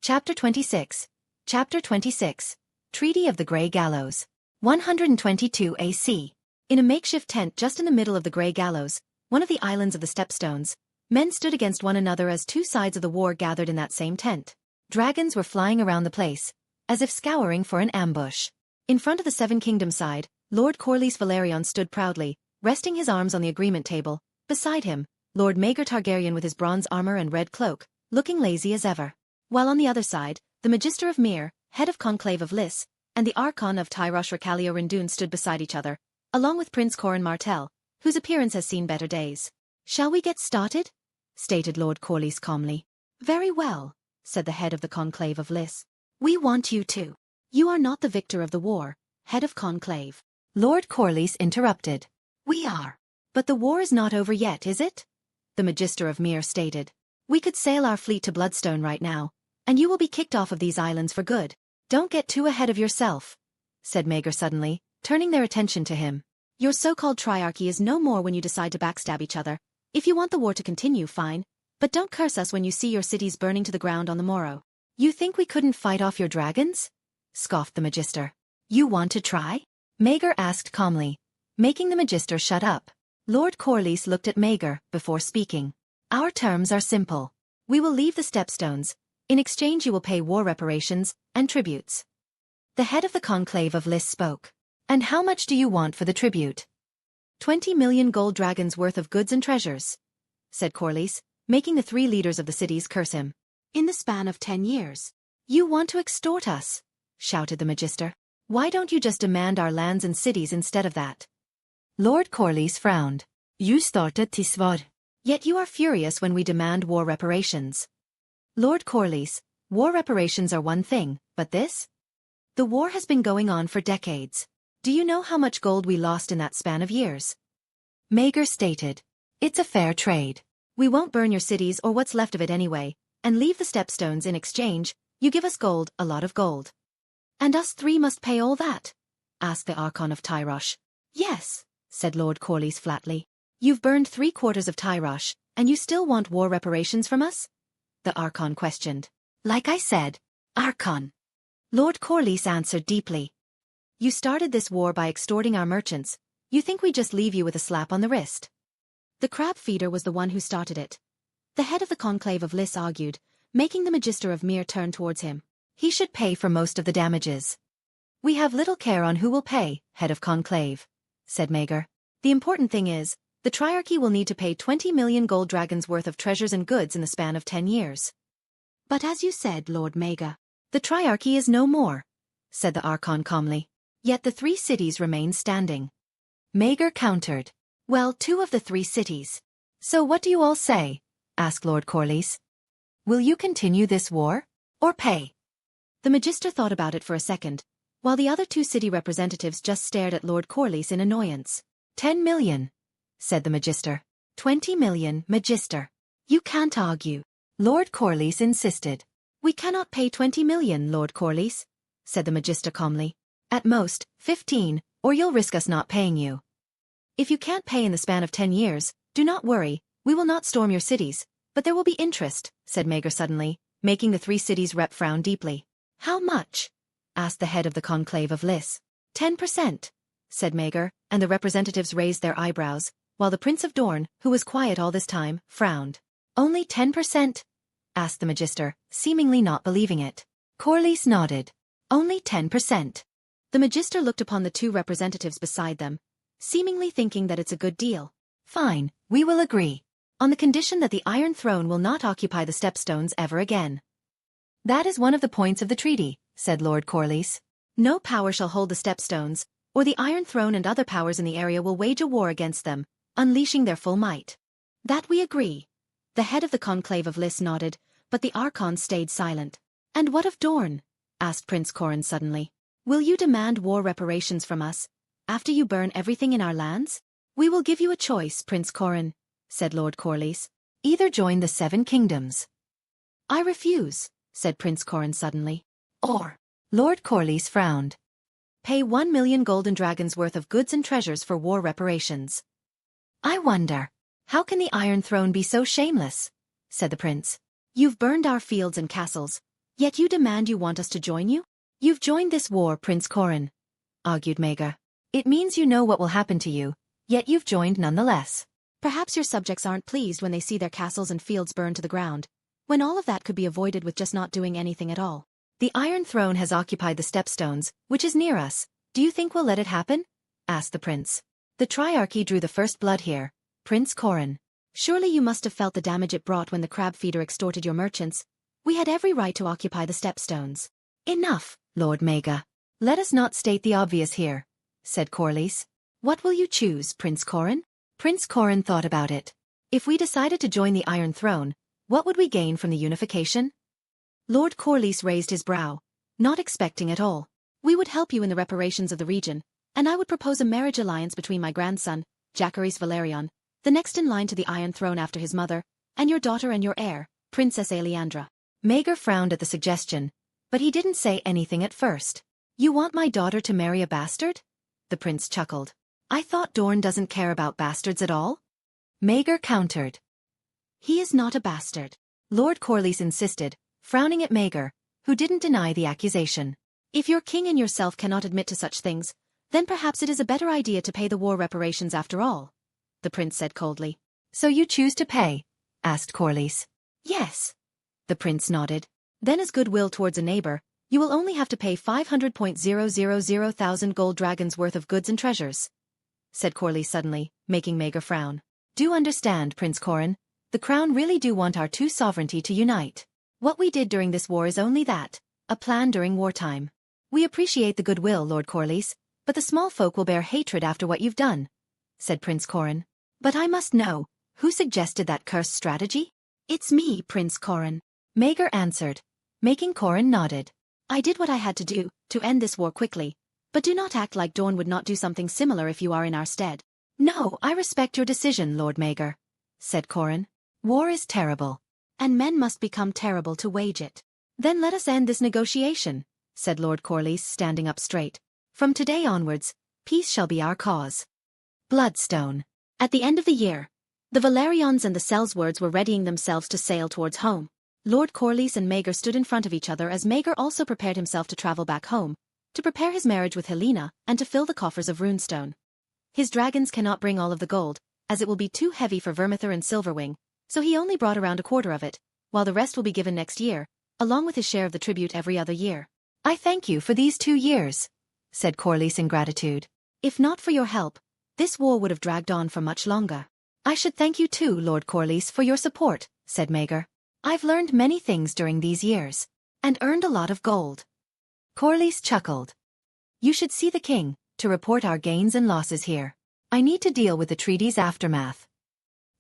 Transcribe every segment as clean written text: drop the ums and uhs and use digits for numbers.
Chapter 26. Chapter 26. Treaty of the Grey Gallows. 122 AC. In a makeshift tent just in the middle of the Grey Gallows, one of the islands of the Stepstones, men stood against one another as two sides of the war gathered in that same tent. Dragons were flying around the place, as if scouring for an ambush. In front of the Seven Kingdoms side, Lord Corlys Velaryon stood proudly, resting his arms on the agreement table. Beside him, Lord Maegor Targaryen with his bronze armor and red cloak, looking lazy as ever. While on the other side, the Magister of Myr, head of Conclave of Lys, and the Archon of Tyrosh Recalio Rindun stood beside each other, along with Prince Corin Martell, whose appearance has seen better days. "Shall we get started?" stated Lord Corlys calmly. "Very well," said the head of the Conclave of Lys. "We want you to. You are not the victor of the war, head of Conclave." Lord Corlys interrupted. "We are. But the war is not over yet, is it?" the Magister of Myr stated. "We could sail our fleet to Bloodstone right now, and you will be kicked off of these islands for good." "Don't get too ahead of yourself," said Maegor suddenly, turning their attention to him. "Your so-called triarchy is no more when you decide to backstab each other. If you want the war to continue, fine, but don't curse us when you see your cities burning to the ground on the morrow." "You think we couldn't fight off your dragons?" scoffed the Magister. "You want to try?" Maegor asked calmly, making the Magister shut up. Lord Corlys looked at Maegor before speaking. "Our terms are simple. We will leave the Stepstones. In exchange you will pay war reparations and tributes." The head of the Conclave of Lys spoke. "And how much do you want for the tribute?" 20 million gold dragons worth of goods and treasures," said Corlys, making the three leaders of the cities curse him. "In the span of 10 years. You want to extort us," shouted the Magister. "Why don't you just demand our lands and cities instead of that?" Lord Corlys frowned. "You started this war. Yet you are furious when we demand war reparations." "Lord Corlys, war reparations are one thing, but this? The war has been going on for decades. Do you know how much gold we lost in that span of years?" Maegor stated. "It's a fair trade. We won't burn your cities or what's left of it anyway, and leave the Stepstones in exchange. You give us gold, a lot of gold." "And us three must pay all that?" asked the Archon of Tyrosh. "Yes," said Lord Corlys flatly. "You've burned 3/4 of Tyrosh, and you still want war reparations from us?" the Archon questioned. "Like I said, Archon." Lord Corlys answered deeply. "You started this war by extorting our merchants. You think we just leave you with a slap on the wrist?" The crab feeder was the one who started it. The head of the Conclave of Lys argued, making the Magister of Myr turn towards him. "He should pay for most of the damages." "We have little care on who will pay, head of Conclave," said Maegor. "The important thing is, the Triarchy will need to pay 20 million gold dragons worth of treasures and goods in the span of 10 years. "But as you said, Lord Maegor, the Triarchy is no more," said the Archon calmly. "Yet the 3 cities remain standing." Maegor countered. "Well, 2 of the 3 cities. So what do you all say?" asked Lord Corlys. "Will you continue this war? Or pay?" The Magister thought about it for a second, while the other 2 city representatives just stared at Lord Corlys in annoyance. 10 million. said the Magister. 20 million, Magister. You can't argue. Lord Corlys insisted. "We cannot pay 20 million, Lord Corlys," said the Magister calmly. "At most, 15, or you'll risk us not paying you." "If you can't pay in the span of 10 years, do not worry, we will not storm your cities, but there will be interest," said Maegor suddenly, making the 3 cities rep frown deeply. "How much?" asked the head of the Conclave of Lys. 10%, said Maegor, and the representatives raised their eyebrows, while the Prince of Dorne, who was quiet all this time, frowned. "Only 10%? asked the Magister, seemingly not believing it. Corlys nodded. "Only 10%. The Magister looked upon the 2 representatives beside them, seemingly thinking that it's a good deal. "Fine, we will agree. On the condition that the Iron Throne will not occupy the Stepstones ever again." "That is one of the points of the treaty," said Lord Corlys. "No power shall hold the Stepstones, or the Iron Throne and other powers in the area will wage a war against them, unleashing their full might." "That we agree." The head of the Conclave of Lys nodded, but the Archon stayed silent. "And what of Dorne?" asked Prince Corin suddenly. "Will you demand war reparations from us, after you burn everything in our lands?" "We will give you a choice, Prince Corin," said Lord Corlys. "Either join the 7 Kingdoms." "I refuse," said Prince Corin suddenly. "Or," Lord Corlys frowned. "Pay 1 million golden dragons worth of goods and treasures for war reparations." "I wonder, how can the Iron Throne be so shameless?" said the prince. "You've burned our fields and castles, Yet you demand you want us to join you? You've joined this war, Prince Corin, argued Maegor. It means you know what will happen to you, yet you've joined nonetheless. Perhaps your subjects aren't pleased when they see their castles and fields burned to the ground, when all of that could be avoided with just not doing anything at all. The Iron Throne has occupied the Stepstones, which is near us. Do you think we'll let it happen? Asked the prince. The Triarchy drew the first blood here, Prince Corin. Surely you must have felt the damage it brought when the crab feeder extorted your merchants. We had every right to occupy the Stepstones. Enough, Lord Maegor. Let us not state the obvious here, said Corlys. What will you choose, Prince Corin? Prince Corin thought about it. If we decided to join the Iron Throne, what would we gain from the unification? Lord Corlys raised his brow, not expecting at all. We would help you in the reparations of the region, and I would propose a marriage alliance between my grandson, Jacaerys Valerion, the next in line to the Iron Throne after his mother, and your daughter and your heir, Princess Aleandra. Maegor frowned at the suggestion, but he didn't say anything at first. You want my daughter to marry a bastard? The prince chuckled. I thought Dorne doesn't care about bastards at all? Maegor countered. He is not a bastard, Lord Corlys insisted, frowning at Maegor, who didn't deny the accusation. If your king and yourself cannot admit to such things, then perhaps it is a better idea to pay the war reparations after all, the prince said coldly. So you choose to pay? Asked Corlys. Yes. The prince nodded. Then as goodwill towards a neighbor, you will only have to pay 500,000 gold dragons worth of goods and treasures, said Corlys suddenly, making Maegor frown. Do understand, Prince Corin, the crown really do want our two sovereignty to unite. What we did during this war is only that, a plan during wartime. We appreciate the goodwill, Lord Corlys, but the small folk will bear hatred after what you've done, said Prince Corin. But I must know, who suggested that cursed strategy? It's me, Prince Corin, Maegor answered, making Corin nodded. I did what I had to do, to end this war quickly, but do not act like Dorne would not do something similar if you are in our stead. No, I respect your decision, Lord Maegor, said Corin. War is terrible, and men must become terrible to wage it. Then let us end this negotiation, said Lord Corlys, standing up straight. From today onwards, peace shall be our cause. Bloodstone. At the end of the year, the Valerions and the Sellswords were readying themselves to sail towards home. Lord Corlys and Maegor stood in front of each other as Maegor also prepared himself to travel back home, to prepare his marriage with Helena and to fill the coffers of runestone. His dragons cannot bring all of the gold, as it will be too heavy for Vermithor and Silverwing, so he only brought around a quarter of it, while the rest will be given next year, along with his share of the tribute every other year. I thank you for these 2 years, said Corlys in gratitude. If not for your help, this war would have dragged on for much longer. I should thank you too, Lord Corlys, for your support, said Maegor. I've learned many things during these years, and earned a lot of gold. Corlys chuckled. You should see the king, to report our gains and losses here. I need to deal with the treaty's aftermath.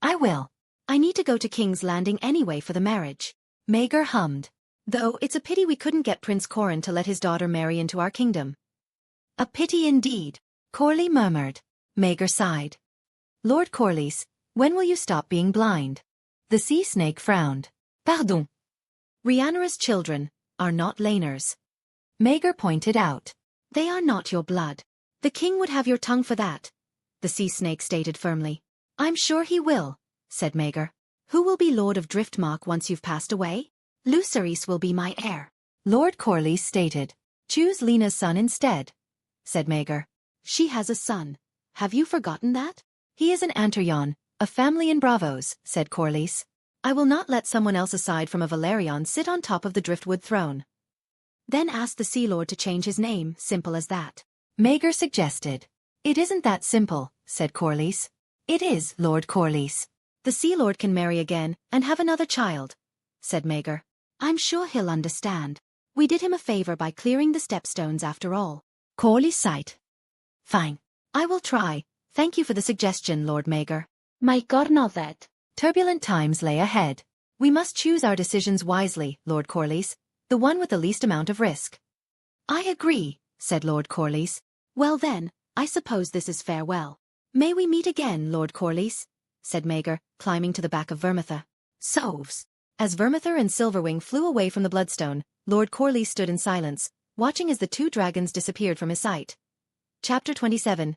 I will. I need to go to King's Landing anyway for the marriage. Maegor hummed. Though it's a pity we couldn't get Prince Corin to let his daughter marry into our kingdom. A pity indeed, Corlys murmured. Maegor sighed. Lord Corlys, when will you stop being blind? The sea snake frowned. Pardon. Rhaenyra's children are not laners. Maegor pointed out. They are not your blood. The king would have your tongue for that, the sea snake stated firmly. I'm sure he will, said Maegor. Who will be Lord of Driftmark once you've passed away? Lucerys will be my heir, Lord Corlys stated. Choose Lena's son instead, said Maegor. She has a son. Have you forgotten that? He is an Antaryon, a family in Bravos, said Corlys. I will not let someone else aside from a Valerion sit on top of the Driftwood throne. Then ask the Sea Lord to change his name, simple as that. Maegor suggested. It isn't that simple, said Corlys. It is, Lord Corlys. The Sea Lord can marry again and have another child, said Maegor. I'm sure he'll understand. We did him a favor by clearing the Stepstones after all. Corlys sighed. Fine. I will try. Thank you for the suggestion, Lord Maegor. Maegor nodded. Turbulent times lay ahead. We must choose our decisions wisely, Lord Corlys, the one with the least amount of risk. I agree, said Lord Corlys. Well then, I suppose this is farewell. May we meet again, Lord Corlys, said Maegor, climbing to the back of Vermithor. Sovs. As Vermithor and Silverwing flew away from the Bloodstone, Lord Corlys stood in silence, watching as the 2 dragons disappeared from his sight. Chapter 27,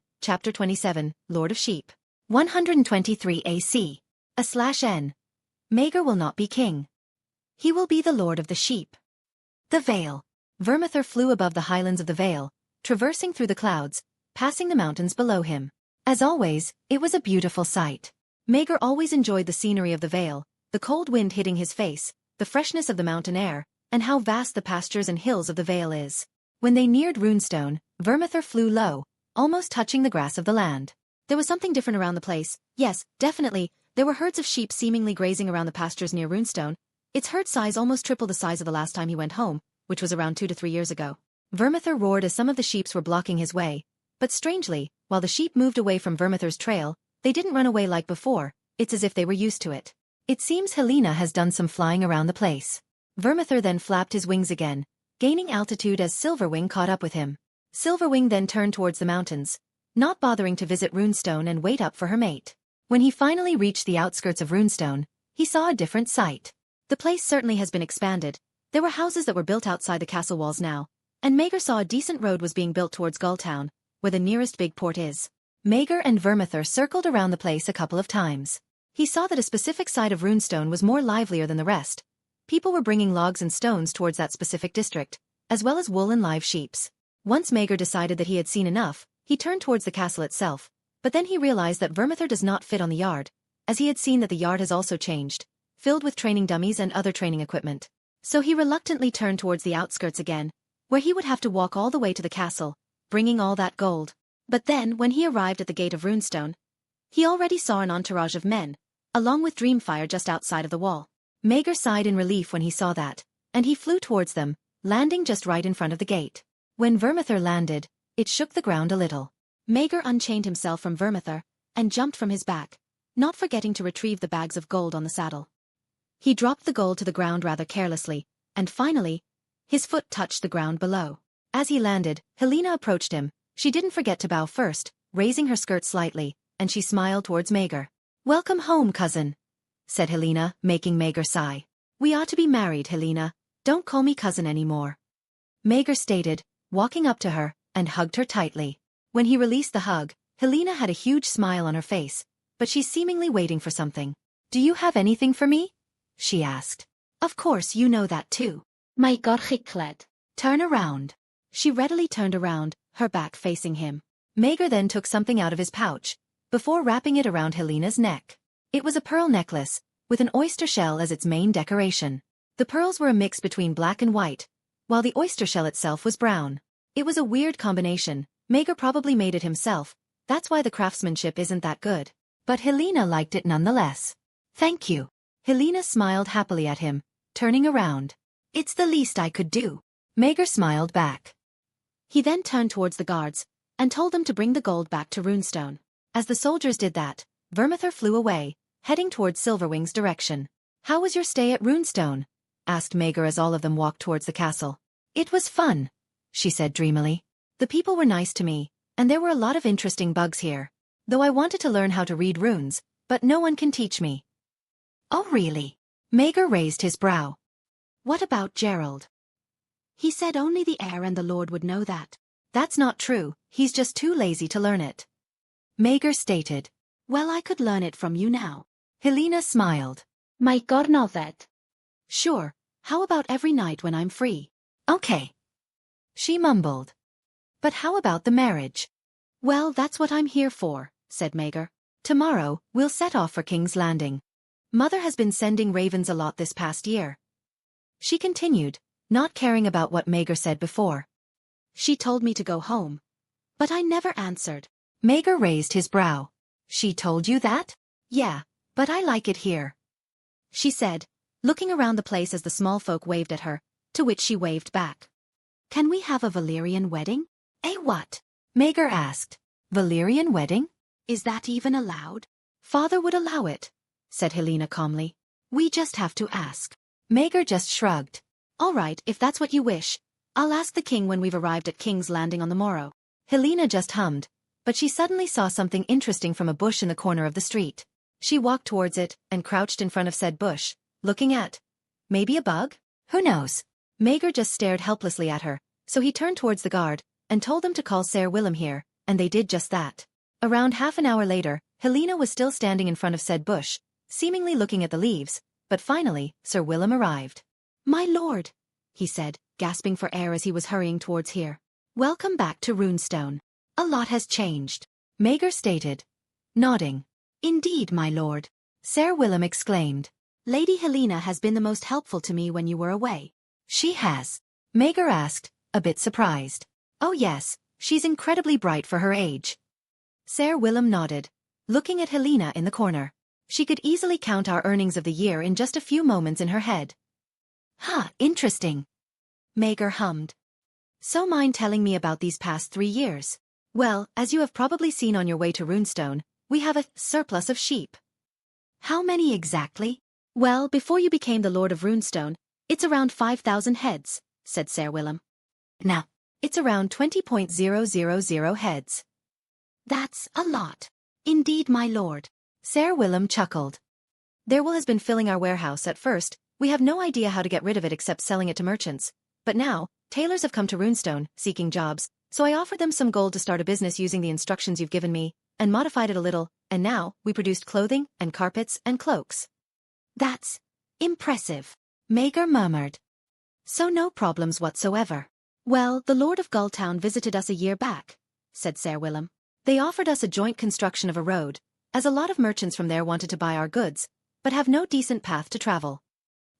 Lord of Sheep. 123 AC. /N. Maegor will not be king. He will be the Lord of the Sheep. The Vale. Vermithor flew above the highlands of the Vale, traversing through the clouds, passing the mountains below him. As always, it was a beautiful sight. Maegor always enjoyed the scenery of the Vale, the cold wind hitting his face, the freshness of the mountain air, and how vast the pastures and hills of the Vale is. When they neared Runestone, Vermithor flew low, almost touching the grass of the land. There was something different around the place. Yes, definitely, there were herds of sheep seemingly grazing around the pastures near Runestone. Its herd size almost tripled the size of the last time he went home, which was around 2 to 3 years ago. Vermithor roared as some of the sheep were blocking his way, but strangely, while the sheep moved away from Vermithor's trail, they didn't run away like before. It's as if they were used to it. It seems Helena has done some flying around the place. Vermithor then flapped his wings again, gaining altitude as Silverwing caught up with him. Silverwing then turned towards the mountains, not bothering to visit Runestone and wait up for her mate. When he finally reached the outskirts of Runestone, he saw a different sight. The place certainly has been expanded. There were houses that were built outside the castle walls now, and Maegor saw a decent road was being built towards Gulltown, where the nearest big port is. Maegor and Vermithor circled around the place a couple of times. He saw that a specific side of Runestone was more livelier than the rest. People were bringing logs and stones towards that specific district, as well as wool and live sheeps. Once Maegor decided that he had seen enough, he turned towards the castle itself, but then he realized that Vermithor does not fit on the yard, as he had seen that the yard has also changed, filled with training dummies and other training equipment. So he reluctantly turned towards the outskirts again, where he would have to walk all the way to the castle, bringing all that gold. But then, when he arrived at the gate of Runestone, he already saw an entourage of men, along with Dreamfire just outside of the wall. Maegor sighed in relief when he saw that, and he flew towards them, landing just right in front of the gate. When Vermithor landed, it shook the ground a little. Maegor unchained himself from Vermithor, and jumped from his back, not forgetting to retrieve the bags of gold on the saddle. He dropped the gold to the ground rather carelessly, and finally, his foot touched the ground below. As he landed, Helena approached him. She didn't forget to bow first, raising her skirt slightly, and she smiled towards Maegor. "Welcome home, cousin," said Helena, making Maegor sigh. "We ought to be married, Helena. Don't call me cousin anymore," Maegor stated, walking up to her, and hugged her tightly. When he released the hug, Helena had a huge smile on her face, but she's seemingly waiting for something. "Do you have anything for me?" she asked. "Of course you know that too. Maegor chicled. Turn around." She readily turned around, her back facing him. Maegor then took something out of his pouch, before wrapping it around Helena's neck. It was a pearl necklace, with an oyster shell as its main decoration. The pearls were a mix between black and white, while the oyster shell itself was brown. It was a weird combination. Maegor probably made it himself, that's why the craftsmanship isn't that good. But Helena liked it nonetheless. "Thank you." Helena smiled happily at him, turning around. "It's the least I could do." Maegor smiled back. He then turned towards the guards, and told them to bring the gold back to Runestone. As the soldiers did that, Vermithor flew away, heading towards Silverwing's direction. "How was your stay at Runestone?" asked Maegor as all of them walked towards the castle. "It was fun," she said dreamily. "The people were nice to me, and there were a lot of interesting bugs here. Though I wanted to learn how to read runes, but no one can teach me." "Oh really?" Maegor raised his brow. "What about Gerald?" "He said only the heir and the lord would know that." "That's not true, he's just too lazy to learn it," Maegor stated. "Well, I could learn it from you now." Helena smiled. "Maegor nodded. "Sure, how about every night when I'm free?" "Okay," she mumbled. "But how about the marriage?" "Well, that's what I'm here for," said Maegor. "Tomorrow, we'll set off for King's Landing. Mother has been sending ravens a lot this past year," she continued, not caring about what Maegor said before. "She told me to go home, but I never answered." Maegor raised his brow. "She told you that?" "Yeah, but I like it here," she said, looking around the place as the small folk waved at her, to which she waved back. "Can we have a Valyrian wedding?" "Eh, what?" Maegor asked. "Valyrian wedding? Is that even allowed?" "Father would allow it," said Helena calmly. "We just have to ask." Maegor just shrugged. "All right, if that's what you wish. I'll ask the king when we've arrived at King's Landing on the morrow." Helena just hummed, but she suddenly saw something interesting from a bush in the corner of the street. She walked towards it and crouched in front of said bush, looking at maybe a bug? Who knows? Maegor just stared helplessly at her, so he turned towards the guard and told them to call Sir Willem here, and they did just that. Around half an hour later, Helena was still standing in front of said bush, seemingly looking at the leaves, but finally, Sir Willem arrived. "My lord," he said, gasping for air as he was hurrying towards here. Welcome back to Runestone. A lot has changed, Maegor stated, nodding. Indeed, my lord, Ser Willem exclaimed. Lady Helena has been the most helpful to me when you were away. She has? Maegor asked, a bit surprised. Oh yes, she's incredibly bright for her age. Ser Willem nodded, looking at Helena in the corner. She could easily count our earnings of the year in just a few moments in her head. Interesting. Maegor hummed. So mind telling me about these past 3 years? Well, as you have probably seen on your way to Runestone, we have a surplus of sheep. How many exactly? Well, before you became the Lord of Runestone, it's around 5,000 heads, said Ser Willem. Now, it's around 20,000 heads. That's a lot. Indeed, my lord. Ser Willem chuckled. There will has been filling our warehouse at first. We have no idea how to get rid of it except selling it to merchants. But now, tailors have come to Runestone, seeking jobs, so I offered them some gold to start a business using the instructions you've given me, and modified it a little, and now, we produced clothing, and carpets, and cloaks. That's impressive, Maegor murmured. So no problems whatsoever. Well, the Lord of Gulltown visited us a year back, said Ser Willem. They offered us a joint construction of a road, as a lot of merchants from there wanted to buy our goods, but have no decent path to travel.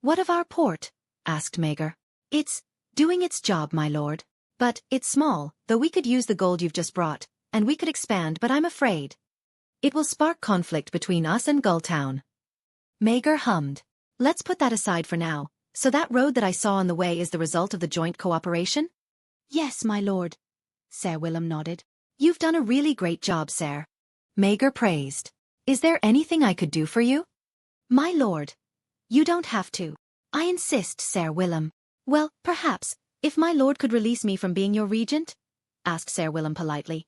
What of our port? Asked Maegor. It's doing its job, my lord. But it's small, though we could use the gold you've just brought, and we could expand, but I'm afraid it will spark conflict between us and Gulltown. Maegor hummed. Let's put that aside for now. So that road that I saw on the way is the result of the joint cooperation? Yes, my lord. Ser Willem nodded. You've done a really great job, Ser. Maegor praised. Is there anything I could do for you? My lord. You don't have to. I insist, Ser Willem. Well, perhaps, if my lord could release me from being your regent? Asked Ser Willem politely.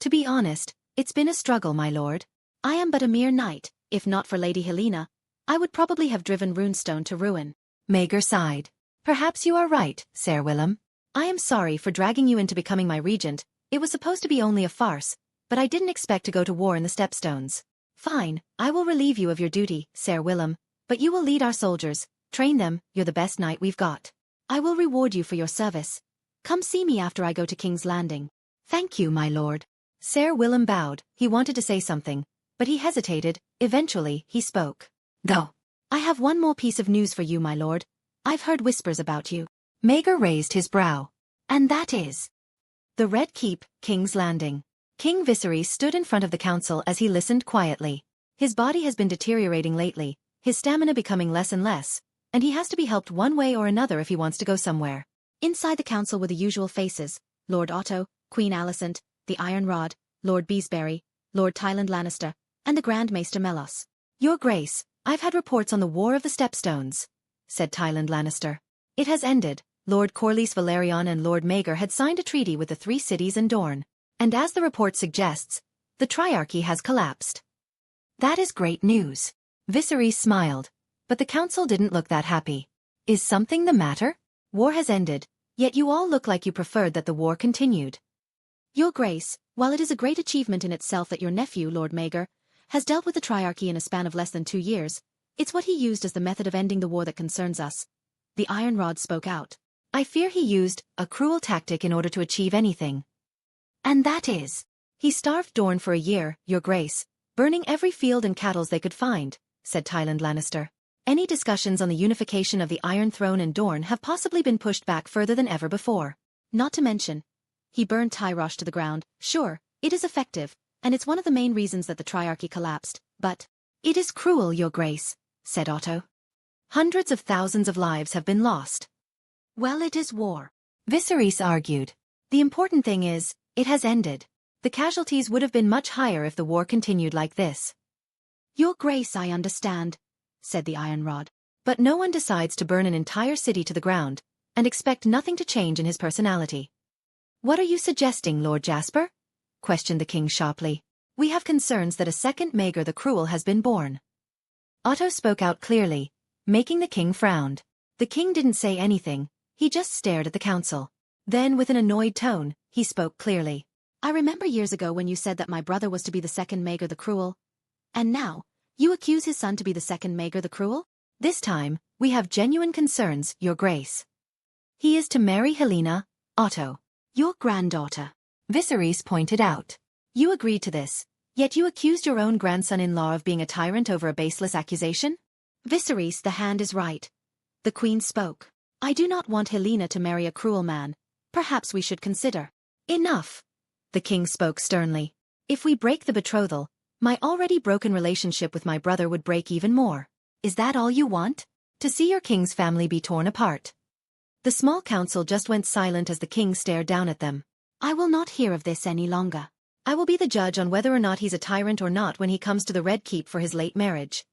To be honest, it's been a struggle, my lord. I am but a mere knight. If not for Lady Helena, I would probably have driven Runestone to ruin. Maegor sighed. Perhaps you are right, Ser Willem. I am sorry for dragging you into becoming my regent. It was supposed to be only a farce, but I didn't expect to go to war in the Stepstones. Fine, I will relieve you of your duty, Ser Willem, but you will lead our soldiers, train them, you're the best knight we've got. I will reward you for your service. Come see me after I go to King's Landing. Thank you, my lord. Ser Willem bowed. He wanted to say something, but he hesitated. Eventually, he spoke. Go. I have one more piece of news for you, my lord. I've heard whispers about you. Maegor raised his brow. And that is the Red Keep, King's Landing. King Viserys stood in front of the council as he listened quietly. His body has been deteriorating lately, his stamina becoming less and less, and he has to be helped one way or another if he wants to go somewhere. Inside the council were the usual faces, Lord Otto, Queen Alicent, the Iron Rod, Lord Beesbury, Lord Tywin Lannister, and the Grand Maester Mellos. Your Grace, I've had reports on the War of the Stepstones, said Tywin Lannister. It has ended. Lord Corlys Velaryon and Lord Maegor had signed a treaty with the 3 cities and Dorne. And as the report suggests, the Triarchy has collapsed. That is great news. Viserys smiled, but the council didn't look that happy. Is something the matter? War has ended, yet you all look like you preferred that the war continued. Your Grace, while it is a great achievement in itself that your nephew, Lord Maegor, has dealt with the Triarchy in a span of less than 2 years, it's what he used as the method of ending the war that concerns us. The Iron Rod spoke out. I fear he used a cruel tactic in order to achieve anything. And that is, he starved Dorne for a year, Your Grace, burning every field and cattle they could find, said Tywin Lannister. Any discussions on the unification of the Iron Throne and Dorne have possibly been pushed back further than ever before. Not to mention, he burned Tyrosh to the ground. Sure, it is effective, and it's one of the main reasons that the Triarchy collapsed, but it is cruel, Your Grace, said Otto. Hundreds of thousands of lives have been lost. Well, it is war, Viserys argued. The important thing is, it has ended. The casualties would have been much higher if the war continued like this. Your Grace, I understand, said the Iron Rod. But no one decides to burn an entire city to the ground, and expect nothing to change in his personality. What are you suggesting, Lord Jasper? Questioned the king sharply. We have concerns that a second Maegor the Cruel has been born. Otto spoke out clearly, making the king frown. The king didn't say anything, he just stared at the council. Then with an annoyed tone, he spoke clearly. I remember years ago when you said that my brother was to be the second Maegor the Cruel. And now, you accuse his son to be the second Maegor the Cruel? This time, we have genuine concerns, Your Grace. He is to marry Helena, Otto, your granddaughter. Viserys pointed out. You agreed to this, yet you accused your own grandson-in-law of being a tyrant over a baseless accusation? Viserys, the hand is right. The queen spoke. I do not want Helena to marry a cruel man. Perhaps we should consider. Enough. The king spoke sternly. If we break the betrothal, my already broken relationship with my brother would break even more. Is that all you want? To see your king's family be torn apart? The small council just went silent as the king stared down at them. I will not hear of this any longer. I will be the judge on whether or not he's a tyrant or not when he comes to the Red Keep for his late marriage.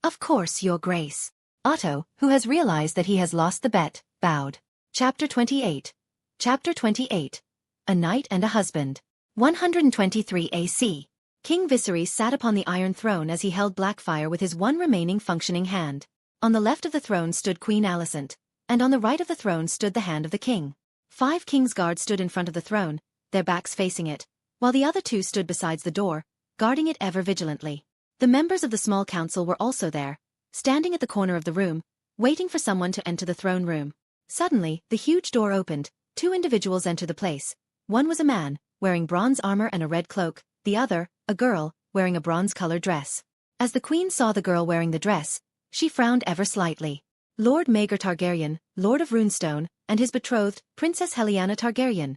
Of course, your grace. Otto, who has realized that he has lost the bet, bowed. Chapter 28. Chapter 28. A Knight and a Husband. 123 AC. King Viserys sat upon the Iron Throne as he held Blackfyre with his one remaining functioning hand. On the left of the throne stood Queen Alicent, and on the right of the throne stood the hand of the king. 5 King's Guards stood in front of the throne, their backs facing it, while the other 2 stood besides the door, guarding it ever vigilantly. The members of the small council were also there, standing at the corner of the room, waiting for someone to enter the throne room. Suddenly, the huge door opened, 2 individuals entered the place. One was a man, wearing bronze armor and a red cloak, the other, a girl, wearing a bronze-colored dress. As the queen saw the girl wearing the dress, she frowned ever slightly. Lord Maegor Targaryen, Lord of Runestone, and his betrothed, Princess Helena Targaryen,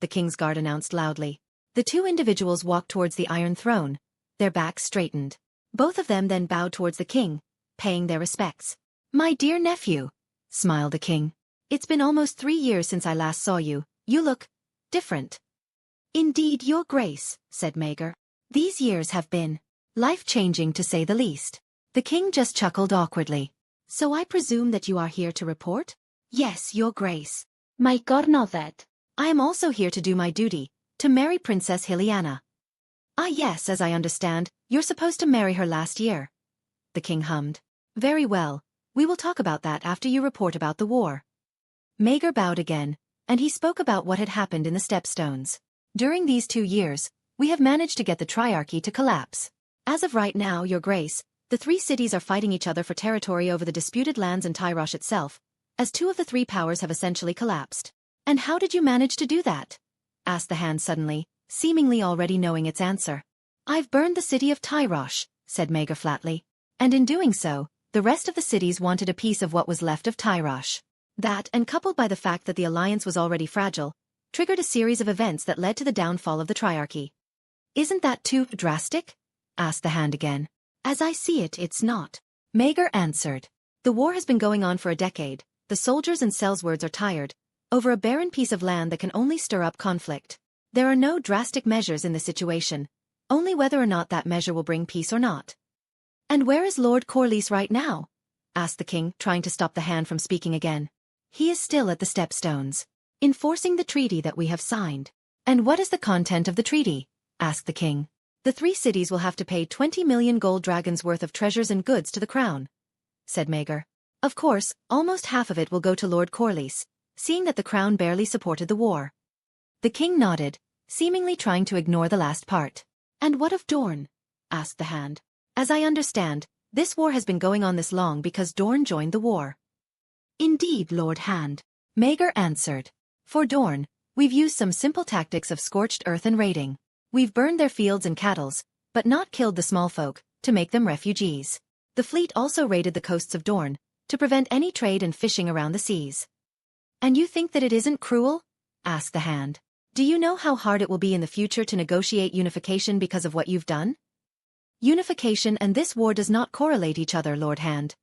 the King's Guard announced loudly. The 2 individuals walked towards the Iron Throne, their backs straightened. Both of them then bowed towards the king, paying their respects. My dear nephew, smiled the king. It's been almost 3 years since I last saw you. You look different. Indeed, your grace, said Maegor. These years have been life-changing to say the least. The king just chuckled awkwardly. So I presume that you are here to report? Yes, your grace. My God, not that. I am also here to do my duty, to marry Princess Helena. Ah yes, as I understand, you're supposed to marry her last year. The king hummed. Very well, we will talk about that after you report about the war. Maegor bowed again, and he spoke about what had happened in the Stepstones. During these 2 years, we have managed to get the Triarchy to collapse. As of right now, your grace, the 3 cities are fighting each other for territory over the disputed lands in Tyrosh itself, as 2 of the 3 powers have essentially collapsed. And how did you manage to do that? Asked the hand suddenly, seemingly already knowing its answer. I've burned the city of Tyrosh, said Maegor flatly. And in doing so, the rest of the cities wanted a piece of what was left of Tyrosh. That, and coupled by the fact that the alliance was already fragile, triggered a series of events that led to the downfall of the Triarchy. Isn't that too drastic? Asked the hand again. As I see it, it's not. Maegor answered. The war has been going on for a decade, the soldiers and Sellswords are tired, over a barren piece of land that can only stir up conflict. There are no drastic measures in the situation, only whether or not that measure will bring peace or not. And where is Lord Corlys right now? Asked the king, trying to stop the hand from speaking again. He is still at the Stepstones, enforcing the treaty that we have signed. And what is the content of the treaty? Asked the king. The 3 cities will have to pay 20 million gold dragons worth of treasures and goods to the crown, said Maegor. Of course, almost half of it will go to Lord Corlys, seeing that the crown barely supported the war. The king nodded, seemingly trying to ignore the last part. And what of Dorne? Asked the hand. As I understand, this war has been going on this long because Dorne joined the war. Indeed, Lord Hand, Maegor answered. For Dorne, we've used some simple tactics of scorched earth and raiding. We've burned their fields and cattles, but not killed the small folk, to make them refugees. The fleet also raided the coasts of Dorne, to prevent any trade and fishing around the seas. And you think that it isn't cruel? Asked the hand. Do you know how hard it will be in the future to negotiate unification because of what you've done? Unification and this war does not correlate each other, Lord Hand,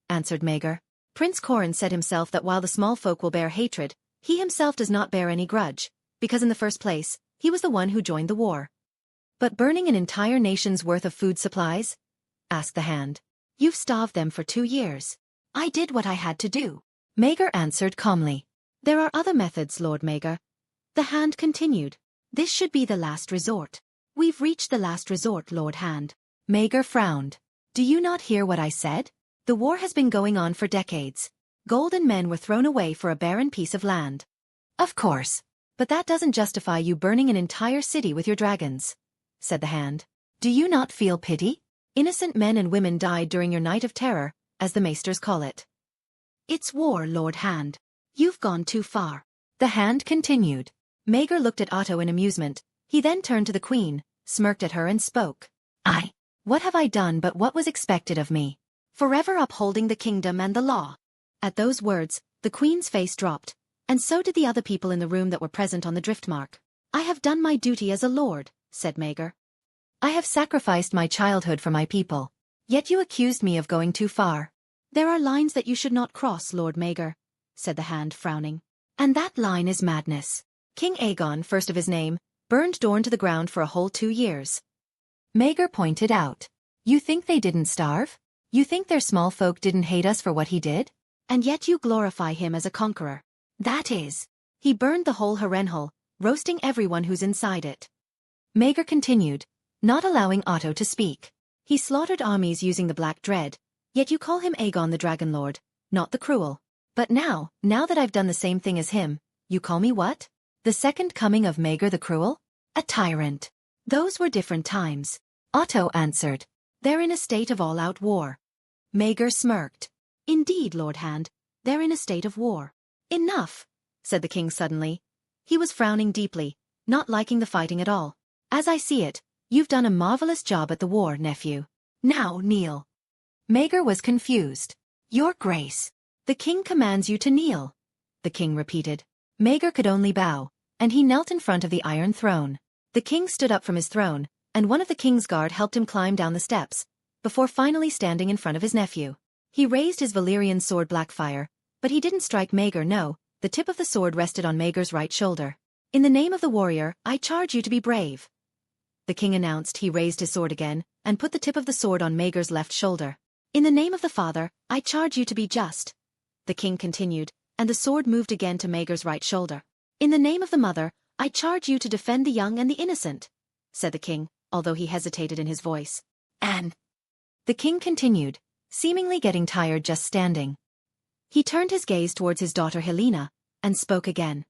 answered Maegor. Prince Corran said himself that while the small folk will bear hatred, he himself does not bear any grudge, because in the first place, he was the one who joined the war. But burning an entire nation's worth of food supplies? Asked the hand. You've starved them for 2 years. I did what I had to do. Maegor answered calmly. There are other methods, Lord Maegor. The hand continued. This should be the last resort. We've reached the last resort, Lord Hand. Maegor frowned. Do you not hear what I said? The war has been going on for decades. Gold and men were thrown away for a barren piece of land. Of course. But that doesn't justify you burning an entire city with your dragons, said the hand. Do you not feel pity? Innocent men and women died during your night of terror, as the maesters call it. It's war, Lord Hand. You've gone too far. The hand continued. Maegor looked at Otto in amusement. He then turned to the queen, smirked at her and spoke. What have I done but what was expected of me? Forever upholding the kingdom and the law. At those words, the queen's face dropped, and so did the other people in the room that were present on the driftmark. I have done my duty as a lord, said Maegor. I have sacrificed my childhood for my people. Yet you accused me of going too far. There are lines that you should not cross, Lord Maegor, said the hand, frowning. And that line is madness. King Aegon, first of his name, burned Dorne to the ground for a whole 2 years. Maegor pointed out. You think they didn't starve? You think their small folk didn't hate us for what he did? And yet you glorify him as a conqueror. That is. He burned the whole Harrenhal, roasting everyone who's inside it. Maegor continued, not allowing Otto to speak. He slaughtered armies using the Black Dread, yet you call him Aegon the Dragon Lord, not the Cruel. But now that I've done the same thing as him, you call me what? The second coming of Maegor the Cruel? A tyrant. Those were different times. Otto answered. They're in a state of all-out war. Maegor smirked. Indeed, Lord Hand, they're in a state of war. Enough, said the king suddenly. He was frowning deeply, not liking the fighting at all. As I see it, you've done a marvelous job at the war, nephew. Now kneel. Maegor was confused. Your Grace. The king commands you to kneel, the king repeated. Maegor could only bow, and he knelt in front of the Iron Throne. The king stood up from his throne, and one of the king's guard helped him climb down the steps, before finally standing in front of his nephew. He raised his Valyrian sword Blackfire, but he didn't strike Maegor, no, the tip of the sword rested on Maegor's right shoulder. In the name of the warrior, I charge you to be brave. The king announced. He raised his sword again, and put the tip of the sword on Maegor's left shoulder. In the name of the father, I charge you to be just. The king continued, and the sword moved again to Maegor's right shoulder. In the name of the mother, I charge you to defend the young and the innocent, said the king, although he hesitated in his voice. And the king continued, seemingly getting tired just standing. He turned his gaze towards his daughter Helena, and spoke again.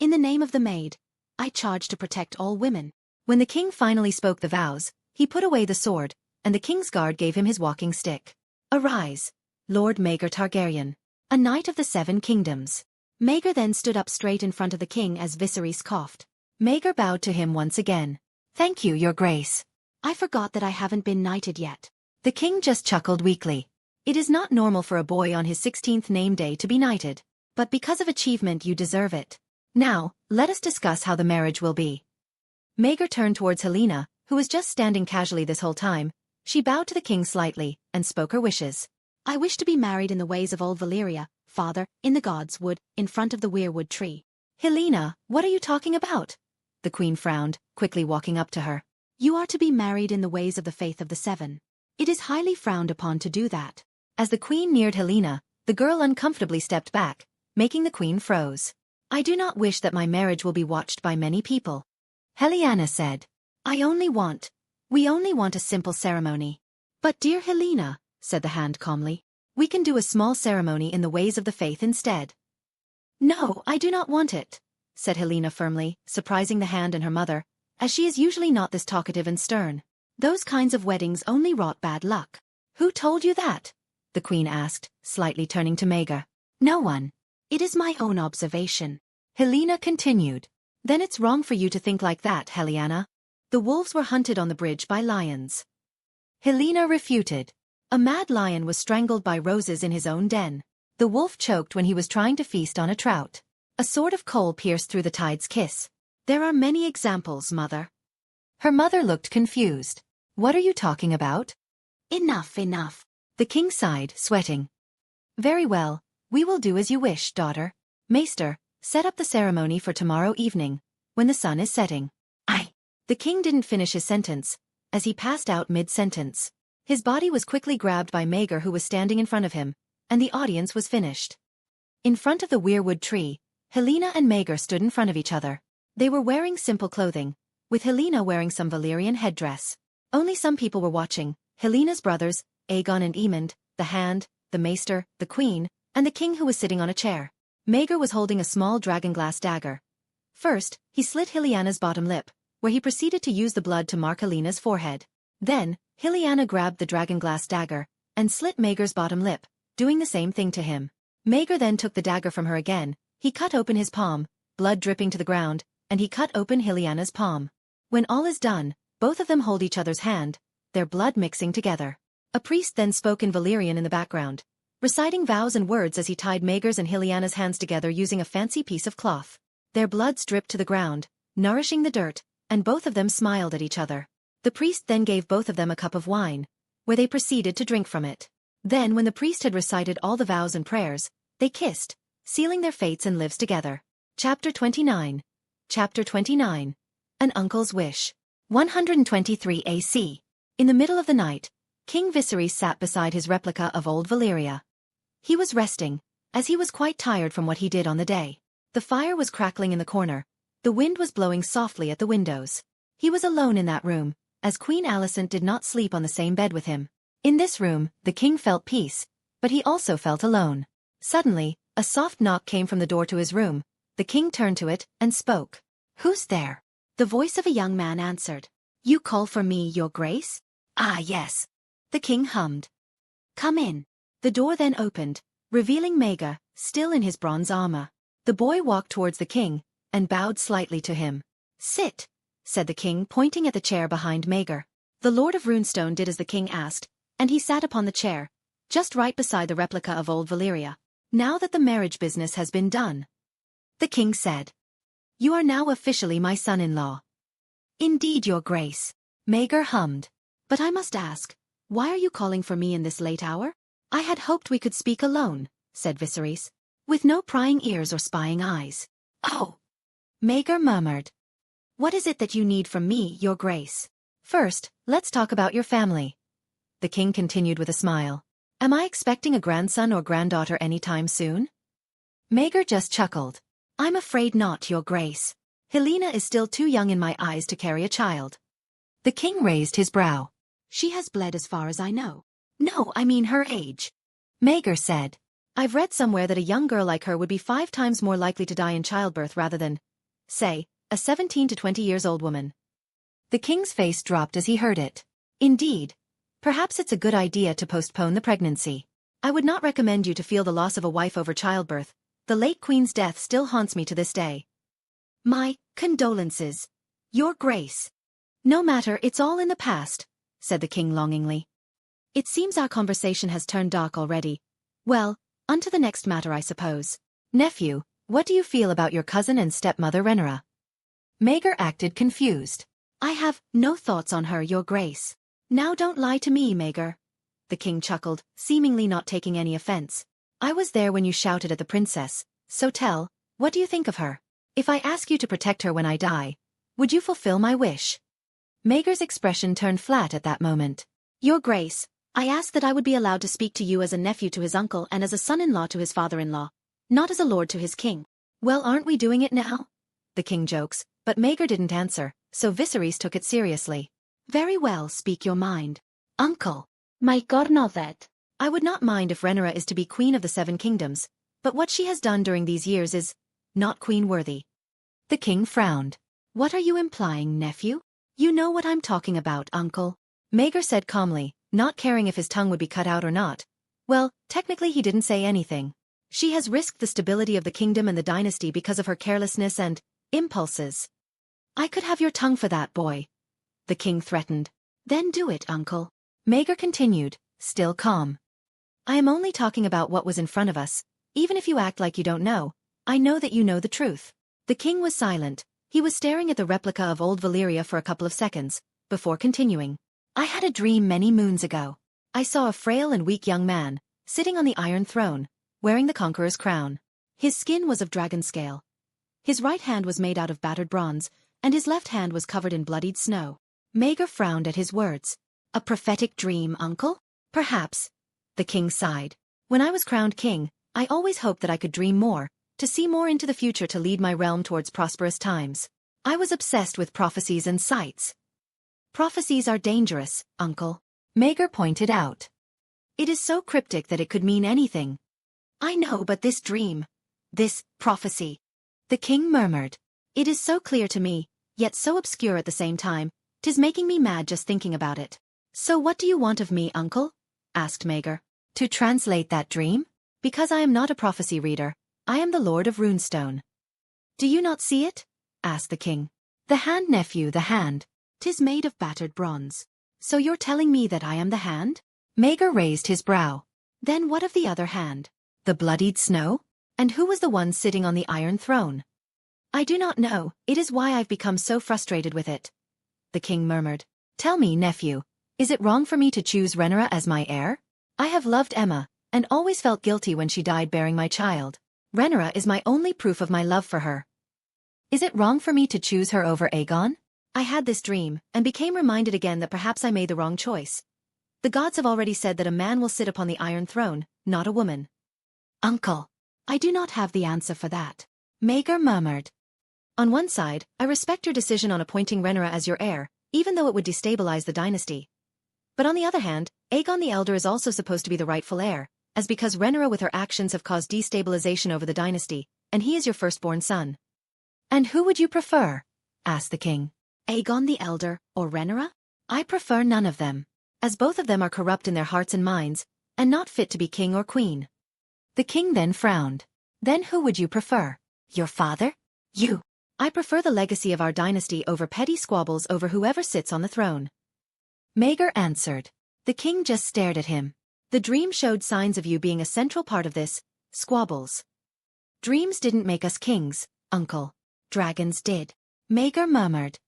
In the name of the maid, I charge to protect all women. When the king finally spoke the vows, he put away the sword, and the king's guard gave him his walking stick. Arise, Lord Maegor Targaryen, a knight of the 7 kingdoms. Maegor then stood up straight in front of the king as Viserys coughed. Maegor bowed to him once again. Thank you, your grace. I forgot that I haven't been knighted yet. The king just chuckled weakly. It is not normal for a boy on his 16th name day to be knighted, but because of achievement you deserve it. Now, let us discuss how the marriage will be. Maegor turned towards Helena, who was just standing casually this whole time. She bowed to the king slightly, and spoke her wishes. I wish to be married in the ways of old Valyria, father, in the gods' wood, in front of the weirwood tree. Helena, what are you talking about? The queen frowned, quickly walking up to her. You are to be married in the ways of the faith of the 7. It is highly frowned upon to do that. As the queen neared Helena, the girl uncomfortably stepped back, making the queen froze. I do not wish that my marriage will be watched by many people. Helena said. We only want a simple ceremony. But dear Helena, said the hand calmly, we can do a small ceremony in the ways of the faith instead. No, I do not want it, said Helena firmly, surprising the hand and her mother, as she is usually not this talkative and stern. Those kinds of weddings only wrought bad luck. Who told you that? The queen asked, slightly turning to Maegor. No one. It is my own observation. Helena continued. Then it's wrong for you to think like that, Helena. The wolves were hunted on the bridge by lions. Helena refuted. A mad lion was strangled by roses in his own den. The wolf choked when he was trying to feast on a trout. A sword of coal pierced through the tide's kiss. There are many examples, mother. Her mother looked confused. What are you talking about? Enough, enough. The king sighed, sweating. Very well, we will do as you wish, daughter. Maester, set up the ceremony for tomorrow evening, when the sun is setting. The king didn't finish his sentence, as he passed out mid-sentence. His body was quickly grabbed by Maegor, who was standing in front of him, and the audience was finished. In front of the weirwood tree, Helena and Maegor stood in front of each other. They were wearing simple clothing, with Helena wearing some Valyrian headdress. Only some people were watching: Helena's brothers, Aegon and Aemond, the hand, the maester, the queen, and the king, who was sitting on a chair. Maegor was holding a small dragonglass dagger. First, he slit Helena's bottom lip, where he proceeded to use the blood to mark Helena's forehead. Then, Helena grabbed the dragonglass dagger and slit Maegor's bottom lip, doing the same thing to him. Maegor then took the dagger from her again, he cut open his palm, blood dripping to the ground, and he cut open Hylyanna's palm. When all is done, both of them hold each other's hand, their blood mixing together. A priest then spoke in Valyrian in the background, reciting vows and words as he tied Maegor's and Hylyanna's hands together using a fancy piece of cloth. Their bloods dripped to the ground, nourishing the dirt, and both of them smiled at each other. The priest then gave both of them a cup of wine, where they proceeded to drink from it. Then when the priest had recited all the vows and prayers, they kissed, sealing their fates and lives together. Chapter 29. Chapter 29. An Uncle's Wish. 123 AC. In the middle of the night, King Viserys sat beside his replica of old Valyria. He was resting, as he was quite tired from what he did on the day. The fire was crackling in the corner, the wind was blowing softly at the windows. He was alone in that room, as Queen Alicent did not sleep on the same bed with him. In this room, the king felt peace, but he also felt alone. Suddenly, a soft knock came from the door to his room. The king turned to it and spoke. "Who's there?" The voice of a young man answered. "You call for me, your grace?" "Ah, yes." The king hummed. "Come in." The door then opened, revealing Maegor, still in his bronze armor. The boy walked towards the king, and bowed slightly to him. "Sit," said the king, pointing at the chair behind Maegor. The Lord of Runestone did as the king asked, and he sat upon the chair, just right beside the replica of old Valyria. "Now that the marriage business has been done," the king said, "you are now officially my son-in-law." "Indeed, your grace," Maegor hummed. "But I must ask, why are you calling for me in this late hour?" "I had hoped we could speak alone," said Viserys, "with no prying ears or spying eyes." "Oh," Maegor murmured. "What is it that you need from me, your grace?" "First, let's talk about your family," the king continued with a smile. "Am I expecting a grandson or granddaughter any time soon?" Maegor just chuckled. "I'm afraid not, your grace. Hylyanna is still too young in my eyes to carry a child." The king raised his brow. "She has bled as far as I know." "No, I mean her age," Maegor said. "I've read somewhere that a young girl like her would be 5 times more likely to die in childbirth rather than, say, a 17 to 20 years old woman." The king's face dropped as he heard it. "Indeed. Perhaps it's a good idea to postpone the pregnancy. I would not recommend you to feel the loss of a wife over childbirth. The late queen's death still haunts me to this day." "My condolences, your grace." "No matter, it's all in the past," said the king longingly. "It seems our conversation has turned dark already. Well, on to the next matter, I suppose. Nephew, what do you feel about your cousin and stepmother Rhaenyra?" Maegor acted confused. "I have no thoughts on her, your grace." "Now don't lie to me, Maegor," the king chuckled, seemingly not taking any offense. "I was there when you shouted at the princess, so tell, what do you think of her? If I ask you to protect her when I die, would you fulfill my wish?" Maegor's expression turned flat at that moment. "Your grace, I asked that I would be allowed to speak to you as a nephew to his uncle and as a son-in-law to his father-in-law, not as a lord to his king." "Well, aren't we doing it now?" the king jokes, but Maegor didn't answer, so Viserys took it seriously. "Very well, speak your mind." "Uncle, my God, not that. I would not mind if Rhaenyra is to be queen of the 7 kingdoms, but what she has done during these years is not queen-worthy." The king frowned. "What are you implying, nephew?" "You know what I'm talking about, uncle," Maegor said calmly, not caring if his tongue would be cut out or not. Well, technically he didn't say anything. "She has risked the stability of the kingdom and the dynasty because of her carelessness and impulses." "I could have your tongue for that, boy," the king threatened. "Then do it, uncle," Maegor continued, still calm. "I am only talking about what was in front of us. Even if you act like you don't know, I know that you know the truth." The king was silent. He was staring at the replica of old Valyria for a couple of seconds, before continuing. "I had a dream many moons ago. I saw a frail and weak young man, sitting on the Iron Throne, wearing the Conqueror's crown. His skin was of dragon scale. His right hand was made out of battered bronze, and his left hand was covered in bloodied snow." Maegor frowned at his words. "A prophetic dream, uncle?" "Perhaps," the king sighed. "When I was crowned king, I always hoped that I could dream more, to see more into the future to lead my realm towards prosperous times. I was obsessed with prophecies and sights." "Prophecies are dangerous, uncle," Maegor pointed out. "It is so cryptic that it could mean anything." "I know, but this dream, this prophecy," the king murmured. "It is so clear to me, yet so obscure at the same time, 'tis making me mad just thinking about it." "So what do you want of me, uncle?" asked Maegor. "To translate that dream?" Because I am not a prophecy reader, I am the Lord of Runestone. Do you not see it? Asked the king. The hand, nephew, the hand. 'Tis made of battered bronze. So you're telling me that I am the hand? Maegor raised his brow. Then what of the other hand? The bloodied snow? And who was the one sitting on the Iron Throne? I do not know, it is why I've become so frustrated with it. The king murmured. Tell me, nephew, is it wrong for me to choose Rhaenyra as my heir? I have loved Aemma, and always felt guilty when she died bearing my child. Rhaenyra is my only proof of my love for her. Is it wrong for me to choose her over Aegon? I had this dream, and became reminded again that perhaps I made the wrong choice. The gods have already said that a man will sit upon the Iron Throne, not a woman. Uncle, I do not have the answer for that. Maegor murmured. On one side, I respect your decision on appointing Rhaenyra as your heir, even though it would destabilize the dynasty. But on the other hand, Aegon the Elder is also supposed to be the rightful heir, as because Rhaenyra with her actions have caused destabilization over the dynasty, and he is your firstborn son. And who would you prefer? Asked the king. Aegon the Elder, or Rhaenyra? I prefer none of them, as both of them are corrupt in their hearts and minds, and not fit to be king or queen. The king then frowned. Then who would you prefer? Your father? You. I prefer the legacy of our dynasty over petty squabbles over whoever sits on the throne. Maegor answered. The king just stared at him. The dream showed signs of you being a central part of this, squabbles. Dreams didn't make us kings, uncle. Dragons did. Maegor murmured.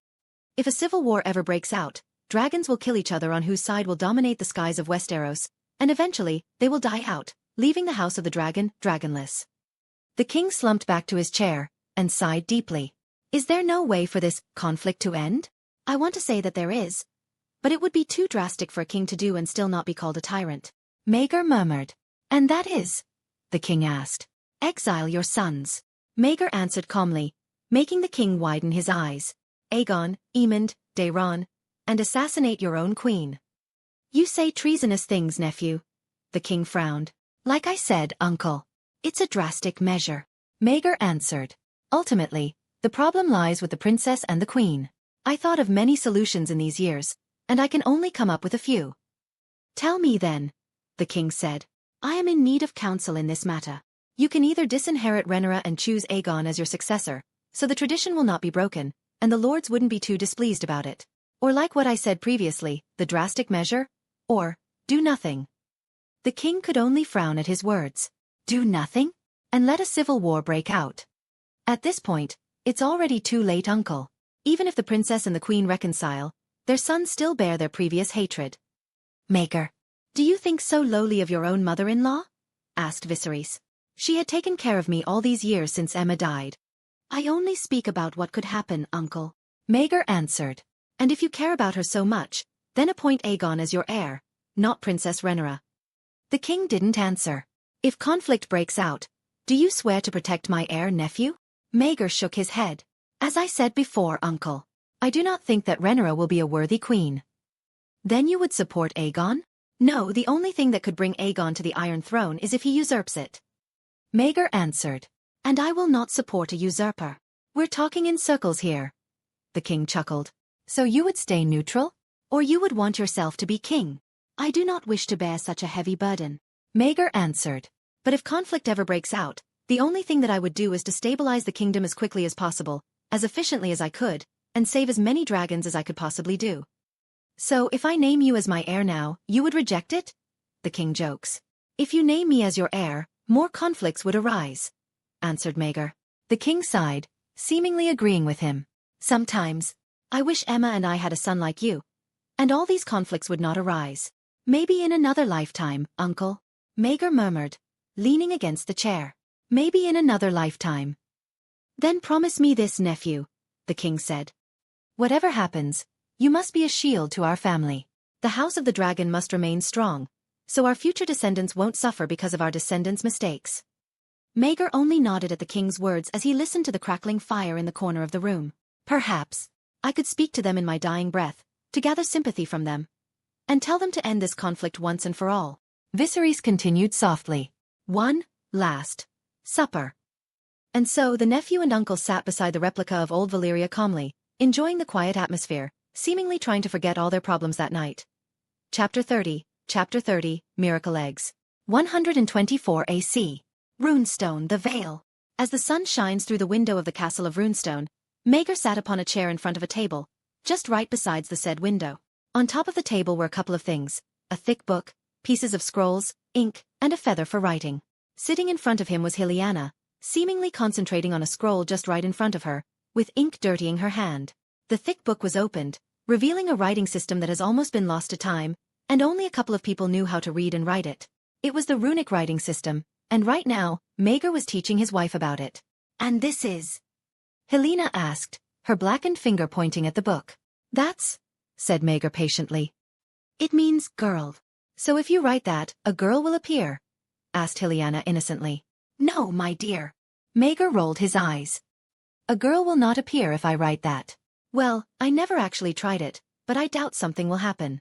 If a civil war ever breaks out, dragons will kill each other on whose side will dominate the skies of Westeros, and eventually, they will die out, leaving the House of the Dragon, dragonless. The king slumped back to his chair, and sighed deeply. Is there no way for this conflict to end? I want to say that there is. But it would be too drastic for a king to do and still not be called a tyrant. Maegor murmured. And that is? The king asked. Exile your sons. Maegor answered calmly, making the king widen his eyes. Aegon, Aemond, Daeron, and assassinate your own queen. You say treasonous things, nephew. The king frowned. Like I said, uncle. It's a drastic measure. Maegor answered. Ultimately, the problem lies with the princess and the queen. I thought of many solutions in these years, and I can only come up with a few. Tell me then, the king said. I am in need of counsel in this matter. You can either disinherit Rhaenyra and choose Aegon as your successor, so the tradition will not be broken, and the lords wouldn't be too displeased about it. Or like what I said previously, the drastic measure, or do nothing. The king could only frown at his words. Do nothing? And let a civil war break out. At this point, it's already too late, uncle. Even if the princess and the queen reconcile, their sons still bear their previous hatred. Maegor, do you think so lowly of your own mother-in-law? Asked Viserys. She had taken care of me all these years since Aemma died. I only speak about what could happen, uncle. Maegor answered. And if you care about her so much, then appoint Aegon as your heir, not Princess Rhaenyra. The king didn't answer. If conflict breaks out, do you swear to protect my heir, nephew? Maegor shook his head. As I said before, uncle, I do not think that Rhaenyra will be a worthy queen. Then you would support Aegon? No, the only thing that could bring Aegon to the Iron Throne is if he usurps it. Maegor answered. And I will not support a usurper. We're talking in circles here. The king chuckled. So you would stay neutral? Or you would want yourself to be king? I do not wish to bear such a heavy burden. Maegor answered. But if conflict ever breaks out, the only thing that I would do is to stabilize the kingdom as quickly as possible, as efficiently as I could, and save as many dragons as I could possibly do. So if I name you as my heir now, you would reject it? The king jokes. If you name me as your heir, more conflicts would arise, answered Maegor. The king sighed, seemingly agreeing with him. Sometimes, I wish Aemma and I had a son like you, and all these conflicts would not arise. Maybe in another lifetime, uncle, Maegor murmured, leaning against the chair. Maybe in another lifetime. Then promise me this, nephew, the king said. Whatever happens, you must be a shield to our family. The House of the Dragon must remain strong, so our future descendants won't suffer because of our descendants' mistakes. Maegor only nodded at the king's words as he listened to the crackling fire in the corner of the room. Perhaps I could speak to them in my dying breath, to gather sympathy from them, and tell them to end this conflict once and for all. Viserys continued softly. One last supper. And so the nephew and uncle sat beside the replica of old Valyria calmly, enjoying the quiet atmosphere, seemingly trying to forget all their problems that night. Chapter 30, Miracle Eggs. 124 AC. Runestone, the Veil. As the sun shines through the window of the castle of Runestone, Maegor sat upon a chair in front of a table, just right besides the said window. On top of the table were a couple of things: a thick book, pieces of scrolls, ink, and a feather for writing. Sitting in front of him was Heliana, seemingly concentrating on a scroll just right in front of her, with ink dirtying her hand. The thick book was opened, revealing a writing system that has almost been lost to time, and only a couple of people knew how to read and write it. It was the runic writing system, and right now, Maegor was teaching his wife about it. "And this is?" Helena asked, her blackened finger pointing at the book. "That's," said Maegor patiently. "It means girl. So if you write that, a girl will appear?" asked Heliana innocently. "No, my dear." Maegor rolled his eyes. "A girl will not appear if I write that." "Well, I never actually tried it, but I doubt something will happen."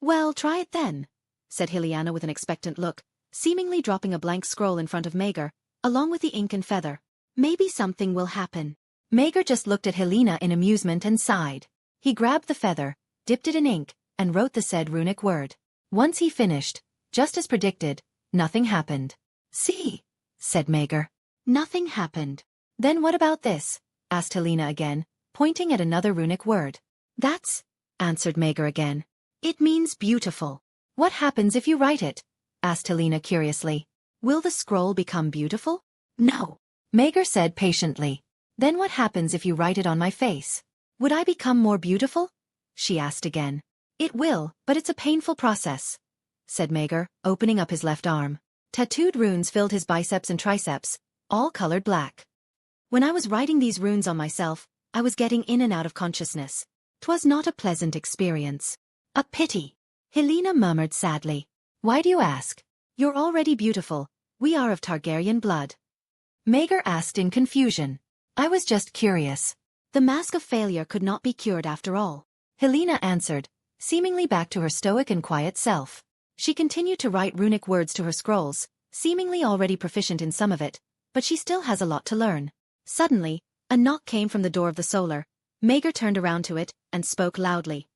"Well, try it then," said Heliana with an expectant look, seemingly dropping a blank scroll in front of Maegor, along with the ink and feather. "Maybe something will happen." Maegor just looked at Helena in amusement and sighed. He grabbed the feather, dipped it in ink, and wrote the said runic word. Once he finished, just as predicted, nothing happened. "See," said Maegor. "Nothing happened." "Then what about this?" asked Helena again, pointing at another runic word. "That's," answered Maegor again. "It means beautiful." "What happens if you write it?" asked Helena curiously. "Will the scroll become beautiful?" "No," Maegor said patiently. "Then what happens if you write it on my face? Would I become more beautiful?" she asked again. "It will, but it's a painful process," said Maegor, opening up his left arm. Tattooed runes filled his biceps and triceps, all colored black. "When I was writing these runes on myself, I was getting in and out of consciousness. 'Twas not a pleasant experience." "A pity," Helena murmured sadly. "Why do you ask? You're already beautiful. We are of Targaryen blood." Maegor asked in confusion. "I was just curious." "The mask of failure could not be cured after all," Helena answered, seemingly back to her stoic and quiet self. She continued to write runic words to her scrolls, seemingly already proficient in some of it, but she still has a lot to learn. Suddenly, a knock came from the door of the solar. Maegor turned around to it and spoke loudly.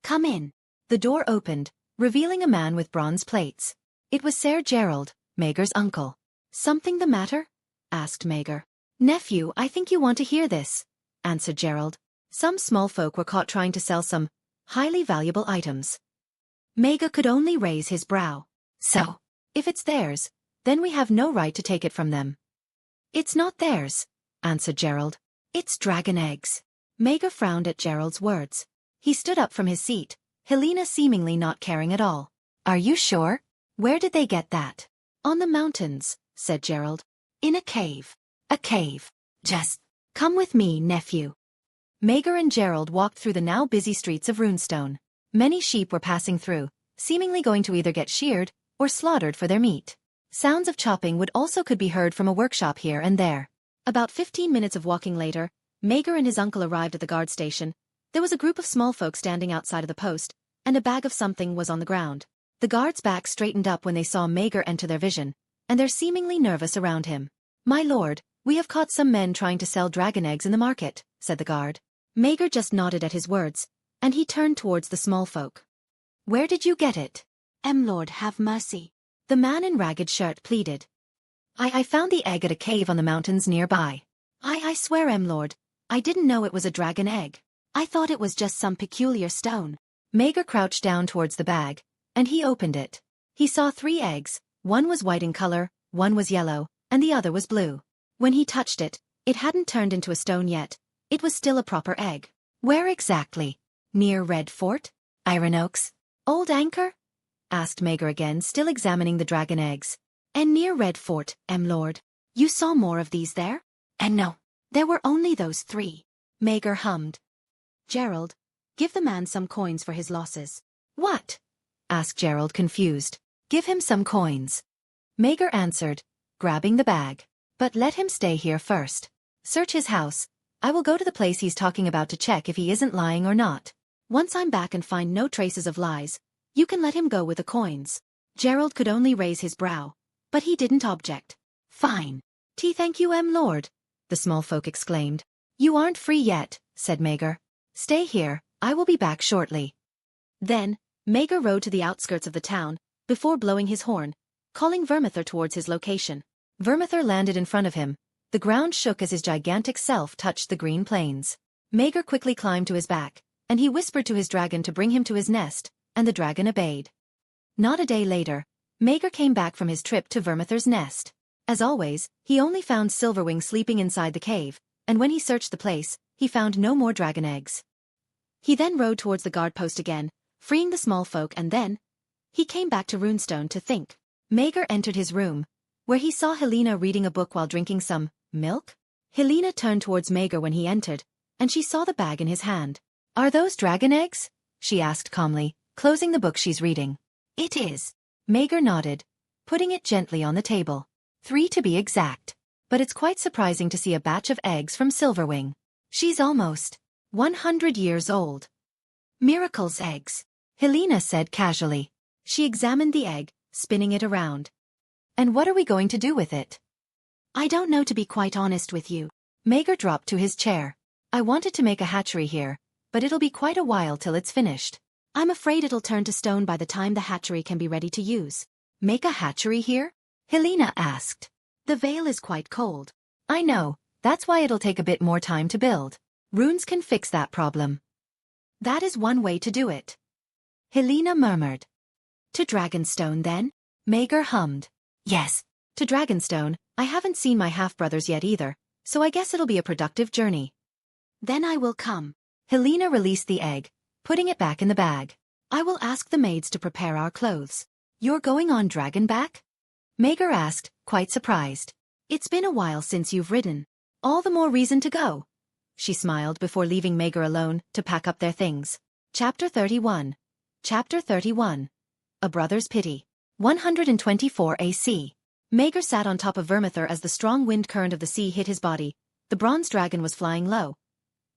"Come in." The door opened, revealing a man with bronze plates. It was Ser Gerald, Maegor's uncle. "Something the matter?" asked Maegor. "Nephew, I think you want to hear this," answered Gerald. Some small folk were caught trying to sell some highly valuable items. Maegor could only raise his brow. "So, if it's theirs, then we have no right to take it from them." "It's not theirs," answered Gerald. "It's dragon eggs." Maegor frowned at Gerald's words. He stood up from his seat, Helena seemingly not caring at all. "Are you sure? Where did they get that?" "On the mountains," said Gerald. "In a cave." "A cave. Just come with me, nephew." Maegor and Gerald walked through the now busy streets of Runestone. Many sheep were passing through, seemingly going to either get sheared or slaughtered for their meat. Sounds of chopping wood also could be heard from a workshop here and there. About 15 minutes of walking later, Maegor and his uncle arrived at the guard station. There was a group of small folk standing outside of the post, and a bag of something was on the ground. The guards' backs straightened up when they saw Maegor enter their vision, and they're seemingly nervous around him. "My lord, we have caught some men trying to sell dragon eggs in the market," said the guard. Maegor just nodded at his words, and he turned towards the small folk. "Where did you get it?" "Lord, have mercy," the man in ragged shirt pleaded. I found the egg at a cave on the mountains nearby." I swear, Lord, I didn't know it was a dragon egg. I thought it was just some peculiar stone." Maegor crouched down towards the bag, and he opened it. He saw 3 eggs, one was white in color, one was yellow, and the other was blue. When he touched it, it hadn't turned into a stone yet. It was still a proper egg. "Where exactly? Near Red Fort? Iron Oaks? Old Anchor?" asked Maegor again, still examining the dragon eggs. "And near Red Fort, Lord. You saw more of these there?" "And no, there were only those 3. Maegor hummed. "Gerald, give the man some coins for his losses." "What?" asked Gerald, confused. "Give him some coins," Maegor answered, grabbing the bag. "But let him stay here first. Search his house. I will go to the place he's talking about to check if he isn't lying or not. Once I'm back and find no traces of lies, you can let him go with the coins." Gerald could only raise his brow, but he didn't object. "Fine. Thank you, Lord," the small folk exclaimed. "You aren't free yet," said Maegor. "Stay here, I will be back shortly." Then, Maegor rode to the outskirts of the town, before blowing his horn, calling Vermithor towards his location. Vermithor landed in front of him. The ground shook as his gigantic self touched the green plains. Maegor quickly climbed to his back, and he whispered to his dragon to bring him to his nest, and the dragon obeyed. Not a day later, Maegor came back from his trip to Vermithor's nest. As always, he only found Silverwing sleeping inside the cave, and when he searched the place, he found no more dragon eggs. He then rode towards the guard post again, freeing the small folk, and then he came back to Runestone to think. Maegor entered his room, where he saw Helena reading a book while drinking some milk. Helena turned towards Maegor when he entered, and she saw the bag in his hand. "Are those dragon eggs?" she asked calmly, closing the book she's reading. "It is." Maegor nodded, putting it gently on the table. 3 to be exact. But it's quite surprising to see a batch of eggs from Silverwing. She's almost 100 years old. Miracle's eggs, Helena said casually. She examined the egg, spinning it around. "And what are we going to do with it?" "I don't know, to be quite honest with you." Maegor dropped to his chair. "I wanted to make a hatchery here, but it'll be quite a while till it's finished. I'm afraid it'll turn to stone by the time the hatchery can be ready to use." "Make a hatchery here?" Helena asked. "The Vale is quite cold." "I know, that's why it'll take a bit more time to build. Runes can fix that problem." "That is one way to do it," Helena murmured. "To Dragonstone then?" Maegor hummed. "Yes, to Dragonstone. I haven't seen my half-brothers yet either, so I guess it'll be a productive journey." "Then I will come." Helena released the egg, putting it back in the bag. "I will ask the maids to prepare our clothes." "You're going on Dragonback?" Maegor asked, quite surprised. "It's been a while since you've ridden." "All the more reason to go." She smiled before leaving Maegor alone to pack up their things. Chapter 31. Chapter 31. A Brother's Pity. 124 AC. Maegor sat on top of Vermithor as the strong wind current of the sea hit his body. The bronze dragon was flying low.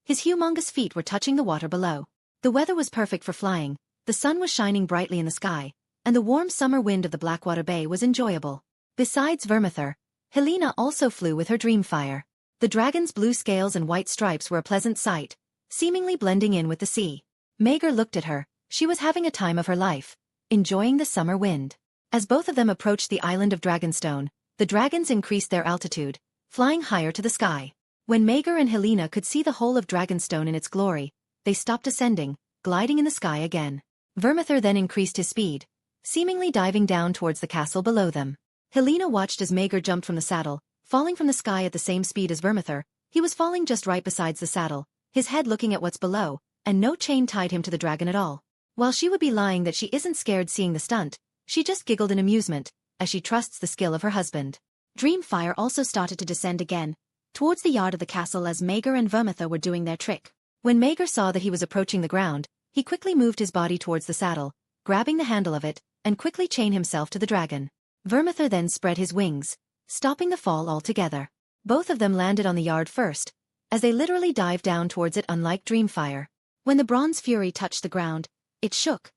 His humongous feet were touching the water below. The weather was perfect for flying, the sun was shining brightly in the sky, and the warm summer wind of the Blackwater Bay was enjoyable. Besides Vermithor, Helena also flew with her Dreamfire. The dragon's blue scales and white stripes were a pleasant sight, seemingly blending in with the sea. Maegor looked at her. She was having a time of her life, enjoying the summer wind. As both of them approached the island of Dragonstone, the dragons increased their altitude, flying higher to the sky. When Maegor and Helena could see the whole of Dragonstone in its glory, they stopped ascending, gliding in the sky again. Vermithor then increased his speed, seemingly diving down towards the castle below them. Helena watched as Maegor jumped from the saddle, falling from the sky at the same speed as Vermithor. He was falling just right beside the saddle, his head looking at what's below, and no chain tied him to the dragon at all. While she would be lying that she isn't scared seeing the stunt, she just giggled in amusement, as she trusts the skill of her husband. Dreamfire also started to descend again, towards the yard of the castle as Maegor and Vermithor were doing their trick. When Maegor saw that he was approaching the ground, he quickly moved his body towards the saddle, grabbing the handle of it, and quickly chained himself to the dragon. Vermithor then spread his wings, stopping the fall altogether. Both of them landed on the yard first, as they literally dived down towards it unlike Dreamfire. When the bronze fury touched the ground, it shook.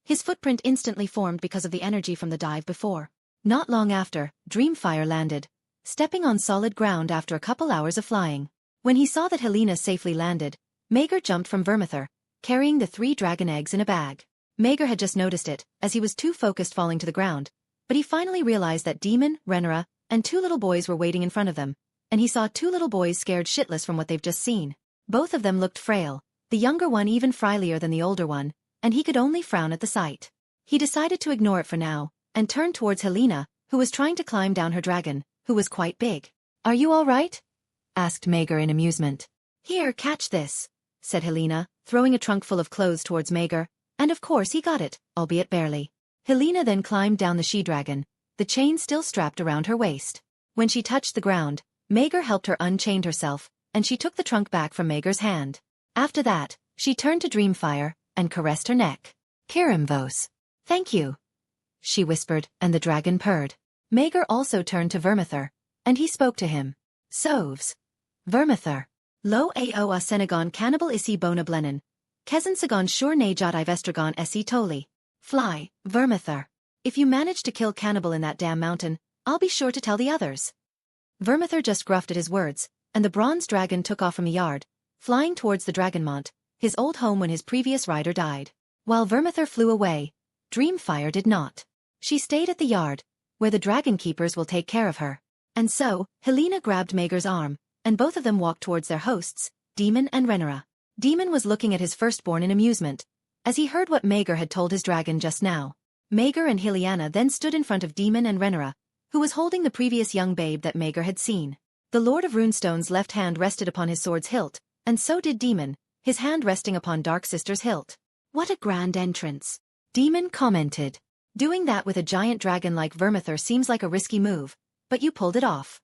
His footprint instantly formed because of the energy from the dive before. Not long after, Dreamfire landed, stepping on solid ground after a couple hours of flying. When he saw that Helena safely landed, Maegor jumped from Vermithor, carrying the 3 dragon eggs in a bag. Maegor had just noticed it, as he was too focused falling to the ground, but he finally realized that Daemon, Rhaenyra, and 2 little boys were waiting in front of them, and he saw 2 little boys scared shitless from what they've just seen. Both of them looked frail, the younger one even frailier than the older one, and he could only frown at the sight. He decided to ignore it for now, and turned towards Helena, who was trying to climb down her dragon, who was quite big. "Are you all right?" asked Maegor in amusement. "Here, catch this," said Helena, throwing a trunk full of clothes towards Maegor, and of course he got it, albeit barely. Helena then climbed down the she-dragon, the chain still strapped around her waist. When she touched the ground, Maegor helped her unchain herself, and she took the trunk back from Maegor's hand. After that, she turned to Dreamfire, and caressed her neck. "Kirimvos. Thank you," she whispered, and the dragon purred. Maegor also turned to Vermithor, and he spoke to him. "Sovs. Vermithor. Lo ao a Senegon cannibal isi bona blenin. Kezan sagon shur najot ivestragon esi toli. Fly, Vermithor. If you manage to kill cannibal in that damn mountain, I'll be sure to tell the others." Vermithor just gruffed at his words, and the bronze dragon took off from the yard, flying towards the Dragonmont, his old home when his previous rider died. While Vermithor flew away, Dreamfire did not. She stayed at the yard, where the dragon keepers will take care of her. And so, Helena grabbed Maegor's arm, and both of them walked towards their hosts, Daemon and Rhaenyra. Daemon was looking at his firstborn in amusement, as he heard what Maegor had told his dragon just now. Maegor and Heliana then stood in front of Daemon and Rhaenyra, who was holding the previous young babe that Maegor had seen. The Lord of Runestone's left hand rested upon his sword's hilt, and so did Daemon, his hand resting upon Dark Sister's hilt. "What a grand entrance," Daemon commented. "Doing that with a giant dragon like Vermithor seems like a risky move, but you pulled it off."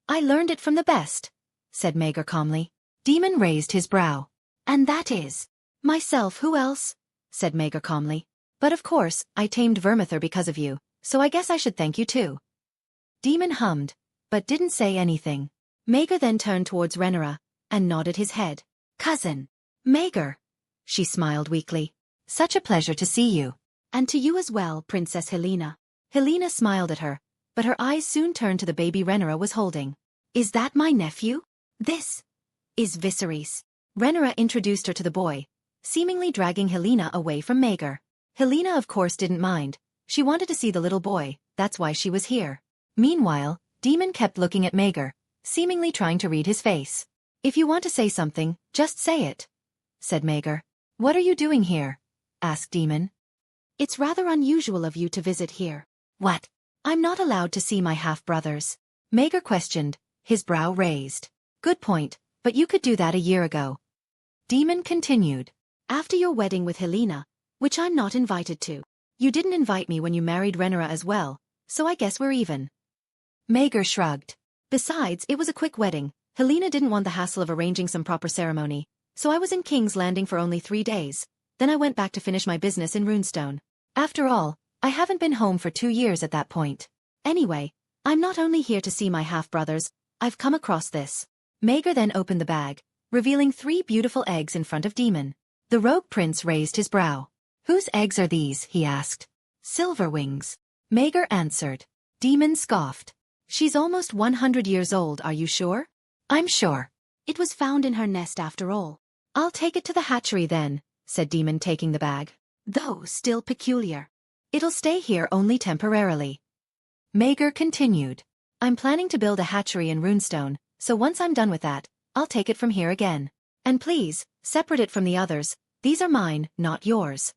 "I learned it from the best," said Maegor calmly. Daemon raised his brow. "And that is?" "Myself, who else?" said Maegor calmly. "But of course, I tamed Vermithor because of you, so I guess I should thank you too." Daemon hummed, but didn't say anything. Maegor then turned towards Rhaenyra, and nodded his head. "Cousin. Maegor." She smiled weakly. "Such a pleasure to see you." "And to you as well, Princess Helena." Helena smiled at her, but her eyes soon turned to the baby Rhaenyra was holding. "Is that my nephew? This is Viserys." Rhaenyra introduced her to the boy, seemingly dragging Helena away from Maegor. Helena of course didn't mind. She wanted to see the little boy, that's why she was here. Meanwhile, Daemon kept looking at Maegor, seemingly trying to read his face. "If you want to say something, just say it," said Maegor. "What are you doing here?" asked Daemon. "It's rather unusual of you to visit here." "What? I'm not allowed to see my half-brothers?" Maegor questioned, his brow raised. "Good point, but you could do that a year ago." Daemon continued. "After your wedding with Helena, which I'm not invited to. You didn't invite me when you married Rhaenyra as well, so I guess we're even." Maegor shrugged. "Besides, it was a quick wedding. Helena didn't want the hassle of arranging some proper ceremony, so I was in King's Landing for only 3 days. Then I went back to finish my business in Runestone. After all, I haven't been home for 2 years at that point. Anyway, I'm not only here to see my half-brothers, I've come across this." Maegor then opened the bag, revealing 3 beautiful eggs in front of Daemon. The rogue prince raised his brow. "Whose eggs are these?" he asked. "Silverwings," Maegor answered. Daemon scoffed. "She's almost 100 years old, are you sure?" "I'm sure. It was found in her nest after all." "I'll take it to the hatchery then," said Daemon taking the bag. "Though still peculiar. It'll stay here only temporarily." Maegor continued. "I'm planning to build a hatchery in Runestone, so once I'm done with that, I'll take it from here again. And please, separate it from the others, these are mine, not yours."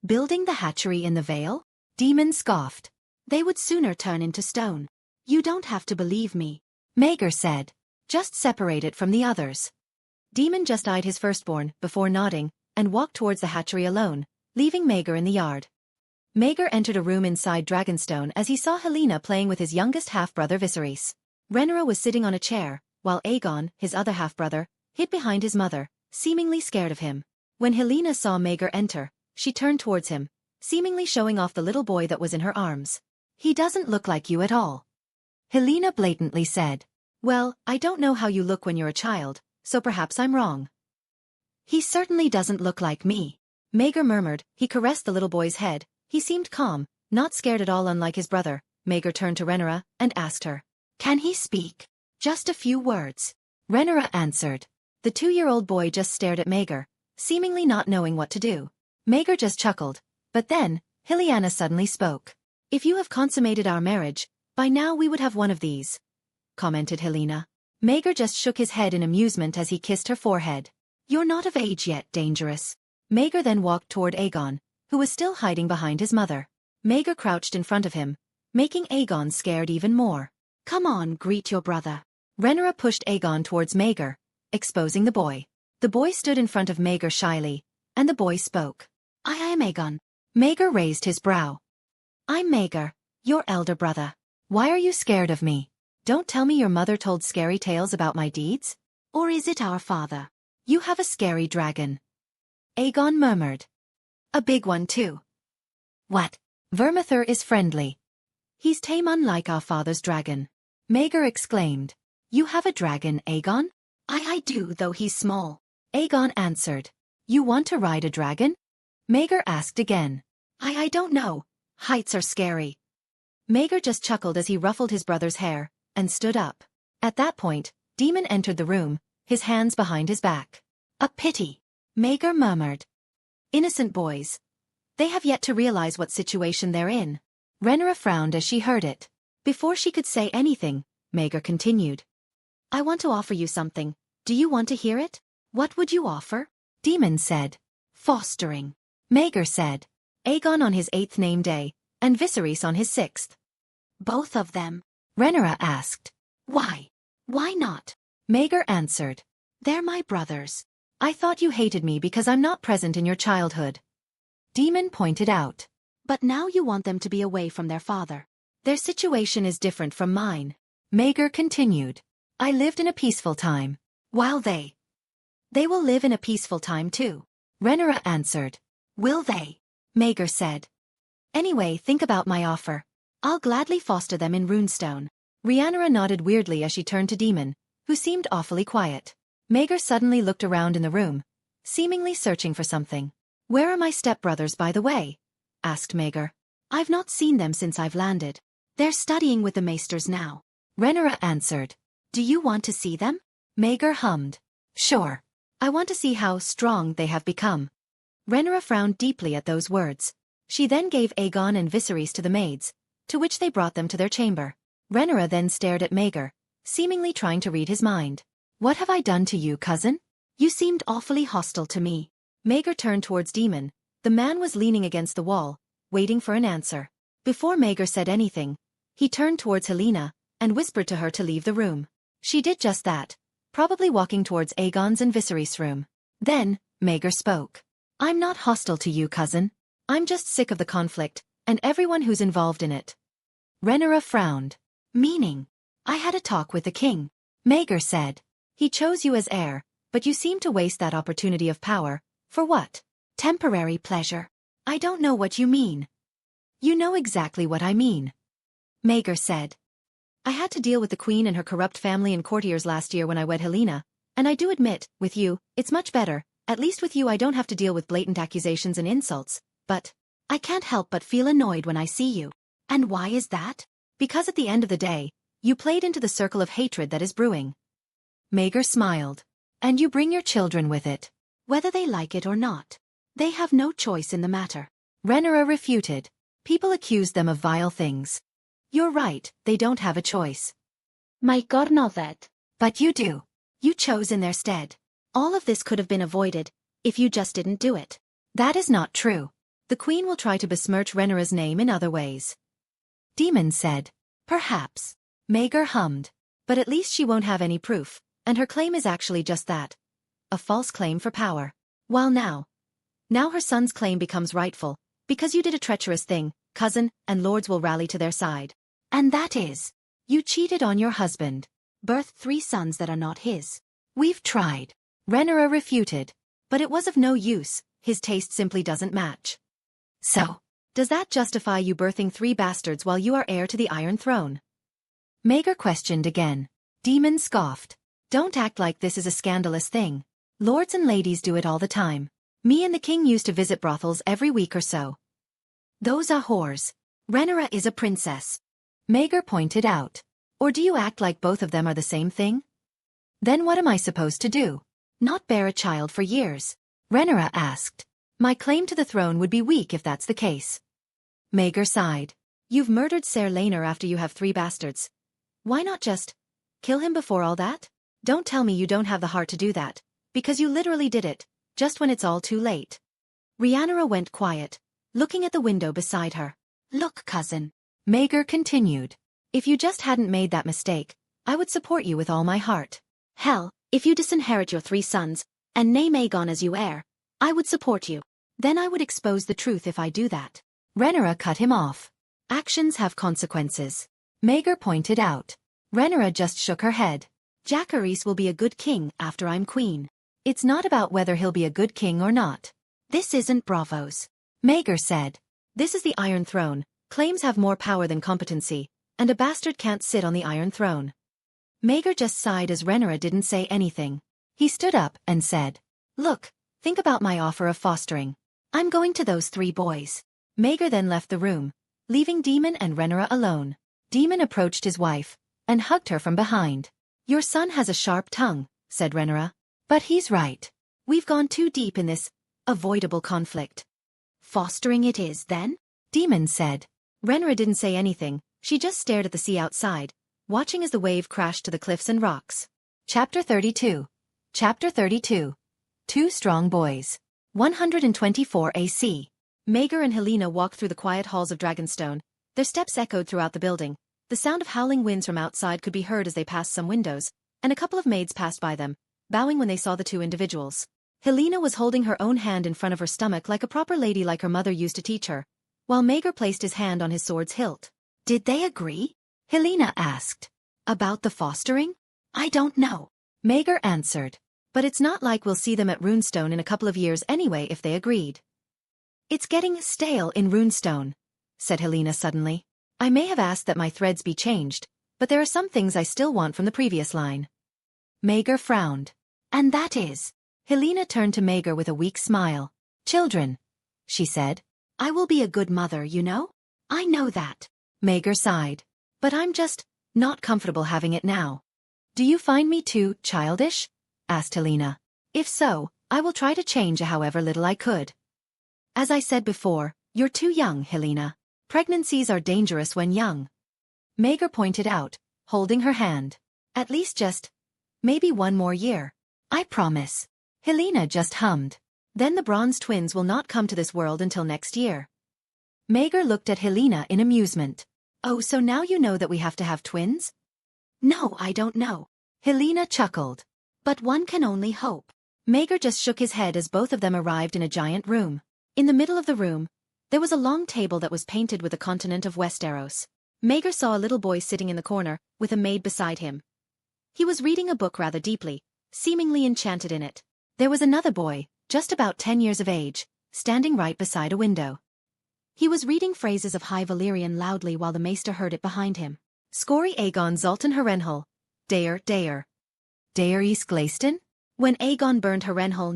"Building the hatchery in the Vale?" Daemon scoffed. "They would sooner turn into stone." "You don't have to believe me," Maegor said. "Just separate it from the others." Daemon just eyed his firstborn before nodding, and walked towards the hatchery alone, leaving Maegor in the yard. Maegor entered a room inside Dragonstone as he saw Helena playing with his youngest half-brother Viserys. Rhaenyra was sitting on a chair, while Aegon, his other half-brother, hid behind his mother, seemingly scared of him. When Helena saw Maegor enter, she turned towards him, seemingly showing off the little boy that was in her arms. "He doesn't look like you at all," Helena blatantly said. "Well, I don't know how you look when you're a child, so perhaps I'm wrong." "He certainly doesn't look like me," Maegor murmured. He caressed the little boy's head. He seemed calm, not scared at all, unlike his brother. Maegor turned to Rhaenyra and asked her, "Can he speak?" "Just a few words," Rhaenyra answered. The 2-year-old boy just stared at Maegor, seemingly not knowing what to do. Maegor just chuckled, but then, Heliana suddenly spoke. "If you have consummated our marriage, by now we would have one of these," commented Helena. Maegor just shook his head in amusement as he kissed her forehead. "You're not of age yet, Dangerous." Maegor then walked toward Aegon, who was still hiding behind his mother. Maegor crouched in front of him, making Aegon scared even more. "Come on, greet your brother." Rhaenyra pushed Aegon towards Maegor, exposing the boy. The boy stood in front of Maegor shyly, and the boy spoke. I am Aegon." Maegor raised his brow. "I'm Maegor, your elder brother. Why are you scared of me? Don't tell me your mother told scary tales about my deeds? Or is it our father? You have a scary dragon." Aegon murmured. "A big one too." "What? Vermithor is friendly. He's tame, unlike our father's dragon," Maegor exclaimed. "You have a dragon, Aegon?" I do, though he's small," Aegon answered. "You want to ride a dragon?" Maegor asked again. I don't know. Heights are scary." Maegor just chuckled as he ruffled his brother's hair, and stood up. At that point, Daemon entered the room, his hands behind his back. "A pity," Maegor murmured. "Innocent boys. They have yet to realize what situation they're in." Rhaenyra frowned as she heard it. Before she could say anything, Maegor continued. I want to offer you something. Do you want to hear it? What would you offer? Daemon said. Fostering. Maegor said. Aegon on his 8th name day, and Viserys on his 6th. Both of them? Rhaenyra asked. Why? Why not? Maegor answered. They're my brothers. I thought you hated me because I'm not present in your childhood. Daemon pointed out. But now you want them to be away from their father. Their situation is different from mine. Maegor continued. I lived in a peaceful time. While they will live in a peaceful time too. Rhaenyra answered. Will they? Maegor said. Anyway, think about my offer. I'll gladly foster them in Runestone. Rhaenyra nodded weirdly as she turned to Daemon, who seemed awfully quiet. Maegor suddenly looked around in the room, seemingly searching for something. Where are my stepbrothers, by the way? Asked Maegor. I've not seen them since I've landed. They're studying with the maesters now. Rhaenyra answered. Do you want to see them? Maegor hummed. Sure. I want to see how strong they have become. Rhaenyra frowned deeply at those words. She then gave Aegon and Viserys to the maids, to which they brought them to their chamber. Rhaenyra then stared at Maegor, seemingly trying to read his mind. What have I done to you, cousin? You seemed awfully hostile to me. Maegor turned towards Daemon. The man was leaning against the wall, waiting for an answer. Before Maegor said anything, he turned towards Helaena, and whispered to her to leave the room. She did just that, probably walking towards Aegon's and Viserys' room. Then, Maegor spoke. I'm not hostile to you, cousin. I'm just sick of the conflict, and everyone who's involved in it. Rhaenyra frowned. Meaning? I had a talk with the king. Maegor said. He chose you as heir, but you seem to waste that opportunity of power. For what? Temporary pleasure. I don't know what you mean. You know exactly what I mean. Maegor said. I had to deal with the queen and her corrupt family and courtiers last year when I wed Helaena, and I do admit, with you, it's much better. At least with you I don't have to deal with blatant accusations and insults, but I can't help but feel annoyed when I see you. And why is that? Because at the end of the day, you played into the circle of hatred that is brewing. Maegor smiled. And you bring your children with it. Whether they like it or not. They have no choice in the matter. Rhaenyra refuted. People accuse them of vile things. You're right, they don't have a choice. Maegor nodded. But you do. You chose in their stead. All of this could have been avoided, if you just didn't do it. That is not true. The queen will try to besmirch Rhaenyra's name in other ways. Daemon said. Perhaps. Maegor hummed. But at least she won't have any proof, and her claim is actually just that. A false claim for power. While now her son's claim becomes rightful, because you did a treacherous thing, cousin, and lords will rally to their side. And that is, you cheated on your husband. Birthed 3 sons that are not his. We've tried. Rhaenyra refuted. But it was of no use, his taste simply doesn't match. So, does that justify you birthing 3 bastards while you are heir to the Iron Throne? Maegor questioned again. Daemon scoffed. Don't act like this is a scandalous thing. Lords and ladies do it all the time. Me and the king used to visit brothels every week or so. Those are whores. Rhaenyra is a princess. Maegor pointed out. Or do you act like both of them are the same thing? Then what am I supposed to do? Not bear a child for years? Rhaenyra asked. My claim to the throne would be weak if that's the case. Maegor sighed. You've murdered Ser Laenor after you have 3 bastards. Why not just kill him before all that? Don't tell me you don't have the heart to do that, because you literally did it, just when it's all too late. Rhaenyra went quiet, looking at the window beside her. Look, cousin. Maegor continued. If you just hadn't made that mistake, I would support you with all my heart. Hell, if you disinherit your 3 sons, and name Aegon as you heir, I would support you. Then I would expose the truth if I do that. Rhaenyra cut him off. Actions have consequences. Maegor pointed out. Rhaenyra just shook her head. Jacaerys will be a good king after I'm queen. It's not about whether he'll be a good king or not. This isn't Bravos. Maegor said. This is the Iron Throne. Claims have more power than competency, and a bastard can't sit on the Iron Throne. Maegor just sighed as Rhaenyra didn't say anything. He stood up and said, Look, think about my offer of fostering. I'm going to those 3 boys. Maegor then left the room, leaving Daemon and Rhaenyra alone. Daemon approached his wife and hugged her from behind. Your son has a sharp tongue, said Rhaenyra. But he's right. We've gone too deep in this avoidable conflict. Fostering it is, then? Daemon said. Rhaenyra didn't say anything, she just stared at the sea outside, watching as the wave crashed to the cliffs and rocks. Chapter 32. Chapter 32. Two Strong Boys. 124 AC. Maegor and Helaena walked through the quiet halls of Dragonstone. Their steps echoed throughout the building. The sound of howling winds from outside could be heard as they passed some windows, and a couple of maids passed by them, bowing when they saw the two individuals. Helaena was holding her own hand in front of her stomach like a proper lady like her mother used to teach her, while Maegor placed his hand on his sword's hilt. "Did they agree?" Helaena asked. "About the fostering? I don't know," Maegor answered. "But it's not like we'll see them at Runestone in a couple of years anyway if they agreed." "It's getting stale in Runestone," said Helaena suddenly. "I may have asked that my threads be changed, but there are some things I still want from the previous line." Maegor frowned. "And that is?" Helaena turned to Maegor with a weak smile. "Children," she said. "I will be a good mother, you know? I know that." Maegor sighed. "But I'm just not comfortable having it now." "Do you find me too childish?" asked Helaena. "If so, I will try to change however little I could." "As I said before, you're too young, Helaena. Pregnancies are dangerous when young." Maegor pointed out, holding her hand. "At least just maybe one more year. I promise." Helaena just hummed. "Then the Bronze twins will not come to this world until next year." Maegor looked at Helaena in amusement. "Oh, so now you know that we have to have twins?" "No, I don't know." Helaena chuckled. "But one can only hope." Maegor just shook his head as both of them arrived in a giant room. In the middle of the room, there was a long table that was painted with the continent of Westeros. Maegor saw a little boy sitting in the corner, with a maid beside him. He was reading a book rather deeply, seemingly enchanted in it. There was another boy, just about 10 years of age, standing right beside a window. He was reading phrases of High Valyrian loudly while the maester heard it behind him. "Scory Aegon Zoltan Harrenhal. Daer. Daer East Glayston?" "When Aegon burned Harrenhal,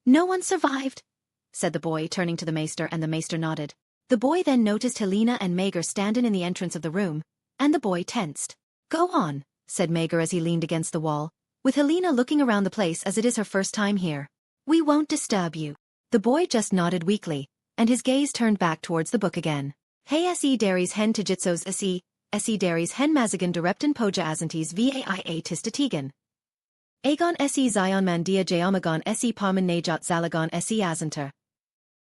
no one survived," said the boy, turning to the maester, and the maester nodded. The boy then noticed Helaena and Maegor standing in the entrance of the room, and the boy tensed. "Go on," said Maegor as he leaned against the wall, with Helaena looking around the place as it is her first time here. "We won't disturb you." The boy just nodded weakly, and his gaze turned back towards the book again. "Hey se Daries hen Tijitsos se Daries hen Mazagan Direptin Poja Azantes Vaia Tistatigan. Aegon se Zion Mandia Jaomagon se Parman Najat Zalagon se Azanter.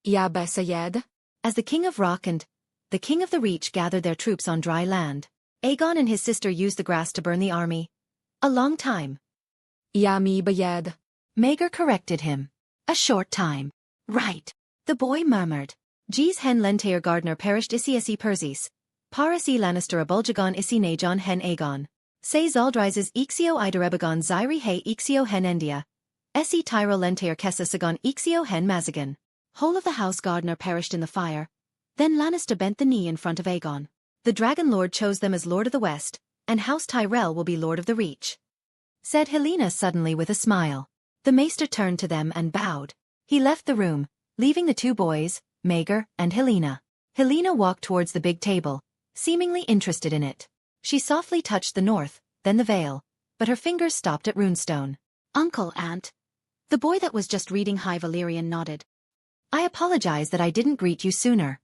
Yaba Sayed." As the king of Rock and the king of the Reach gathered their troops on dry land, Aegon and his sister used the grass to burn the army. "A long time." "Yami Bayed." Maegor corrected him. "A short time." "Right," the boy murmured. "Gees hen Lentair Gardner perished isi Persis. Parasi Lannister Abuljagon isi Najon hen Aegon. Say Zaldrises Ixio Idarebagon Zyri he Ixio hen Endia. Esi Tyro Lentair Kessa Sagon Ixio hen Mazagan. Whole of the house Gardner perished in the fire." Then Lannister bent the knee in front of Aegon. "The Dragon Lord chose them as Lord of the West, and House Tyrell will be Lord of the Reach," said Helaena suddenly with a smile. The maester turned to them and bowed. He left the room, leaving the two boys, Maegor and Helaena. Helaena walked towards the big table, seemingly interested in it. She softly touched the north, then the Vale, but her fingers stopped at Runestone. "Uncle, Aunt." The boy that was just reading High Valyrian nodded. "I apologize that I didn't greet you sooner."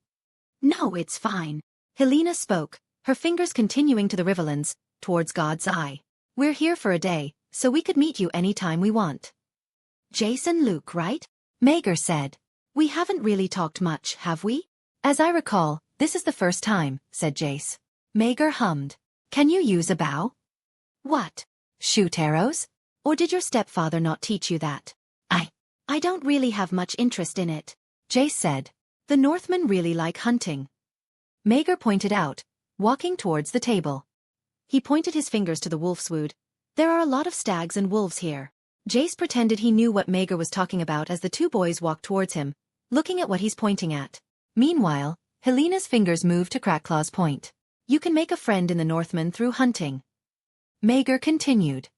"No, it's fine." Helaena spoke, her fingers continuing to the rivulins, towards God's Eye. "We're here for a day, so we could meet you any time we want." "Jason Luke, right?" Maegor said. "We haven't really talked much, have we?" "As I recall, this is the first time," said Jace. Maegor hummed. "Can you use a bow?" "What? Shoot arrows? Or did your stepfather not teach you that?" I don't really have much interest in it," Jace said. "The Northmen really like hunting." Maegor pointed out, walking towards the table. He pointed his fingers to the wolfswood. "There are a lot of stags and wolves here." Jace pretended he knew what Maegor was talking about as the two boys walked towards him, looking at what he's pointing at. Meanwhile, Helena's fingers moved to Crackclaw's point. "You can make a friend in the Northmen through hunting." Maegor continued.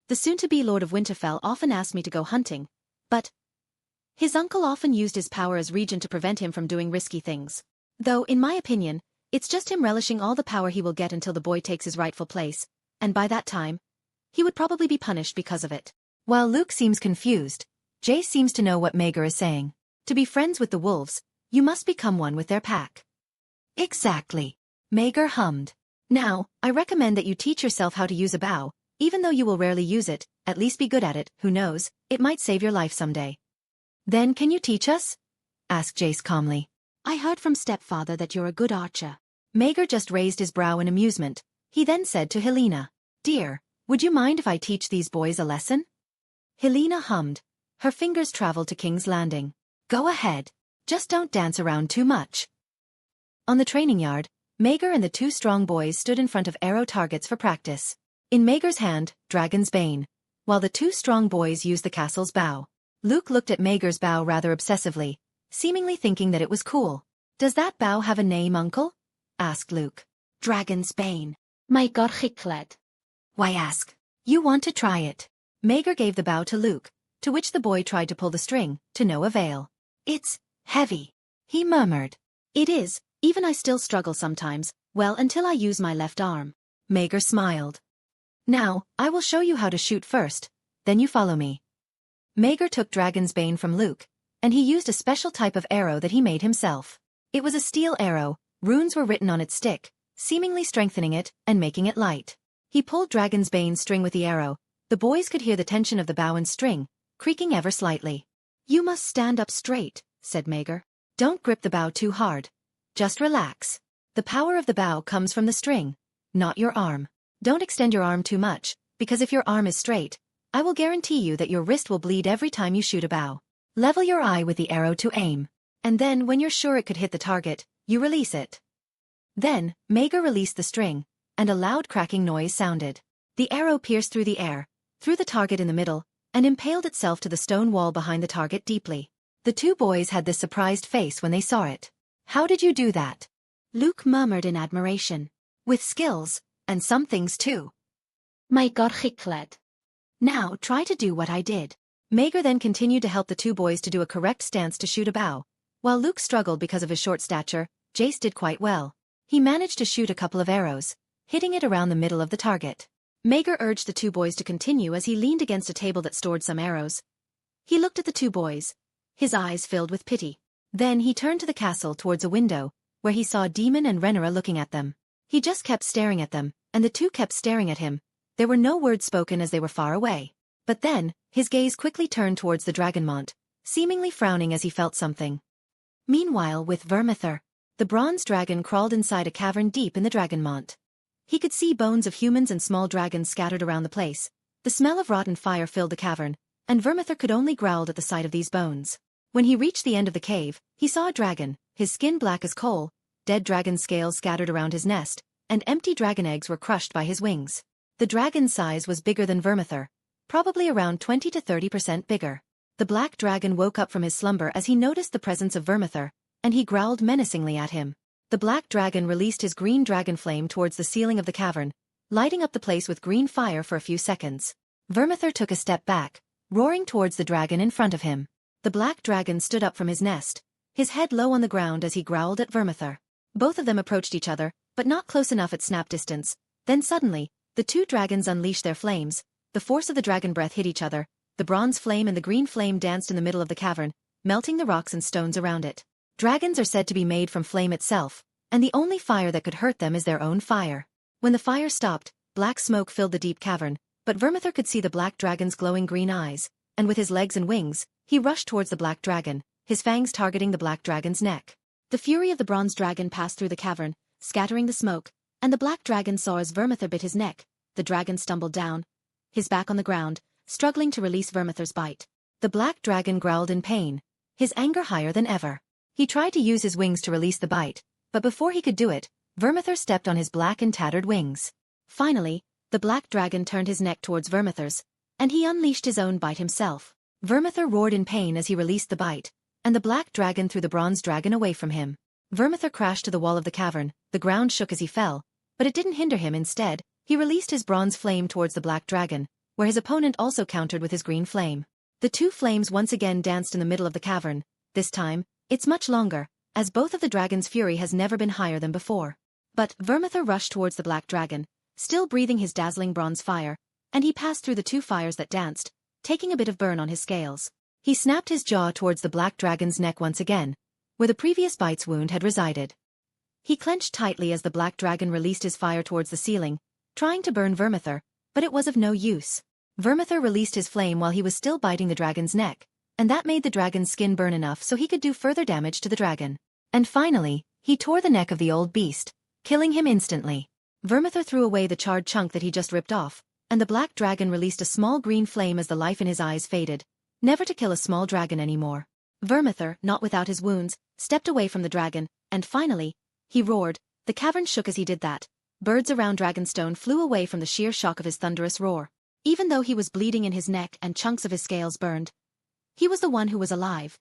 "The soon-to-be Lord of Winterfell often asked me to go hunting, but his uncle often used his power as regent to prevent him from doing risky things. Though, in my opinion, it's just him relishing all the power he will get until the boy takes his rightful place, and by that time, he would probably be punished because of it." While Luke seems confused, Jace seems to know what Maegor is saying. To be friends with the wolves, you must become one with their pack. Exactly. Maegor hummed. Now, I recommend that you teach yourself how to use a bow, even though you will rarely use it, at least be good at it, who knows, it might save your life someday. Then can you teach us? Asked Jace calmly. I heard from stepfather that you're a good archer. Maegor just raised his brow in amusement. He then said to Helena, Dear, would you mind if I teach these boys a lesson? Helena hummed. Her fingers traveled to King's Landing. Go ahead. Just don't dance around too much. On the training yard, Maegor and the two strong boys stood in front of arrow targets for practice. In Maegor's hand, Dragon's Bane, while the two strong boys used the castle's bow. Luke looked at Maegor's bow rather obsessively, seemingly thinking that it was cool. Does that bow have a name, Uncle? Asked Luke. Dragon's Bane. Maegor Chicled. Why ask? You want to try it. Maegor gave the bow to Luke, to which the boy tried to pull the string, to no avail. It's heavy, he murmured. It is, even I still struggle sometimes, well until I use my left arm. Maegor smiled. Now, I will show you how to shoot first, then you follow me. Maegor took Dragon's Bane from Luke, and he used a special type of arrow that he made himself. It was a steel arrow, runes were written on its stick, seemingly strengthening it and making it light. He pulled Dragon's Bane's string with the arrow. The boys could hear the tension of the bow and string, creaking ever slightly. You must stand up straight, said Maegor. Don't grip the bow too hard. Just relax. The power of the bow comes from the string, not your arm. Don't extend your arm too much, because if your arm is straight, I will guarantee you that your wrist will bleed every time you shoot a bow. Level your eye with the arrow to aim. And then when you're sure it could hit the target, you release it. Then, Maegor released the string, and a loud cracking noise sounded. The arrow pierced through the air, through the target in the middle, and impaled itself to the stone wall behind the target deeply. The two boys had this surprised face when they saw it. How did you do that? Luke murmured in admiration. With skills, and some things too. Maegor Chicled. Now try to do what I did. Maegor then continued to help the two boys to do a correct stance to shoot a bow. While Luke struggled because of his short stature, Jace did quite well. He managed to shoot a couple of arrows, hitting it around the middle of the target. Maegor urged the two boys to continue as he leaned against a table that stored some arrows. He looked at the two boys, his eyes filled with pity. Then he turned to the castle towards a window, where he saw Daemon and Rhaenyra looking at them. He just kept staring at them, and the two kept staring at him. There were no words spoken as they were far away. But then, his gaze quickly turned towards the Dragonmont, seemingly frowning as he felt something. Meanwhile, with Vermithor, the bronze dragon crawled inside a cavern deep in the Dragonmont. He could see bones of humans and small dragons scattered around the place. The smell of rotten fire filled the cavern, and Vermithor could only growl at the sight of these bones. When he reached the end of the cave, he saw a dragon, his skin black as coal, dead dragon scales scattered around his nest, and empty dragon eggs were crushed by his wings. The dragon's size was bigger than Vermithor, probably around 20 to 30% bigger. The black dragon woke up from his slumber as he noticed the presence of Vermithor, and he growled menacingly at him. The black dragon released his green dragon flame towards the ceiling of the cavern, lighting up the place with green fire for a few seconds. Vermithor took a step back, roaring towards the dragon in front of him. The black dragon stood up from his nest, his head low on the ground as he growled at Vermithor. Both of them approached each other, but not close enough at snap distance. Then suddenly, the two dragons unleashed their flames. The force of the dragon breath hit each other. The bronze flame and the green flame danced in the middle of the cavern, melting the rocks and stones around it. Dragons are said to be made from flame itself, and the only fire that could hurt them is their own fire. When the fire stopped, black smoke filled the deep cavern, but Vermithor could see the black dragon's glowing green eyes, and with his legs and wings, he rushed towards the black dragon, his fangs targeting the black dragon's neck. The fury of the bronze dragon passed through the cavern, scattering the smoke, and the black dragon saw as Vermithor bit his neck. The dragon stumbled down, his back on the ground, struggling to release Vermithor's bite. The black dragon growled in pain, his anger higher than ever. He tried to use his wings to release the bite, but before he could do it, Vermithor stepped on his black and tattered wings. Finally, the black dragon turned his neck towards Vermithor's, and he unleashed his own bite himself. Vermithor roared in pain as he released the bite, and the black dragon threw the bronze dragon away from him. Vermithor crashed to the wall of the cavern. The ground shook as he fell, but it didn't hinder him. Instead, he released his bronze flame towards the black dragon, where his opponent also countered with his green flame. The two flames once again danced in the middle of the cavern. This time, it's much longer, as both of the dragon's fury has never been higher than before. But Vermithor rushed towards the black dragon, still breathing his dazzling bronze fire, and he passed through the two fires that danced, taking a bit of burn on his scales. He snapped his jaw towards the black dragon's neck once again, where the previous bite's wound had resided. He clenched tightly as the black dragon released his fire towards the ceiling, trying to burn Vermithor, but it was of no use. Vermithor released his flame while he was still biting the dragon's neck, and that made the dragon's skin burn enough so he could do further damage to the dragon. And finally, he tore the neck of the old beast, killing him instantly. Vermithor threw away the charred chunk that he just ripped off, and the black dragon released a small green flame as the life in his eyes faded, never to kill a small dragon anymore. Vermithor, not without his wounds, stepped away from the dragon, and finally, he roared. The cavern shook as he did that. Birds around Dragonstone flew away from the sheer shock of his thunderous roar. Even though he was bleeding in his neck and chunks of his scales burned, he was the one who was alive.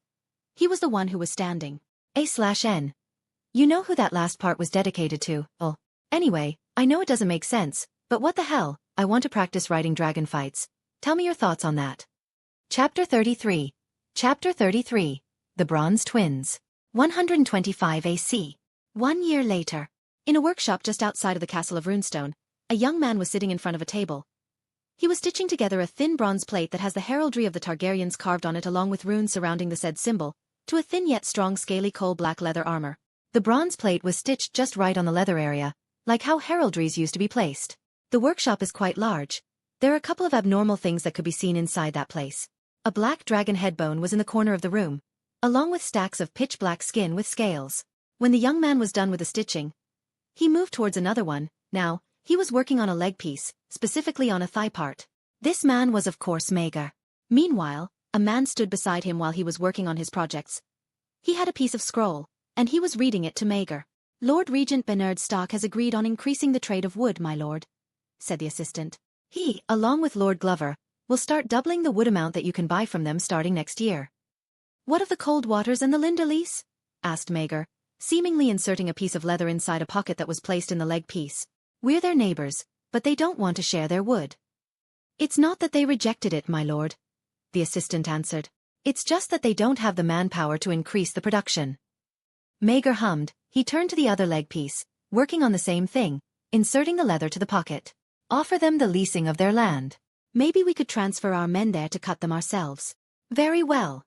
He was the one who was standing. A/N. You know who that last part was dedicated to? Oh. Anyway, I know it doesn't make sense, but what the hell, I want to practice writing dragon fights. Tell me your thoughts on that. Chapter 33. Chapter 33. The Bronze Twins. 125 AC. 1 year later. In a workshop just outside of the castle of Runestone, a young man was sitting in front of a table. He was stitching together a thin bronze plate that has the heraldry of the Targaryens carved on it along with runes surrounding the said symbol, to a thin yet strong scaly coal-black leather armor. The bronze plate was stitched just right on the leather area, like how heraldries used to be placed. The workshop is quite large. There are a couple of abnormal things that could be seen inside that place. A black dragon head bone was in the corner of the room, along with stacks of pitch-black skin with scales. When the young man was done with the stitching, he moved towards another one. Now, he was working on a leg piece, specifically on a thigh part. This man was of course Maegor. Meanwhile, a man stood beside him while he was working on his projects. He had a piece of scroll, and he was reading it to Maegor. Lord Regent Bernard Stark has agreed on increasing the trade of wood, my lord, said the assistant. He, along with Lord Glover, will start doubling the wood amount that you can buy from them starting next year. What of the Cold Waters and the Lindaleys? Asked Maegor, seemingly inserting a piece of leather inside a pocket that was placed in the leg piece. We're their neighbors, but they don't want to share their wood. It's not that they rejected it, my lord, the assistant answered. It's just that they don't have the manpower to increase the production. Maegor hummed. He turned to the other leg piece, working on the same thing, inserting the leather to the pocket. Offer them the leasing of their land. Maybe we could transfer our men there to cut them ourselves. Very well.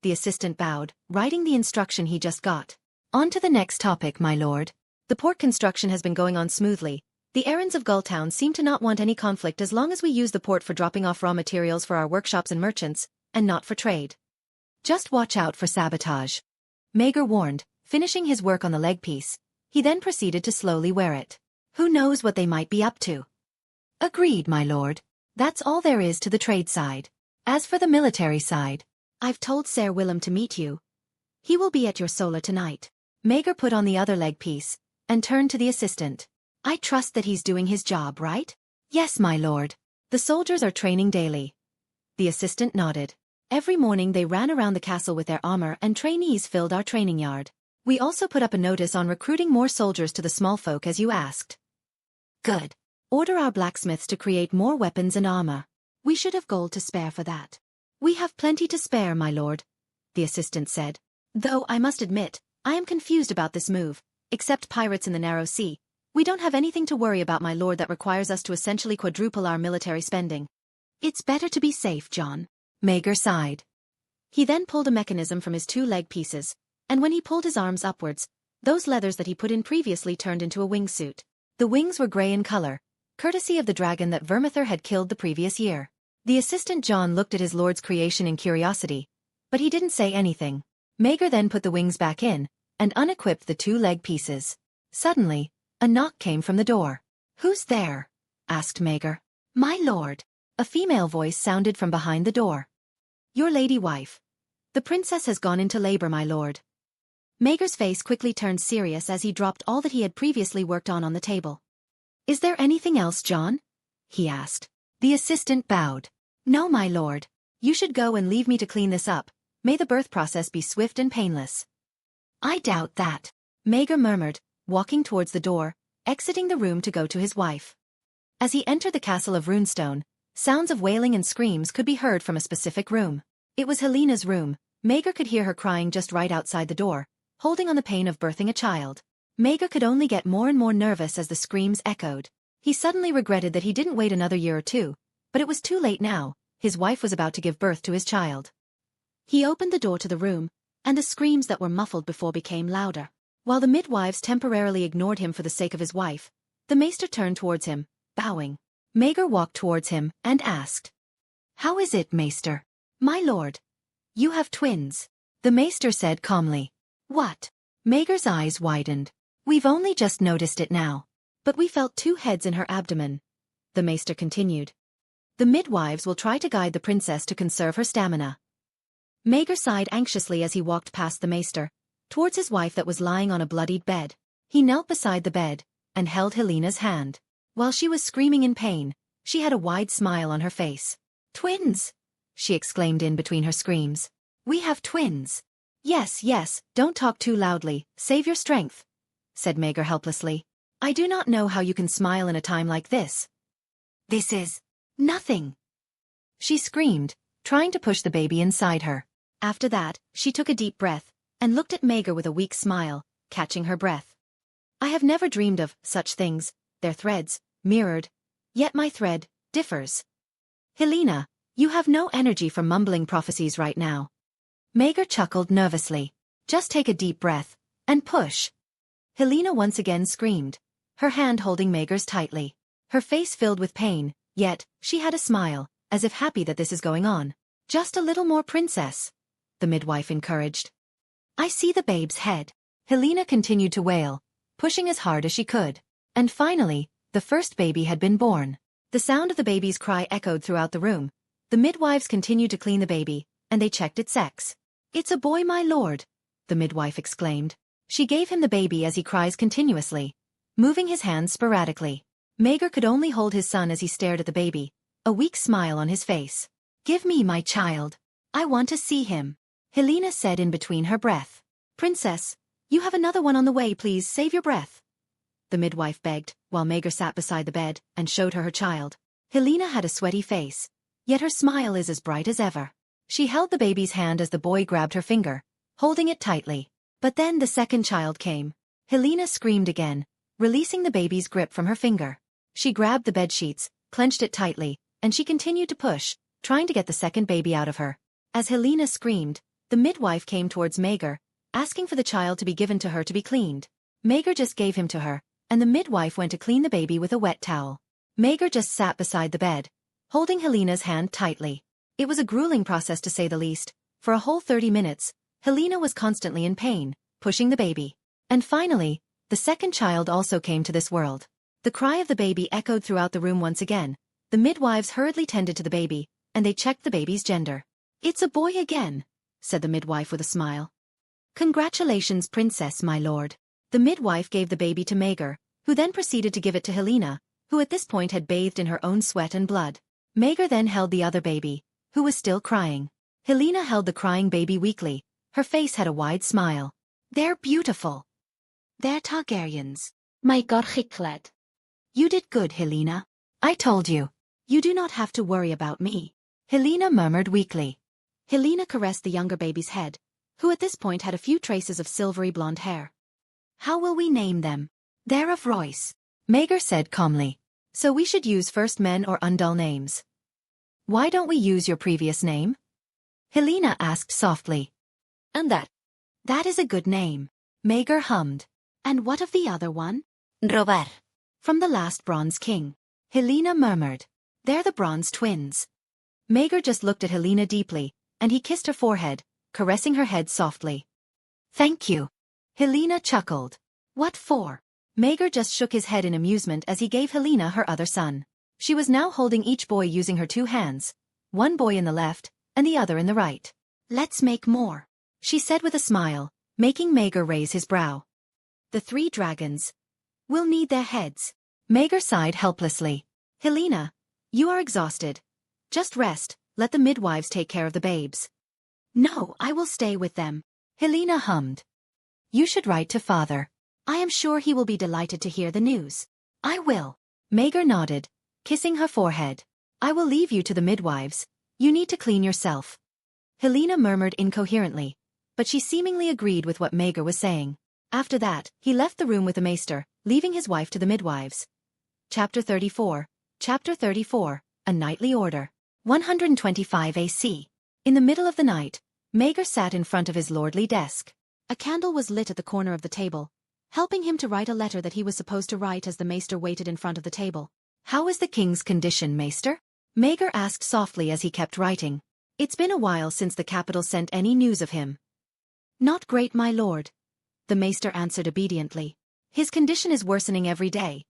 The assistant bowed, writing the instruction he just got. On to the next topic, my lord. The port construction has been going on smoothly. The errands of Gulltown seem to not want any conflict as long as we use the port for dropping off raw materials for our workshops and merchants, and not for trade. Just watch out for sabotage. Maegor warned, finishing his work on the leg piece. He then proceeded to slowly wear it. Who knows what they might be up to? Agreed, my lord. That's all there is to the trade side. As for the military side, I've told Ser Willem to meet you. He will be at your solar tonight. Maegor put on the other leg piece, and turned to the assistant. I trust that he's doing his job, right? Yes, my lord. The soldiers are training daily. The assistant nodded. Every morning they ran around the castle with their armor and trainees filled our training yard. We also put up a notice on recruiting more soldiers to the small folk as you asked. Good. Order our blacksmiths to create more weapons and armor. We should have gold to spare for that. We have plenty to spare, my lord, the assistant said. Though I must admit, I am confused about this move. Except pirates in the narrow sea, we don't have anything to worry about, my lord, that requires us to essentially quadruple our military spending. It's better to be safe, John. Maegor sighed. He then pulled a mechanism from his two leg pieces, and when he pulled his arms upwards, those leathers that he put in previously turned into a wingsuit. The wings were grey in color, courtesy of the dragon that Vermithor had killed the previous year. The assistant John looked at his lord's creation in curiosity, but he didn't say anything. Maegor then put the wings back in, and unequipped the two leg pieces. Suddenly, a knock came from the door. Who's there? Asked Maegor. My lord. A female voice sounded from behind the door. Your lady wife. The princess has gone into labor, my lord. Maegor's face quickly turned serious as he dropped all that he had previously worked on the table. Is there anything else, John? He asked. The assistant bowed. No, my lord. You should go and leave me to clean this up. May the birth process be swift and painless. I doubt that, Maegor murmured, walking towards the door, exiting the room to go to his wife. As he entered the castle of Runestone, sounds of wailing and screams could be heard from a specific room. It was Helena's room. Maegor could hear her crying just right outside the door, holding on the pain of birthing a child. Maegor could only get more and more nervous as the screams echoed. He suddenly regretted that he didn't wait another year or two, but it was too late now. His wife was about to give birth to his child. He opened the door to the room, and the screams that were muffled before became louder. While the midwives temporarily ignored him for the sake of his wife, the maester turned towards him, bowing. Maegor walked towards him and asked, "How is it, maester?" "My lord, you have twins," the maester said calmly. "What?" Maegor's eyes widened. "We've only just noticed it now. But we felt 2 heads in her abdomen," the maester continued. "The midwives will try to guide the princess to conserve her stamina." Maegor sighed anxiously as he walked past the maester, towards his wife that was lying on a bloodied bed. He knelt beside the bed and held Helena's hand. While she was screaming in pain, she had a wide smile on her face. "Twins!" she exclaimed in between her screams. "We have twins." Yes, yes, don't talk too loudly, save your strength," said Maegor helplessly. "I do not know how you can smile in a time like this." "This is nothing," she screamed, trying to push the baby inside her. After that, she took a deep breath and looked at Maegor with a weak smile, catching her breath. "I have never dreamed of such things, their threads, mirrored. Yet my thread differs. Helena, you have no energy for mumbling prophecies right now." Maegor chuckled nervously. "Just take a deep breath and push." Helena once again screamed, her hand holding Maegor's tightly. Her face filled with pain, yet she had a smile, as if happy that this is going on. "Just a little more, princess," the midwife encouraged. "I see the babe's head." Helena continued to wail, pushing as hard as she could. And finally, the first baby had been born. The sound of the baby's cry echoed throughout the room. The midwives continued to clean the baby, and they checked its sex. "It's a boy, my lord," the midwife exclaimed. She gave him the baby as he cries continuously, moving his hands sporadically. Maegor could only hold his son as he stared at the baby, a weak smile on his face. "Give me my child. I want to see him," Helena said in between her breath. "Princess, you have another one on the way, please save your breath," the midwife begged, while Maegor sat beside the bed and showed her child. Helena had a sweaty face, yet her smile is as bright as ever. She held the baby's hand as the boy grabbed her finger, holding it tightly. But then the second child came. Helena screamed again, releasing the baby's grip from her finger. She grabbed the bed sheets, clenched it tightly, and she continued to push, trying to get the second baby out of her. As Helena screamed, the midwife came towards Maegor, asking for the child to be given to her to be cleaned. Maegor just gave him to her, and the midwife went to clean the baby with a wet towel. Maegor just sat beside the bed, holding Helena's hand tightly. It was a grueling process to say the least. For a whole 30 minutes, Helena was constantly in pain, pushing the baby. And finally, the second child also came to this world. The cry of the baby echoed throughout the room once again. The midwives hurriedly tended to the baby, and they checked the baby's gender. "It's a boy again," said the midwife with a smile. "Congratulations, princess, my lord." The midwife gave the baby to Maegor, who then proceeded to give it to Helena, who at this point had bathed in her own sweat and blood. Maegor then held the other baby, who was still crying. Helena held the crying baby weakly. Her face had a wide smile. "They're beautiful. They're Targaryens. My God, Chicled. You did good, Helena. I told you. You do not have to worry about me," Helena murmured weakly. Helena caressed the younger baby's head, who at this point had a few traces of silvery blonde hair. "How will we name them?" "They're of Royce," Maegor said calmly. "So we should use first men or undull names." "Why don't we use your previous name?" Helena asked softly. "And that is a good name," Maegor hummed. "And what of the other one?" "Robert. From the last Bronze King," Helena murmured. "They're the Bronze Twins." Maegor just looked at Helena deeply, and he kissed her forehead, caressing her head softly. "Thank you." Helena chuckled. "What for?" Maegor just shook his head in amusement as he gave Helena her other son. She was now holding each boy using her 2 hands, one boy in the left and the other in the right. "Let's make more," she said with a smile, making Maegor raise his brow. "The 3 dragons. We'll need their heads." Maegor sighed helplessly. "Helena, you are exhausted. Just rest, let the midwives take care of the babes." "No, I will stay with them," Helena hummed. "You should write to father. I am sure he will be delighted to hear the news." "I will." Maegor nodded, kissing her forehead. "I will leave you to the midwives. You need to clean yourself." Helena murmured incoherently, but she seemingly agreed with what Maegor was saying. After that, he left the room with the maester, leaving his wife to the midwives. Chapter 34. Chapter 34. A Nightly Order. 125 AC. In the middle of the night, Maegor sat in front of his lordly desk. A candle was lit at the corner of the table, helping him to write a letter that he was supposed to write as the maester waited in front of the table. "How is the king's condition, maester?" Maegor asked softly as he kept writing. "It's been a while since the capital sent any news of him." "Not great, my lord," the maester answered obediently. "His condition is worsening every day.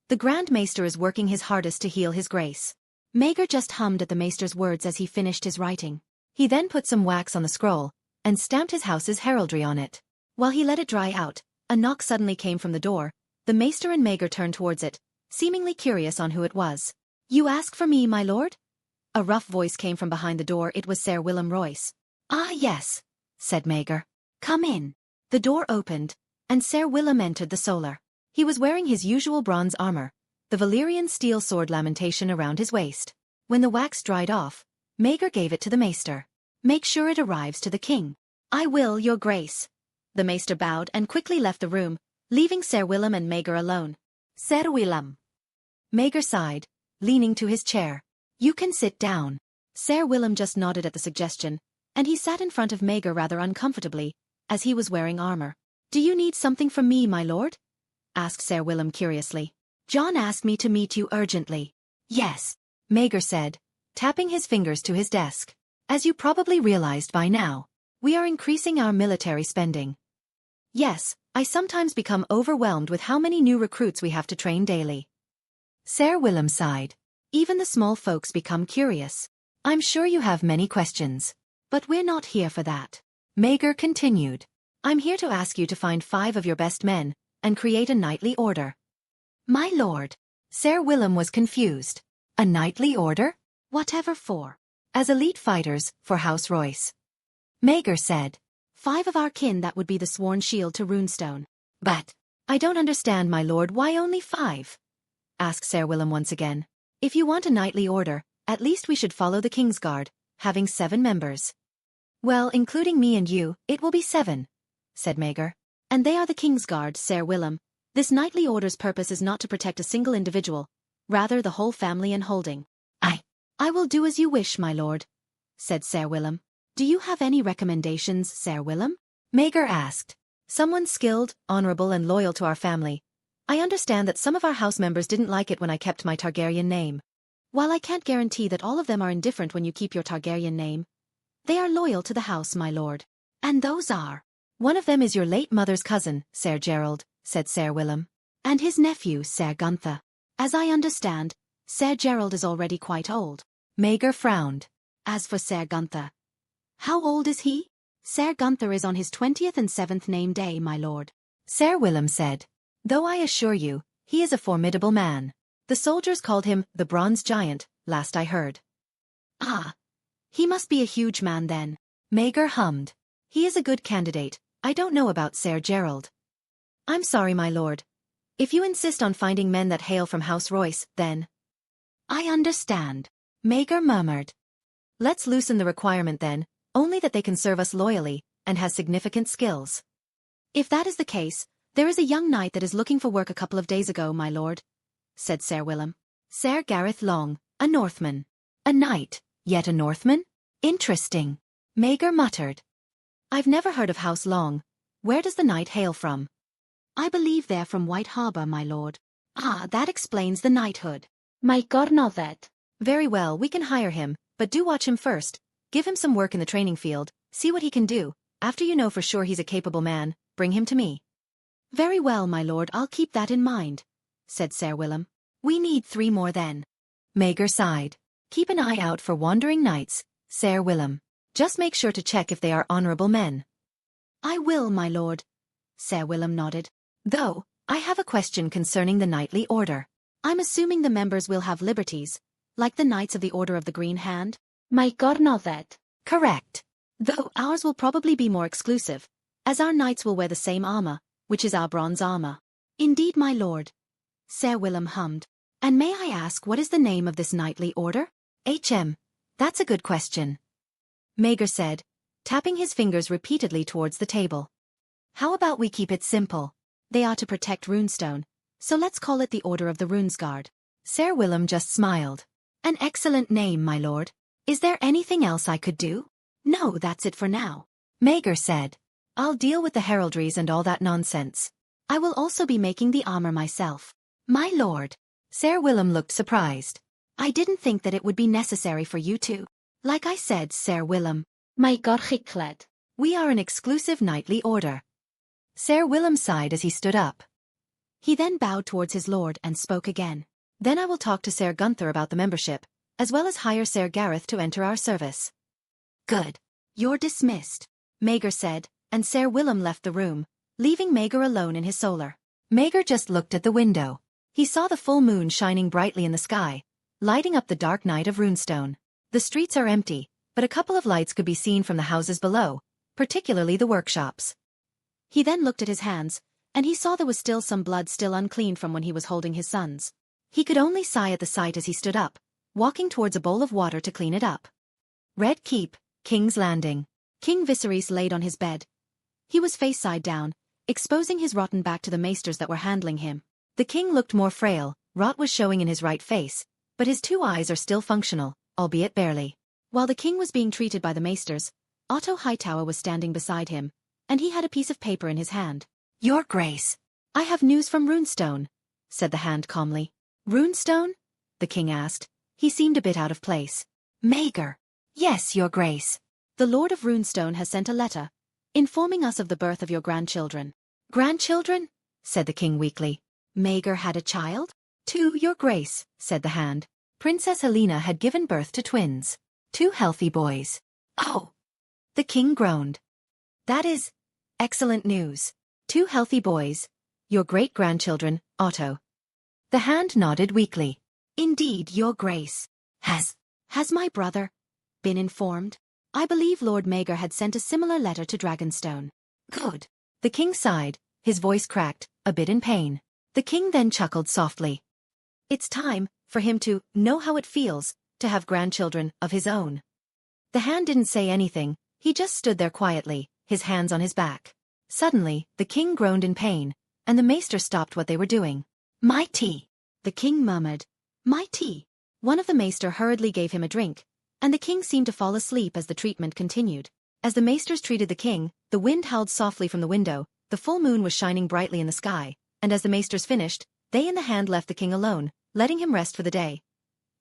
The Grand Maester is working his hardest to heal his grace." Maegor just hummed at the maester's words as he finished his writing. He then put some wax on the scroll, and stamped his house's heraldry on it. While he let it dry out, a knock suddenly came from the door. The maester and Maegor turned towards it, seemingly curious on who it was. "You ask for me, my lord?" A rough voice came from behind the door. It was Sir Willem Royce. "Ah, yes," said Maegor. "Come in." The door opened, and Sir Willem entered the solar. He was wearing his usual bronze armor, the Valyrian steel sword Lamentation around his waist. When the wax dried off, Maegor gave it to the maester. "Make sure it arrives to the king." "I will, your grace." The maester bowed and quickly left the room, leaving Sir Willem and Maegor alone. "Sir Willem." Maegor sighed, leaning to his chair. "You can sit down." Sir Willem just nodded at the suggestion, and he sat in front of Maegor rather uncomfortably, as he was wearing armor. "Do you need something from me, my lord?" asked Sir Willem curiously. "Jon asked me to meet you urgently." "Yes," Maegor said, tapping his fingers to his desk. "As you probably realized by now, we are increasing our military spending." "Yes, I sometimes become overwhelmed with how many new recruits we have to train daily." Sir Willem sighed. "Even the small folks become curious. I'm sure you have many questions. But we're not here for that." Maegor continued. "I'm here to ask you to find 5 of your best men, and create a knightly order." "My lord." Sir Willem was confused. "A knightly order? Whatever for?" "As elite fighters, for House Royce." Maegor said. 5 of our kin that would be the sworn shield to Runestone." "But, I don't understand, my lord, why only 5? Asked Sir Willem once again. "If you want a knightly order, at least we should follow the Kingsguard, having 7 members." "Well, including me and you, it will be 7, said Maegor. "And they are the Kingsguard, Sir Willem. This knightly order's purpose is not to protect a single individual, rather the whole family and holding." I will do as you wish, my lord," said Sir Willem. "Do you have any recommendations, Sir Willem?" Maegor asked. "Someone skilled, honorable and loyal to our family. I understand that some of our house members didn't like it when I kept my Targaryen name. While I can't guarantee that all of them are indifferent when you keep your Targaryen name, they are loyal to the house, my lord." "And those are?" "One of them is your late mother's cousin, Sir Gerald," said Sir Willem. "And his nephew, Sir Gunther. As I understand, Sir Gerald is already quite old." Maegor frowned. "As for Sir Gunther, how old is he?" "Sir Gunther is on his 20th and 7th name day, my lord," Sir Willem said. "Though I assure you, he is a formidable man. The soldiers called him the Bronze Giant, last I heard." "Ah, he must be a huge man then." Maegor hummed. "He is a good candidate. I don't know about Sir Gerald." "I'm sorry, my lord. If you insist on finding men that hail from House Royce, then—" "I understand," Maegor murmured. "Let's loosen the requirement then, only that they can serve us loyally, and has significant skills." "If that is the case, there is a young knight that is looking for work a couple of days ago, my lord," said Sir Willem. "Sir Gareth Long, a Northman." "A knight, yet a Northman? Interesting," Maegor muttered. "I've never heard of House Long. Where does the knight hail from?" "I believe they're from White Harbor, my lord." "Ah, that explains the knighthood." "Maegor nodded. "Very well, we can hire him, but do watch him first. Give him some work in the training field, see what he can do. After you know for sure he's a capable man, bring him to me." "Very well, my lord, I'll keep that in mind," said Sir Willem. "We need 3 more then." Maegor sighed. "Keep an eye out for wandering knights, Sir Willem. Just make sure to check if they are honorable men." "I will, my lord." Sir Willem nodded. "Though, I have a question concerning the knightly order. I'm assuming the members will have liberties, like the Knights of the Order of the Green Hand?" "Maegor nodded. "Correct. Though ours will probably be more exclusive, as our knights will wear the same armor, which is our bronze armor." "Indeed, my lord," Sir Willem hummed. "And may I ask what is the name of this knightly order?" That's a good question," Maegor said, tapping his fingers repeatedly towards the table. "How about we keep it simple? They are to protect Runestone, so let's call it the Order of the Runesguard." Sir Willem just smiled. "An excellent name, my lord. Is there anything else I could do?" "No, that's it for now," Maegor said. I'll deal with the heraldries and all that nonsense. I will also be making the armor myself. My lord. Sir Willem looked surprised. I didn't think that it would be necessary for you to. Like I said, Sir Willem. My gorgicled. We are an exclusive knightly order. Sir Willem sighed as he stood up. He then bowed towards his lord and spoke again. Then I will talk to Sir Gunther about the membership, as well as hire Sir Gareth to enter our service. Good. You're dismissed, Maegor said, and Sir Willem left the room, leaving Maegor alone in his solar. Maegor just looked at the window. He saw the full moon shining brightly in the sky, lighting up the dark night of Runestone. The streets are empty, but a couple of lights could be seen from the houses below, particularly the workshops. He then looked at his hands, and he saw there was still some blood still unclean from when he was holding his sons. He could only sigh at the sight as he stood up, walking towards a bowl of water to clean it up. Red Keep, King's Landing. King Viserys laid on his bed. He was face side down, exposing his rotten back to the maesters that were handling him. The king looked more frail, rot was showing in his right face, but his two eyes are still functional, albeit barely. While the king was being treated by the maesters, Otto Hightower was standing beside him, and he had a piece of paper in his hand. Your Grace, I have news from Runestone, said the hand calmly. Runestone? The king asked. He seemed a bit out of place. Maegor. Yes, Your Grace. The Lord of Runestone has sent a letter, informing us of the birth of your grandchildren. Grandchildren? Said the king weakly. Maegor had a child? To Your Grace, said the hand. Princess Helena had given birth to twins. 2 healthy boys. Oh! The king groaned. That is excellent news. 2 healthy boys. Your great-grandchildren, Otto. The hand nodded weakly. Indeed, Your Grace. Has my brother been informed? I believe Lord Maegor had sent a similar letter to Dragonstone. Good. The king sighed, his voice cracked, a bit in pain. The king then chuckled softly. It's time for him to know how it feels to have grandchildren of his own. The hand didn't say anything, he just stood there quietly, his hands on his back. Suddenly, the king groaned in pain, and the maester stopped what they were doing. My tea. The king murmured. My tea. One of the maester hurriedly gave him a drink, and the king seemed to fall asleep as the treatment continued. As the maesters treated the king, the wind howled softly from the window, the full moon was shining brightly in the sky, and as the maesters finished, they and the hand left the king alone, letting him rest for the day.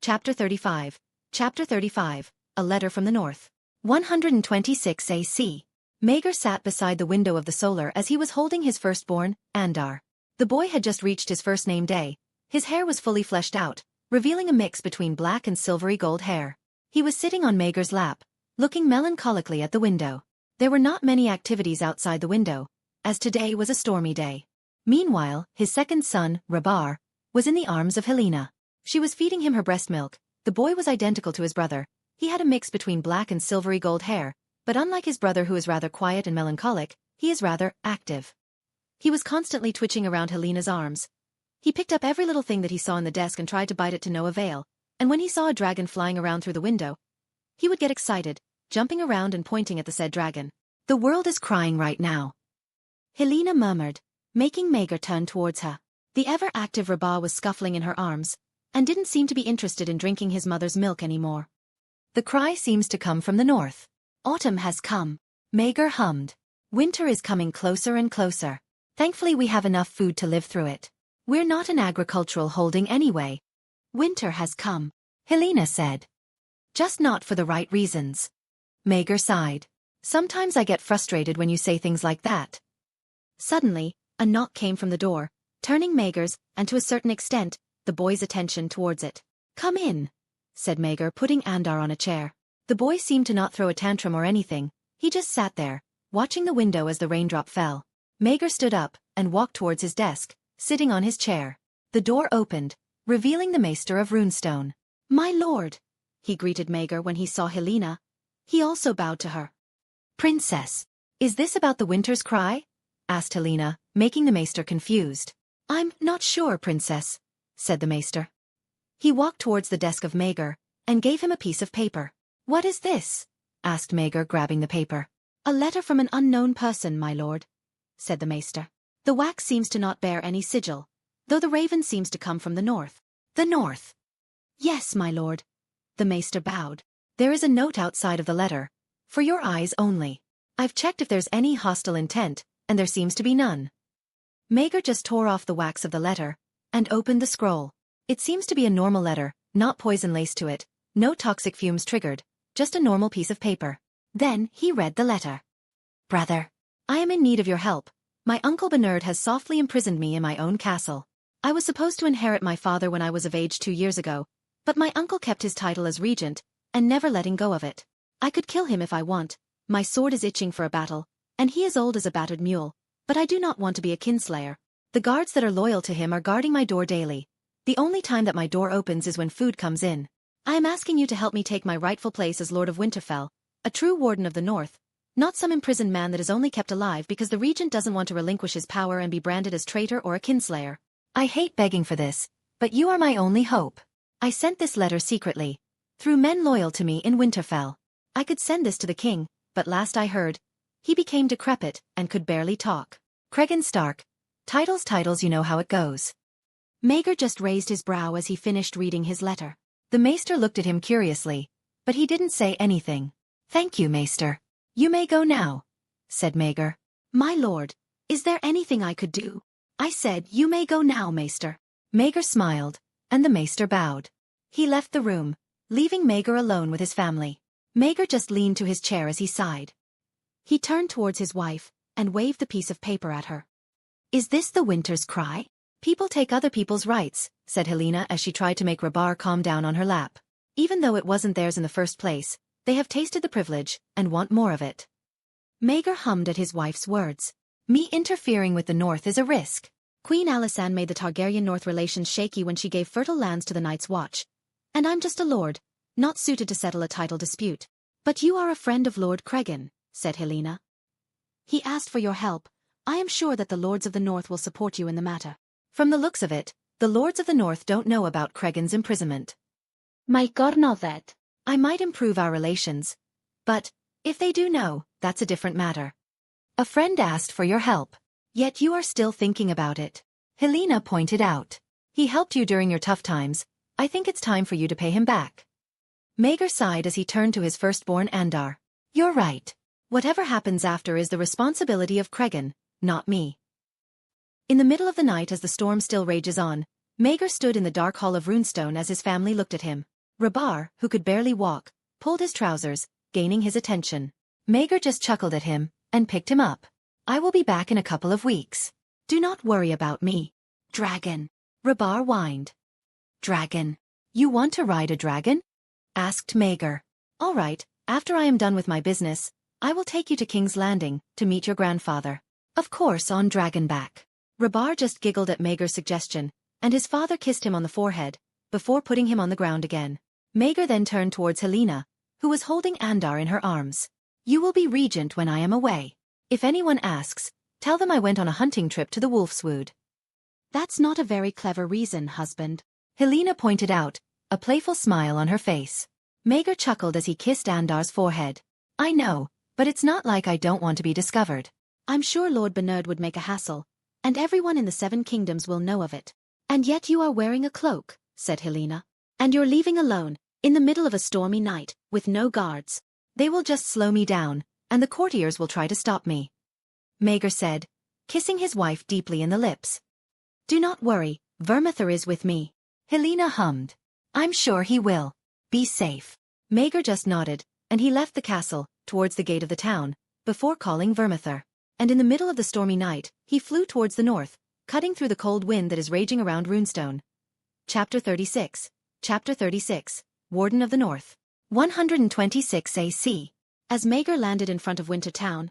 Chapter 35. Chapter 35. A Letter from the North. 126 AC. Maegor sat beside the window of the solar as he was holding his firstborn, Andar. The boy had just reached his first name day. His hair was fully fleshed out, revealing a mix between black and silvery gold hair. He was sitting on Maegor's lap, looking melancholically at the window. There were not many activities outside the window, as today was a stormy day. Meanwhile, his second son, Rabar, was in the arms of Helena. She was feeding him her breast milk. The boy was identical to his brother. He had a mix between black and silvery gold hair, but unlike his brother who is rather quiet and melancholic, he is rather active. He was constantly twitching around Helena's arms. He picked up every little thing that he saw on the desk and tried to bite it to no avail, and when he saw a dragon flying around through the window, he would get excited, jumping around and pointing at the said dragon. The world is crying right now, Helena murmured, making Maegor turn towards her. The ever-active Rabar was scuffling in her arms, and didn't seem to be interested in drinking his mother's milk anymore. The cry seems to come from the north. Autumn has come, Maegor hummed. Winter is coming closer and closer. Thankfully we have enough food to live through it. We're not an agricultural holding anyway. Winter has come, Helena said. Just not for the right reasons. Maegor sighed. Sometimes I get frustrated when you say things like that. Suddenly, a knock came from the door, turning Maegor's, and to a certain extent, the boy's attention towards it. Come in, said Maegor, putting Andar on a chair. The boy seemed to not throw a tantrum or anything, he just sat there, watching the window as the raindrop fell. Maegor stood up, and walked towards his desk, sitting on his chair. The door opened, revealing the Maester of Runestone. My lord, he greeted Maegor when he saw Helena. He also bowed to her. Princess, is this about the winter's cry? Asked Helena, making the Maester confused. I'm not sure, Princess, said the Maester. He walked towards the desk of Maegor, and gave him a piece of paper. What is this? Asked Maegor, grabbing the paper. A letter from an unknown person, my lord, said the Maester. The wax seems to not bear any sigil, though the raven seems to come from the north. The north? Yes, my lord. The Maester bowed. There is a note outside of the letter. For your eyes only. I've checked if there's any hostile intent, and there seems to be none. Maegor just tore off the wax of the letter and opened the scroll. It seems to be a normal letter, not poison laced to it, no toxic fumes triggered, just a normal piece of paper. Then he read the letter. Brother, I am in need of your help. My uncle Bernard has softly imprisoned me in my own castle. I was supposed to inherit my father when I was of age 2 years ago, but my uncle kept his title as regent and never letting go of it. I could kill him if I want. My sword is itching for a battle, and he is old as a battered mule, but I do not want to be a kinslayer. The guards that are loyal to him are guarding my door daily. The only time that my door opens is when food comes in. I am asking you to help me take my rightful place as Lord of Winterfell, a true warden of the North, not some imprisoned man that is only kept alive because the regent doesn't want to relinquish his power and be branded as traitor or a kinslayer. I hate begging for this, but you are my only hope. I sent this letter secretly, through men loyal to me in Winterfell. I could send this to the king, but last I heard, he became decrepit and could barely talk. Cregan Stark. Titles, you know how it goes. Maegor just raised his brow as he finished reading his letter. The maester looked at him curiously, but he didn't say anything. Thank you, maester. You may go now, said Maegor. My lord, is there anything I could do? I said you may go now, maester. Maegor smiled, and the maester bowed. He left the room, leaving Maegor alone with his family. Maegor just leaned to his chair as he sighed. He turned towards his wife, and waved the piece of paper at her. Is this the winter's cry? People take other people's rights, said Helena as she tried to make Rabar calm down on her lap. Even though it wasn't theirs in the first place, they have tasted the privilege, and want more of it. Maegor hummed at his wife's words. Me interfering with the North is a risk. Queen Alysanne made the Targaryen-North relations shaky when she gave fertile lands to the Night's Watch. And I'm just a lord, not suited to settle a title dispute. But you are a friend of Lord Cregan, said Helena. He asked for your help. I am sure that the lords of the North will support you in the matter. From the looks of it, the lords of the North don't know about Cregan's imprisonment. Might God know that? I might improve our relations. But, if they do know, that's a different matter. A friend asked for your help. Yet you are still thinking about it. Helena pointed out. He helped you during your tough times. I think it's time for you to pay him back. Maegor sighed as he turned to his firstborn Andar. You're right. Whatever happens after is the responsibility of Cregan, not me. In the middle of the night as the storm still rages on, Maegor stood in the dark hall of Runestone as his family looked at him. Rabar, who could barely walk, pulled his trousers, gaining his attention. Maegor just chuckled at him, and picked him up. I will be back in a couple of weeks. Do not worry about me. Dragon. Rabar whined. Dragon. You want to ride a dragon? Asked Maegor. All right, after I am done with my business, I will take you to King's Landing, to meet your grandfather. Of course on Dragonback. Rabar just giggled at Maegor's suggestion, and his father kissed him on the forehead, before putting him on the ground again. Maegor then turned towards Helena, who was holding Andar in her arms. You will be regent when I am away. If anyone asks, tell them I went on a hunting trip to the Wolfswood. That's not a very clever reason, husband. Helena pointed out, a playful smile on her face. Maegor chuckled as he kissed Andar's forehead. I know, but it's not like I don't want to be discovered. I'm sure Lord Bernard would make a hassle, and everyone in the Seven Kingdoms will know of it. And yet you are wearing a cloak, said Helena. And you're leaving alone, in the middle of a stormy night, with no guards. They will just slow me down, and the courtiers will try to stop me. Maegor said, kissing his wife deeply in the lips. Do not worry, Vermithor is with me. Helena hummed. I'm sure he will. Be safe. Maegor just nodded, and he left the castle, towards the gate of the town, before calling Vermithor. And in the middle of the stormy night, he flew towards the north, cutting through the cold wind that is raging around Runestone. Chapter 36. Chapter 36. Warden of the North. 126 AC. As Maegor landed in front of Winter Town,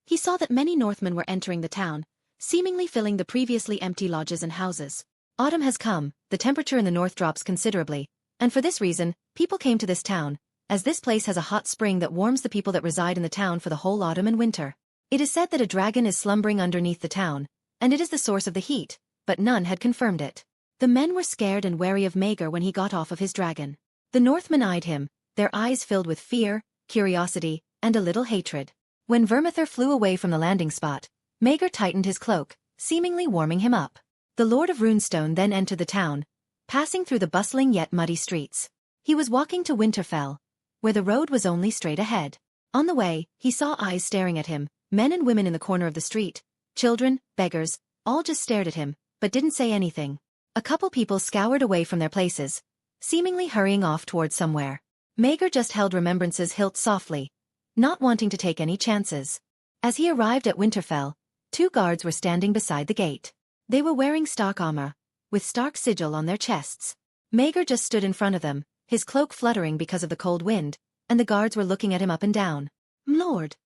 he saw that many Northmen were entering the town, seemingly filling the previously empty lodges and houses. Autumn has come, the temperature in the north drops considerably, and for this reason, people came to this town, as this place has a hot spring that warms the people that reside in the town for the whole autumn and winter. It is said that a dragon is slumbering underneath the town, and it is the source of the heat, but none had confirmed it. The men were scared and wary of Maegor when he got off of his dragon. The Northmen eyed him, their eyes filled with fear, curiosity, and a little hatred. When Vermithor flew away from the landing spot, Maegor tightened his cloak, seemingly warming him up. The Lord of Runestone then entered the town, passing through the bustling yet muddy streets. He was walking to Winterfell, where the road was only straight ahead. On the way, he saw eyes staring at him, men and women in the corner of the street, children, beggars, all just stared at him, but didn't say anything. A couple people scoured away from their places, seemingly hurrying off towards somewhere. Maegor just held Remembrance's hilt softly, not wanting to take any chances. As he arrived at Winterfell, 2 guards were standing beside the gate. They were wearing Stark armor, with Stark sigil on their chests. Maegor just stood in front of them, his cloak fluttering because of the cold wind, and the guards were looking at him up and down. "Lord,"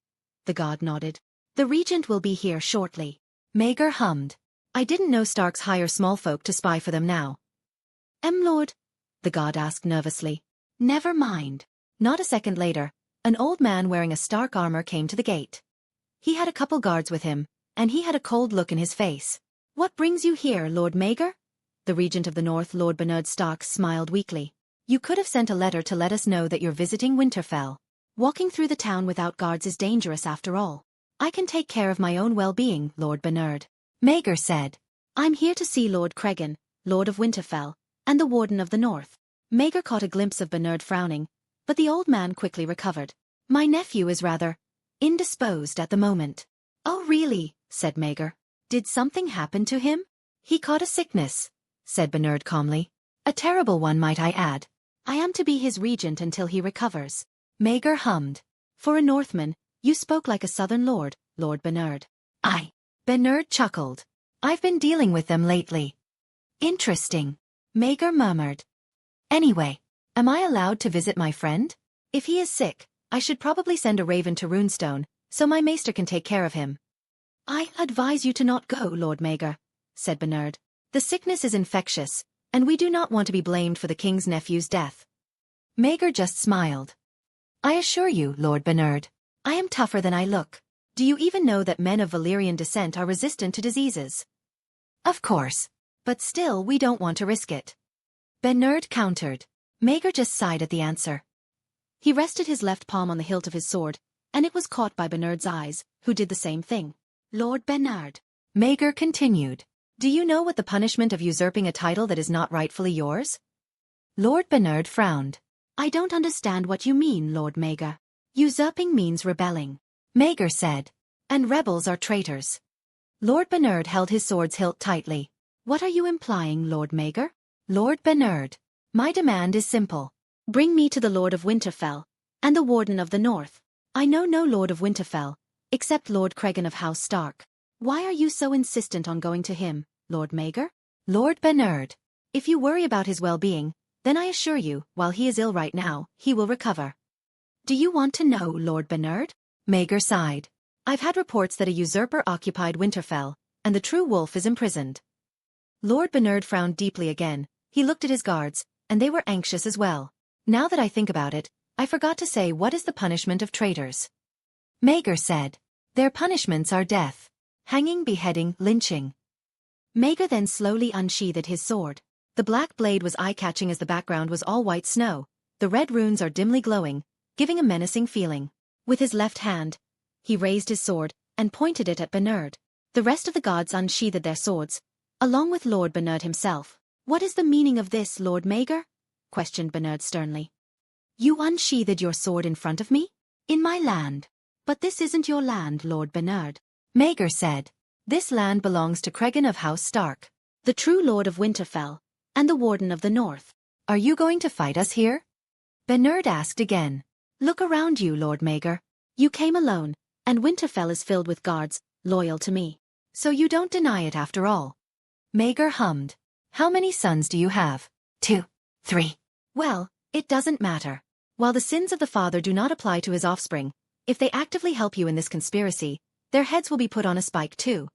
the guard nodded. "The regent will be here shortly." Maegor hummed. "I didn't know Starks hire small folk to spy for them now." Lord?" the guard asked nervously. "Never mind." Not a second later, an old man wearing a Stark armor came to the gate. He had a couple guards with him, and he had a cold look in his face. "What brings you here, Lord Maegor?" The regent of the north, Lord Bernard Stark, smiled weakly. "You could have sent a letter to let us know that you're visiting Winterfell. Walking through the town without guards is dangerous after all. I can take care of my own well-being, Lord Bernard," Maegor said. "I'm here to see Lord Cregan, Lord of Winterfell, and the Warden of the North." Maegor caught a glimpse of Bernard frowning, but the old man quickly recovered. "My nephew is rather indisposed at the moment." "Oh really?" said Maegor. "Did something happen to him?" "He caught a sickness," said Bernard calmly. "A terrible one, might I add. I am to be his regent until he recovers." Maegor hummed. "For a Northman, you spoke like a southern lord, Lord Bernard." Bernard chuckled. "I've been dealing with them lately." "Interesting," Maegor murmured. "Anyway, am I allowed to visit my friend? If he is sick, I should probably send a raven to Runestone, so my maester can take care of him." "I advise you to not go, Lord Maegor," said Bernard. "The sickness is infectious, and we do not want to be blamed for the king's nephew's death." Maegor just smiled. "I assure you, Lord Bernard, I am tougher than I look. Do you even know that men of Valyrian descent are resistant to diseases?" "Of course. But still, we don't want to risk it," Bernard countered. Maegor just sighed at the answer. He rested his left palm on the hilt of his sword, and it was caught by Bernard's eyes, who did the same thing. "Lord Bernard," Maegor continued, "do you know what the punishment of usurping a title that is not rightfully yours?" Lord Bernard frowned. "I don't understand what you mean, Lord Maegor." "Usurping means rebelling," Maegor said. "And rebels are traitors." Lord Bernard held his sword's hilt tightly. "What are you implying, Lord Maegor?" "Lord Bernard, my demand is simple. Bring me to the Lord of Winterfell, and the Warden of the North. I know no Lord of Winterfell, except Lord Cregan of House Stark." "Why are you so insistent on going to him, Lord Maegor?" "Lord Bernard, if you worry about his well-being, then I assure you, while he is ill right now, he will recover." "Do you want to know, Lord Bernard?" Maegor sighed. "I've had reports that a usurper occupied Winterfell, and the true wolf is imprisoned." Lord Bernard frowned deeply again. He looked at his guards, and they were anxious as well. "Now that I think about it, I forgot to say what is the punishment of traitors." Maegor said. "Their punishments are death. Hanging, beheading, lynching." Maegor then slowly unsheathed his sword. The black blade was eye-catching as the background was all white snow. The red runes are dimly glowing, giving a menacing feeling. With his left hand, he raised his sword and pointed it at Bernard. The rest of the guards unsheathed their swords, along with Lord Bernard himself. "What is the meaning of this, Lord Maegor?" questioned Bernard sternly. "You unsheathed your sword in front of me? In my land." "But this isn't your land, Lord Bernard," Maegor said. "This land belongs to Cregan of House Stark, the true Lord of Winterfell, and the Warden of the North." "Are you going to fight us here?" Bernard asked again. "Look around you, Lord Maegor. You came alone, and Winterfell is filled with guards, loyal to me. So you don't deny it after all." Maegor hummed. "How many sons do you have?" 2, 3. "Well, it doesn't matter. While the sins of the father do not apply to his offspring, if they actively help you in this conspiracy, their heads will be put on a spike too."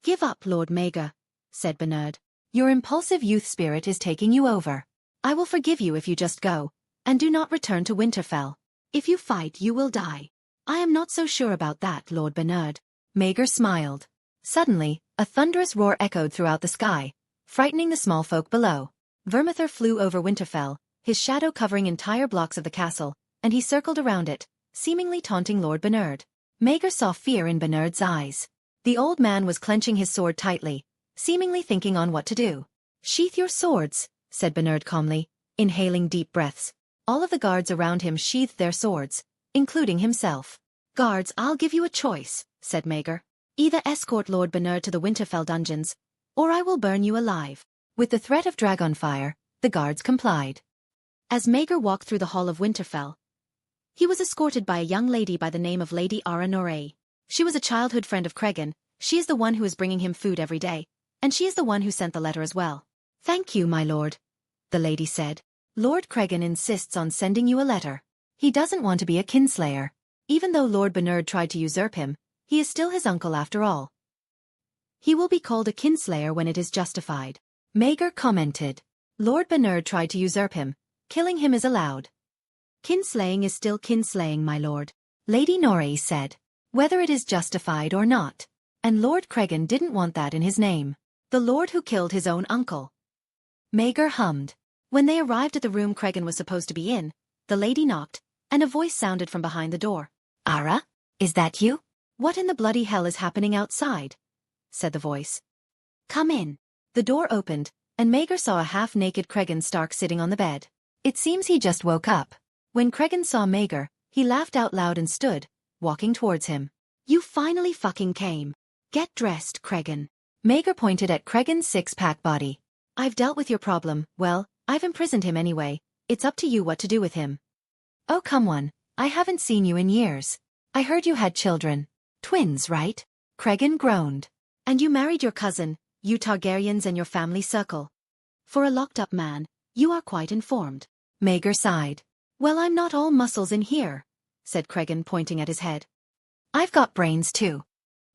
"Give up, Lord Maegor," said Bernard. "Your impulsive youth spirit is taking you over. I will forgive you if you just go, and do not return to Winterfell. If you fight, you will die." "I am not so sure about that, Lord Bernard." Maegor smiled. Suddenly, a thunderous roar echoed throughout the sky, frightening the small folk below. Vermithor flew over Winterfell, his shadow covering entire blocks of the castle, and he circled around it, seemingly taunting Lord Bernard. Maegor saw fear in Bernard's eyes. The old man was clenching his sword tightly, seemingly thinking on what to do. "Sheath your swords," said Bernard calmly, inhaling deep breaths. All of the guards around him sheathed their swords, including himself. "Guards, I'll give you a choice," said Maegor. "Either escort Lord Bernard to the Winterfell dungeons, or I will burn you alive." With the threat of dragon fire, the guards complied. As Maegor walked through the hall of Winterfell, he was escorted by a young lady by the name of Lady Ara Norey. She was a childhood friend of Cregan. She is the one who is bringing him food every day, and she is the one who sent the letter as well. "Thank you, my lord," the lady said. "Lord Cregan insists on sending you a letter. He doesn't want to be a kinslayer. Even though Lord Bernard tried to usurp him, he is still his uncle after all. He will be called a kinslayer when it is justified." Maegor commented. "Lord Bernard tried to usurp him. Killing him is allowed. Kinslaying is still kinslaying, my lord," Lady Norey said. "Whether it is justified or not. And Lord Cregan didn't want that in his name. The lord who killed his own uncle." Maegor hummed. When they arrived at the room Cregan was supposed to be in, the lady knocked, and a voice sounded from behind the door. "Ara, is that you?" "What in the bloody hell is happening outside?" said the voice. "Come in." The door opened, and Maegor saw a half-naked Cregan Stark sitting on the bed. It seems he just woke up. When Cregan saw Maegor, he laughed out loud and stood, walking towards him. "You finally fucking came. Get dressed, Cregan." Maegor pointed at Cregan's six-pack body. "I've dealt with your problem. Well, I've imprisoned him anyway. It's up to you what to do with him." "Oh come on, I haven't seen you in years. I heard you had children. Twins, right?" Cregan groaned. "And you married your cousin, you Targaryens and your family circle. For a locked-up man, you are quite informed." Maegor sighed. "Well, I'm not all muscles in here," said Cregan, pointing at his head. "I've got brains too."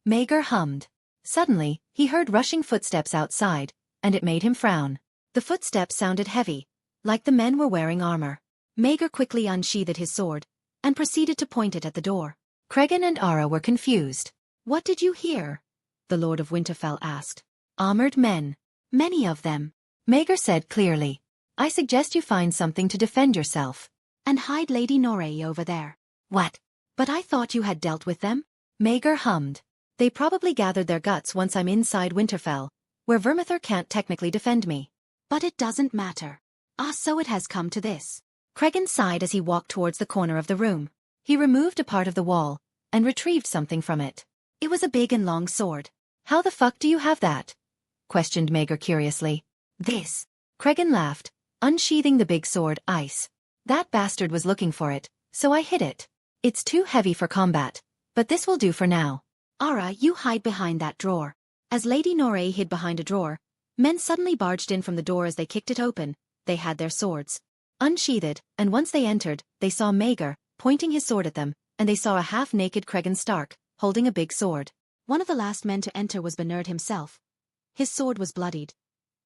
Maegor hummed. Suddenly, he heard rushing footsteps outside, and it made him frown. The footsteps sounded heavy, like the men were wearing armor. Maegor quickly unsheathed his sword, and proceeded to point it at the door. Cregan and Ara were confused. "What did you hear?" the Lord of Winterfell asked. "Armored men. Many of them," Maegor said clearly. "I suggest you find something to defend yourself. And hide Lady Norey over there." "What? But I thought you had dealt with them?" Maegor hummed. "They probably gathered their guts once I'm inside Winterfell, where Vermithor can't technically defend me. But it doesn't matter. Ah, so it has come to this." Cregan sighed as he walked towards the corner of the room. He removed a part of the wall, and retrieved something from it. It was a big and long sword. "How the fuck do you have that?" questioned Maegor curiously. "This." Cregan laughed, unsheathing the big sword, Ice. "That bastard was looking for it, so I hid it. It's too heavy for combat, but this will do for now. Ara, you hide behind that drawer." As Lady Norey hid behind a drawer, men suddenly barged in from the door. As they kicked it open, they had their swords unsheathed, and once they entered, they saw Maegor, pointing his sword at them, and they saw a half-naked Cregan Stark, holding a big sword. One of the last men to enter was Bernard himself. His sword was bloodied.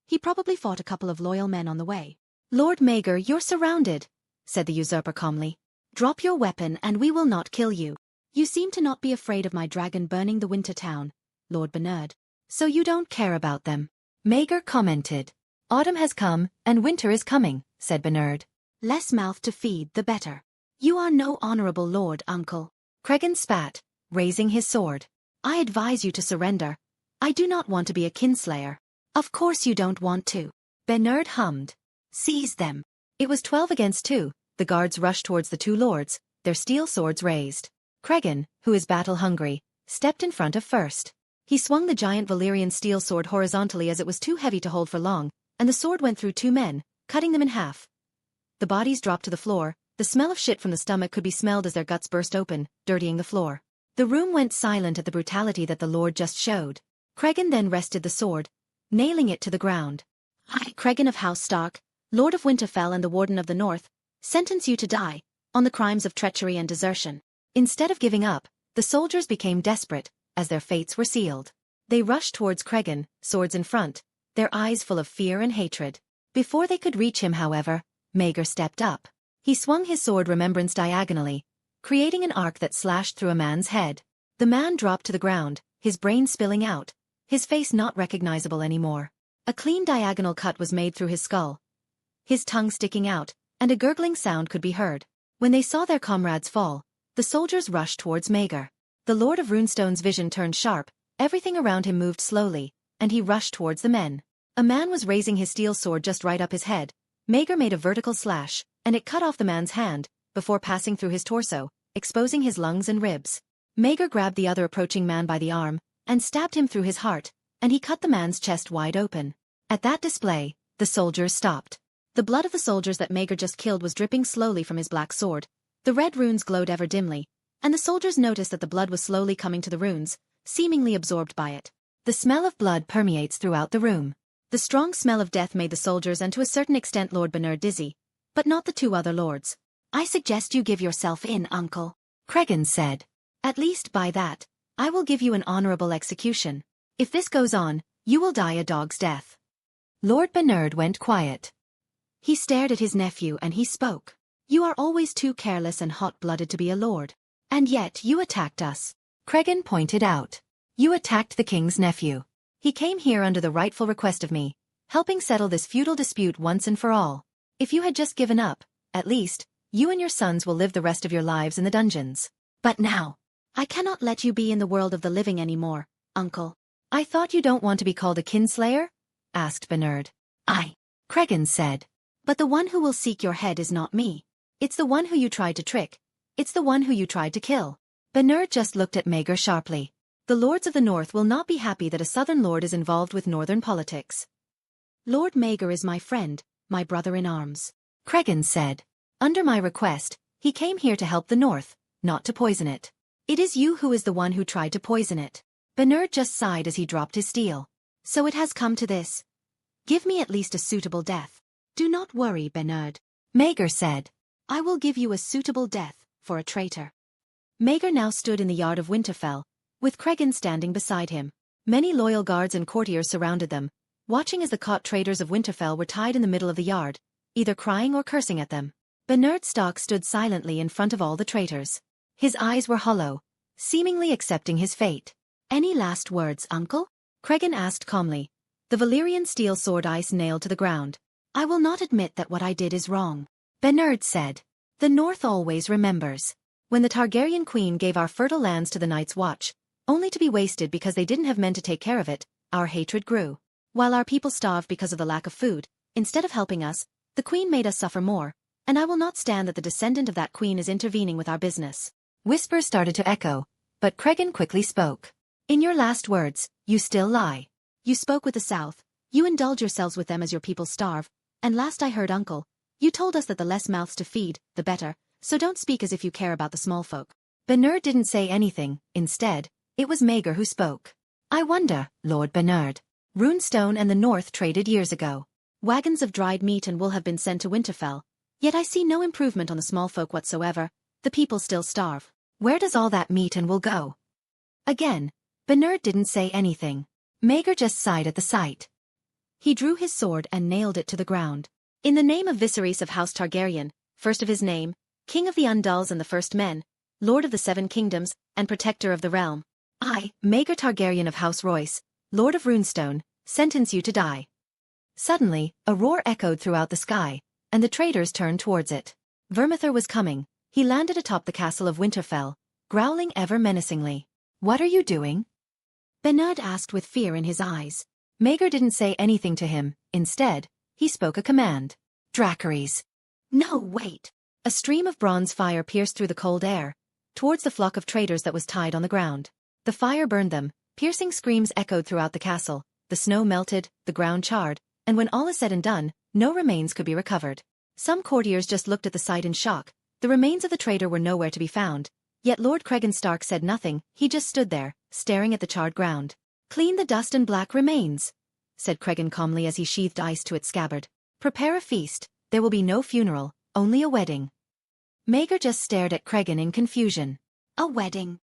He probably fought a couple of loyal men on the way. "Lord Maegor, you're surrounded," said the usurper calmly. "Drop your weapon and we will not kill you. You seem to not be afraid of my dragon burning the winter town, Lord Bernard. So you don't care about them." Maegor commented. "Autumn has come, and winter is coming," said Bernard. "Less mouth to feed, the better. You are no honorable lord, uncle." Cregan spat, raising his sword. "I advise you to surrender. I do not want to be a kinslayer." "Of course you don't want to." Bernard hummed. "Seize them." It was 12 against 2. The guards rushed towards the two lords, their steel swords raised. Cregan, who is battle-hungry, stepped in front of first. He swung the giant Valyrian steel sword horizontally as it was too heavy to hold for long, and the sword went through two men, cutting them in half. The bodies dropped to the floor. The smell of shit from the stomach could be smelled as their guts burst open, dirtying the floor. The room went silent at the brutality that the lord just showed. Cregan then wrested the sword, nailing it to the ground. "I, Cregan of House Stark, Lord of Winterfell and the Warden of the North, sentence you to die, on the crimes of treachery and desertion." Instead of giving up, the soldiers became desperate, as their fates were sealed. They rushed towards Cregan, swords in front, their eyes full of fear and hatred. Before they could reach him, however, Maegor stepped up. He swung his sword Remembrance diagonally, creating an arc that slashed through a man's head. The man dropped to the ground, his brain spilling out, his face not recognizable anymore. A clean diagonal cut was made through his skull, his tongue sticking out, and a gurgling sound could be heard. When they saw their comrades fall, the soldiers rushed towards Maegor. The Lord of Runestone's vision turned sharp, everything around him moved slowly, and he rushed towards the men. A man was raising his steel sword just right up his head. Maegor made a vertical slash, and it cut off the man's hand, before passing through his torso, exposing his lungs and ribs. Maegor grabbed the other approaching man by the arm, and stabbed him through his heart, and he cut the man's chest wide open. At that display, the soldiers stopped. The blood of the soldiers that Maegor just killed was dripping slowly from his black sword. The red runes glowed ever dimly, and the soldiers noticed that the blood was slowly coming to the runes, seemingly absorbed by it. The smell of blood permeates throughout the room. The strong smell of death made the soldiers and to a certain extent Lord Bernard dizzy, but not the two other lords. "I suggest you give yourself in, uncle," Cregan said. "At least by that, I will give you an honorable execution. If this goes on, you will die a dog's death." Lord Bernard went quiet. He stared at his nephew and he spoke. "You are always too careless and hot-blooded to be a lord. And yet you attacked us," Cregan pointed out. "You attacked the king's nephew. He came here under the rightful request of me, helping settle this feudal dispute once and for all. If you had just given up, at least, you and your sons will live the rest of your lives in the dungeons. But now, I cannot let you be in the world of the living anymore, uncle." "I thought you don't want to be called a kinslayer?" asked Bernard. Cregan said. "But the one who will seek your head is not me. It's the one who you tried to trick. It's the one who you tried to kill." Bernard just looked at Maegor sharply. "The lords of the north will not be happy that a southern lord is involved with northern politics." "Lord Maegor is my friend, my brother-in-arms," Cregan said. "Under my request, he came here to help the north, not to poison it. It is you who is the one who tried to poison it." Bernard just sighed as he dropped his steel. "So it has come to this. Give me at least a suitable death." "Do not worry, Bernard," Maegor said. "I will give you a suitable death for a traitor." Maegor now stood in the yard of Winterfell, with Cregan standing beside him. Many loyal guards and courtiers surrounded them, watching as the caught traitors of Winterfell were tied in the middle of the yard, either crying or cursing at them. Bernard Stark stood silently in front of all the traitors. His eyes were hollow, seemingly accepting his fate. "Any last words, uncle?" Cregan asked calmly, the Valyrian steel sword ice nailed to the ground. "I will not admit that what I did is wrong," Bernard said. "The North always remembers. When the Targaryen queen gave our fertile lands to the Night's Watch, only to be wasted because they didn't have men to take care of it, our hatred grew. While our people starved because of the lack of food, instead of helping us, the queen made us suffer more, and I will not stand that the descendant of that queen is intervening with our business." Whispers started to echo, but Cregan quickly spoke. "In your last words, you still lie. You spoke with the South, you indulge yourselves with them as your people starve, and last I heard, uncle, you told us that the less mouths to feed, the better, so don't speak as if you care about the small folk." Bernard didn't say anything. Instead, it was Maegor who spoke. "I wonder, Lord Bernard. Runestone and the North traded years ago. Wagons of dried meat and wool have been sent to Winterfell, yet I see no improvement on the small folk whatsoever. The people still starve. Where does all that meat and wool go?" Again, Bernard didn't say anything. Maegor just sighed at the sight. He drew his sword and nailed it to the ground. "In the name of Viserys of House Targaryen, first of his name, King of the Undulls and the First Men, Lord of the Seven Kingdoms, and Protector of the Realm, I, Maegor Targaryen of House Royce, Lord of Runestone, sentence you to die." Suddenly, a roar echoed throughout the sky, and the traitors turned towards it. Vermithor was coming. He landed atop the castle of Winterfell, growling ever menacingly. "What are you doing?" Bernard asked with fear in his eyes. Maegor didn't say anything to him. Instead, he spoke a command. "Dracarys." "No, wait." A stream of bronze fire pierced through the cold air, towards the flock of traitors that was tied on the ground. The fire burned them, piercing screams echoed throughout the castle, the snow melted, the ground charred, and when all is said and done, no remains could be recovered. Some courtiers just looked at the sight in shock. The remains of the traitor were nowhere to be found, yet Lord Cregan Stark said nothing. He just stood there, staring at the charred ground. "Clean the dust and black remains," said Cregan calmly as he sheathed ice to its scabbard. "Prepare a feast. There will be no funeral, only a wedding." Maegor just stared at Cregan in confusion. "A wedding?"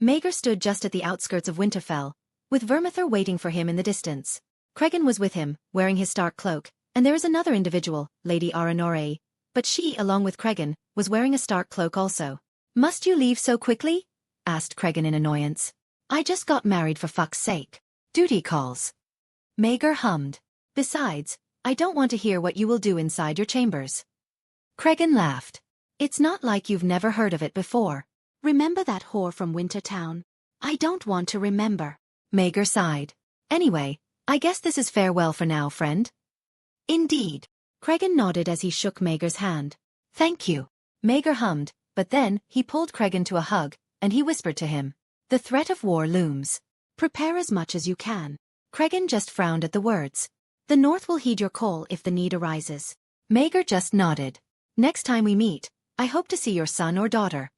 Maegor stood just at the outskirts of Winterfell, with Vermithor waiting for him in the distance. Cregan was with him, wearing his Stark cloak, and there is another individual, Lady Aranore, but she, along with Cregan, was wearing a Stark cloak also. "Must you leave so quickly?" asked Cregan in annoyance. "I just got married for fuck's sake. Duty calls." Maegor hummed. "Besides, I don't want to hear what you will do inside your chambers." Cregan laughed. "It's not like you've never heard of it before. Remember that whore from Wintertown?" "I don't want to remember." Maegor sighed. "Anyway, I guess this is farewell for now, friend." "Indeed." Cregan nodded as he shook Maegor's hand. "Thank you." Maegor hummed, But then, he pulled Cregan to a hug, and he whispered to him. The threat of war looms. Prepare as much as you can. Cregan just frowned at the words. The North will heed your call if the need arises. Maegor just nodded. Next time we meet, I hope to see your son or daughter.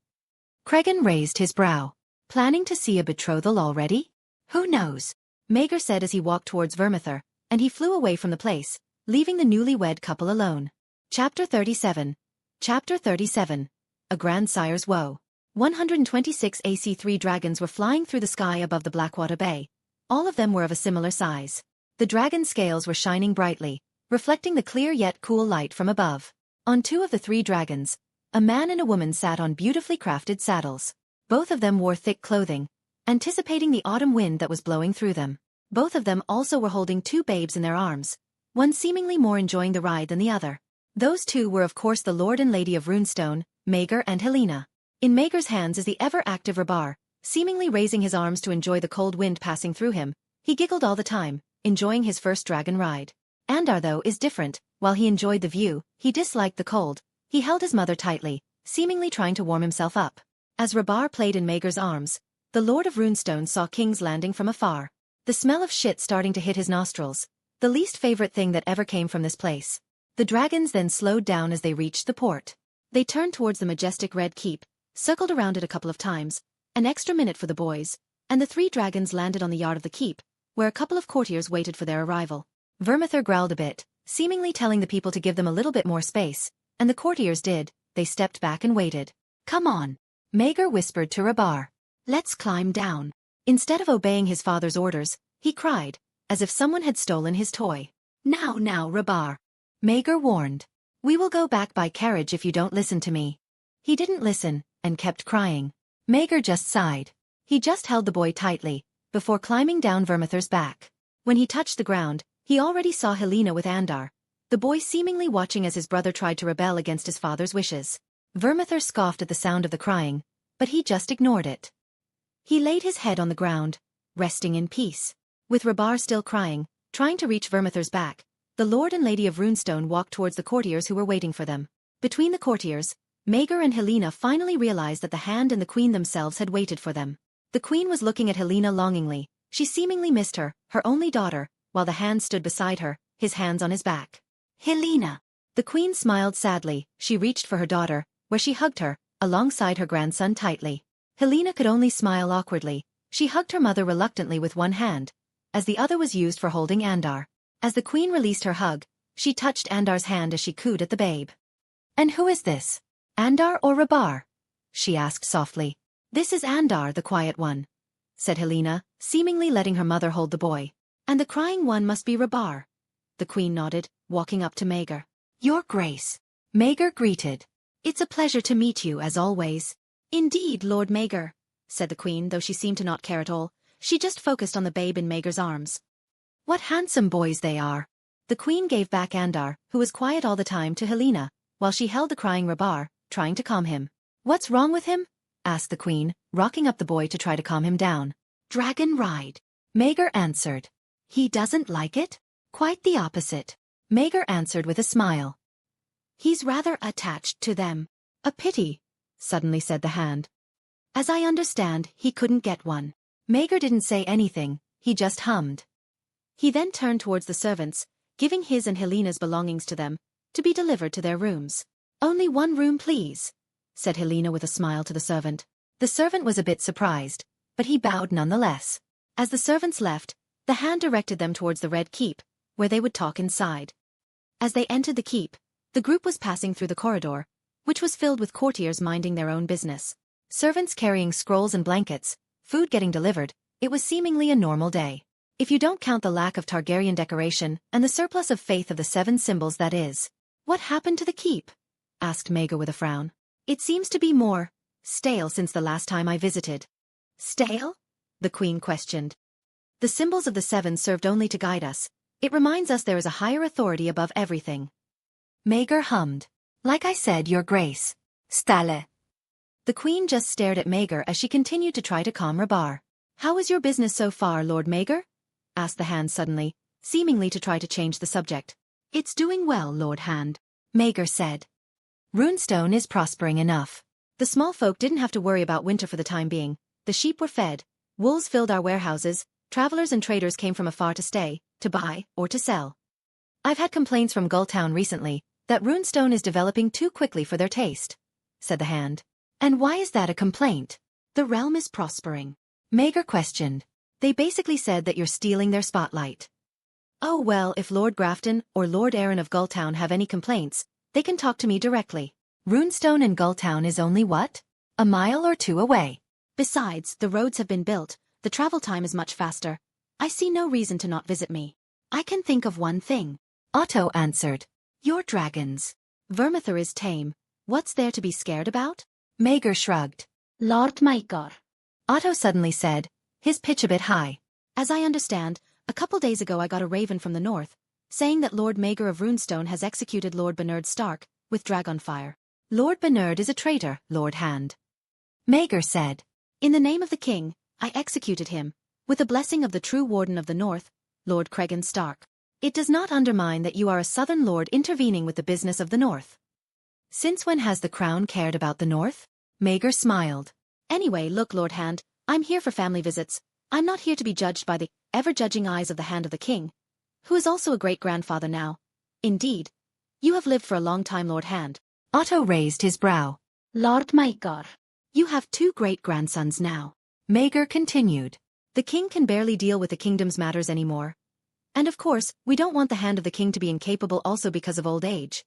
Cregan raised his brow. Planning to see a betrothal already? Who knows? Maegor said as he walked towards Vermithor, and he flew away from the place, leaving the newlywed couple alone. Chapter 37. Chapter 37. A Grandsire's Woe. 126 AC3 dragons were flying through the sky above the Blackwater Bay. All of them were of a similar size. The dragon scales were shining brightly, reflecting the clear yet cool light from above. On two of the three dragons, a man and a woman sat on beautifully crafted saddles. Both of them wore thick clothing, anticipating the autumn wind that was blowing through them. Both of them also were holding two babes in their arms, one seemingly more enjoying the ride than the other. Those two were of course the Lord and Lady of Runestone, Maegor and Helena. In Maegor's hands is the ever-active Rebar, seemingly raising his arms to enjoy the cold wind passing through him. He giggled all the time, enjoying his first dragon ride. Andar, though, is different. While he enjoyed the view, he disliked the cold. He held his mother tightly, seemingly trying to warm himself up. As Rebar played in Maegor's arms, the Lord of Runestone saw King's Landing from afar. The smell of shit starting to hit his nostrils, the least favorite thing that ever came from this place. The dragons then slowed down as they reached the port. They turned towards the majestic red keep, circled around it a couple of times, an extra minute for the boys, and the three dragons landed on the yard of the keep, where a couple of courtiers waited for their arrival. Vermithor growled a bit, seemingly telling the people to give them a little bit more space, and the courtiers did. They stepped back and waited. Come on, Maegor whispered to Rebar. Let's climb down. Instead of obeying his father's orders, he cried, as if someone had stolen his toy. Now, Rebar. Maegor warned. We will go back by carriage if you don't listen to me. He didn't listen, and kept crying. Maegor just sighed. He just held the boy tightly, before climbing down Vermithor's back. When he touched the ground, he already saw Helena with Andar, the boy seemingly watching as his brother tried to rebel against his father's wishes. Vermithor scoffed at the sound of the crying, but he just ignored it. He laid his head on the ground, resting in peace. With Rebar still crying, trying to reach Vermithor's back, the Lord and Lady of Runestone walked towards the courtiers who were waiting for them. Between the courtiers, Maegor and Helena finally realized that the Hand and the Queen themselves had waited for them. The Queen was looking at Helena longingly. She seemingly missed her only daughter, while the Hand stood beside her, his hands on his back. Helena! The Queen smiled sadly. She reached for her daughter, where she hugged her, alongside her grandson tightly. Helena could only smile awkwardly. She hugged her mother reluctantly with one hand, as the other was used for holding Andar. As the Queen released her hug, she touched Andar's hand as she cooed at the babe. And who is this? Andar or Rebar? She asked softly. This is Andar, the quiet one, said Helena, seemingly letting her mother hold the boy. And the crying one must be Rebar. The Queen nodded, walking up to Maegor. Your Grace. Maegor greeted. It's a pleasure to meet you, as always. Indeed, Lord Maegor, said the Queen, though she seemed to not care at all. She just focused on the babe in Maegor's arms. What handsome boys they are. The Queen gave back Andar, who was quiet all the time, to Helena, while she held the crying Rebar, trying to calm him. What's wrong with him? Asked the Queen, rocking up the boy to try to calm him down. Dragon ride. Maegor answered. He doesn't like it? Quite the opposite. Maegor answered with a smile. He's rather attached to them. A pity, suddenly said the Hand. As I understand, he couldn't get one. Maegor didn't say anything, he just hummed. He then turned towards the servants, giving his and Helena's belongings to them, to be delivered to their rooms. Only one room, please, said Helena with a smile to the servant. The servant was a bit surprised, but he bowed nonetheless. As the servants left, the Hand directed them towards the Red Keep, where they would talk inside. As they entered the keep, the group was passing through the corridor, which was filled with courtiers minding their own business. Servants carrying scrolls and blankets, food getting delivered. It was seemingly a normal day. If you don't count the lack of Targaryen decoration and the surplus of faith of the 7 symbols that is. What happened to the keep? Asked Maegor with a frown. It seems to be more stale since the last time I visited. Stale? The Queen questioned. The symbols of the 7 served only to guide us. It reminds us there is a higher authority above everything. Maegor hummed. Like I said, Your Grace. Stale. The Queen just stared at Maegor as she continued to try to calm Rebar. How is your business so far, Lord Maegor? Asked the Hand suddenly, seemingly to try to change the subject. It's doing well, Lord Hand, Maegor said. Runestone is prospering enough. The small folk didn't have to worry about winter for the time being. The sheep were fed, wolves filled our warehouses, travelers and traders came from afar to stay, to buy, or to sell. I've had complaints from Gulltown recently that runestone is developing too quickly for their taste, said the hand. And why is that a complaint? The realm is prospering. Maegor questioned. They basically said that you're stealing their spotlight. Oh well, if Lord Grafton or Lord Aaron of Gulltown have any complaints, they can talk to me directly. Runestone and Gulltown is only what? A mile or two away. Besides, the roads have been built, the travel time is much faster. I see no reason to not visit me. I can think of one thing. Otto answered. Your dragons. Vermithor is tame. What's there to be scared about? Maegor shrugged. Lord Maegor. Otto suddenly said, his pitch a bit high. As I understand, a couple days ago I got a raven from the north, saying that Lord Maegor of Runestone has executed Lord Bernard Stark, with dragonfire. Lord Bernard is a traitor, Lord Hand. Maegor said. In the name of the king, I executed him, with the blessing of the true warden of the north, Lord Cregan Stark. It does not undermine that you are a southern lord intervening with the business of the north. Since when has the crown cared about the north? Maegor smiled. Anyway, look, Lord Hand, I'm here for family visits. I'm not here to be judged by the ever-judging eyes of the hand of the king, who is also a great-grandfather now. Indeed, you have lived for a long time, Lord Hand. Otto raised his brow. Lord Maegor. You have 2 great-grandsons now. Maegor continued. The king can barely deal with the kingdom's matters anymore. And of course, we don't want the hand of the king to be incapable also because of old age.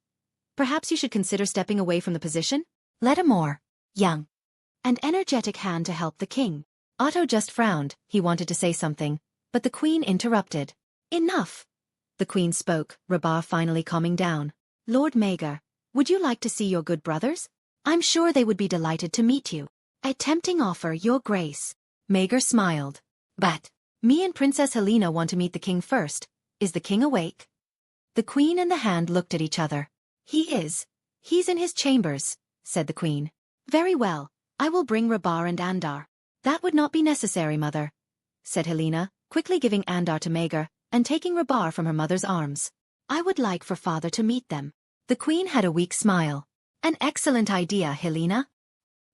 Perhaps you should consider stepping away from the position? Let a more young and energetic hand to help the king. Otto just frowned, he wanted to say something, but the queen interrupted. Enough. The queen spoke, Rabah finally calming down. Lord Maegor, would you like to see your good brothers? I'm sure they would be delighted to meet you. A tempting offer, your grace. Maegor smiled. But me and Princess Helena want to meet the king first. Is the king awake? The queen and the hand looked at each other. He is. He's in his chambers, said the queen. Very well, I will bring Rabah and Andar. That would not be necessary, mother, said Helena, quickly giving Andar to Maegor, and taking Rabah from her mother's arms. I would like for father to meet them. The queen had a weak smile. An excellent idea, Helena.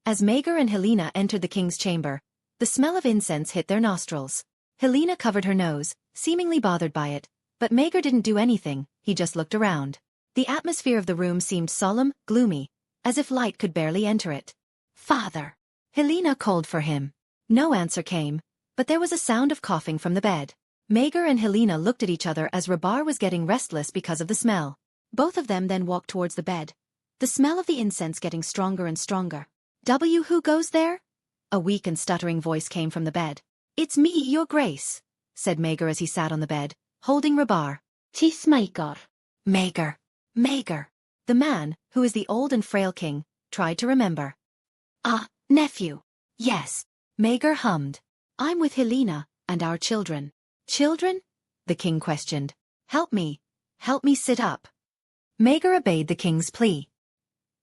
As Maegor and Helena entered the king's chamber, the smell of incense hit their nostrils. Helena covered her nose, seemingly bothered by it, but Maegor didn't do anything, he just looked around. The atmosphere of the room seemed solemn, gloomy, as if light could barely enter it. Father! Helena called for him. No answer came, but there was a sound of coughing from the bed. Maegor and Helena looked at each other as Rabah was getting restless because of the smell. Both of them then walked towards the bed, the smell of the incense getting stronger and stronger. Who goes there? A weak and stuttering voice came from the bed. It's me, your grace, said Maegor as he sat on the bed, holding Rabah. Tis Maegor. Maegor. Maegor. The man, who is the old and frail king, tried to remember. Ah, nephew. Yes. Maegor hummed. I'm with Helena, and our children. Children? The king questioned. Help me sit up. Maegor obeyed the king's plea.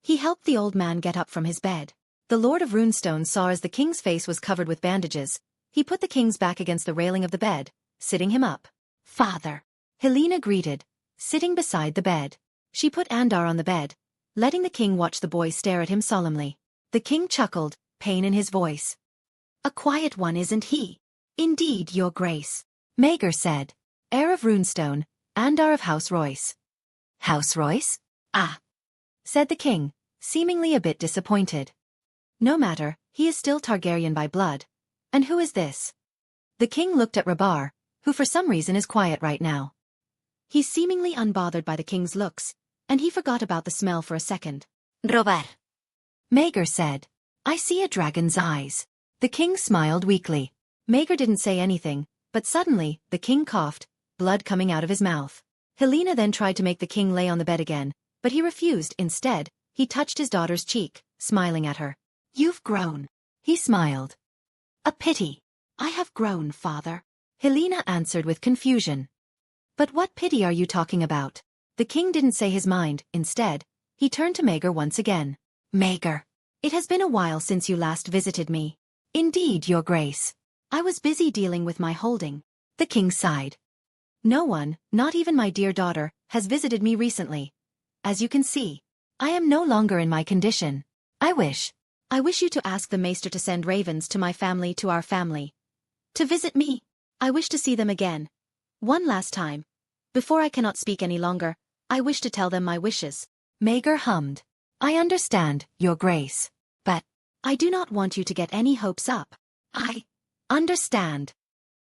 He helped the old man get up from his bed. The Lord of Runestone saw as the king's face was covered with bandages. He put the king's back against the railing of the bed, sitting him up. Father. Helena greeted, sitting beside the bed. She put Andar on the bed, letting the king watch the boy stare at him solemnly. The king chuckled, pain in his voice. A quiet one, isn't he? Indeed, your grace. Maegor said. Heir of Runestone, Andar of House Royce. House Royce? Ah, said the king, seemingly a bit disappointed. No matter, he is still Targaryen by blood. And who is this? The king looked at Rabah, who for some reason is quiet right now. He's seemingly unbothered by the king's looks, and he forgot about the smell for a second. Robert. Maegor said. I see a dragon's eyes. The king smiled weakly. Maegor didn't say anything, but suddenly, the king coughed, blood coming out of his mouth. Helena then tried to make the king lay on the bed again, but he refused. Instead, he touched his daughter's cheek, smiling at her. You've grown. He smiled. A pity. I have grown, father. Helena answered with confusion. But what pity are you talking about? The king didn't say his mind. Instead, he turned to Maegor once again. Maegor. It has been a while since you last visited me. Indeed, your grace. I was busy dealing with my holding. The king sighed. No one, not even my dear daughter, has visited me recently. As you can see, I am no longer in my condition. I wish. I wish you to ask the maester to send ravens to my family, to our family. To visit me. I wish to see them again. One last time. Before I cannot speak any longer, I wish to tell them my wishes. Maegor hummed. I understand, Your Grace. But I do not want you to get any hopes up. I understand,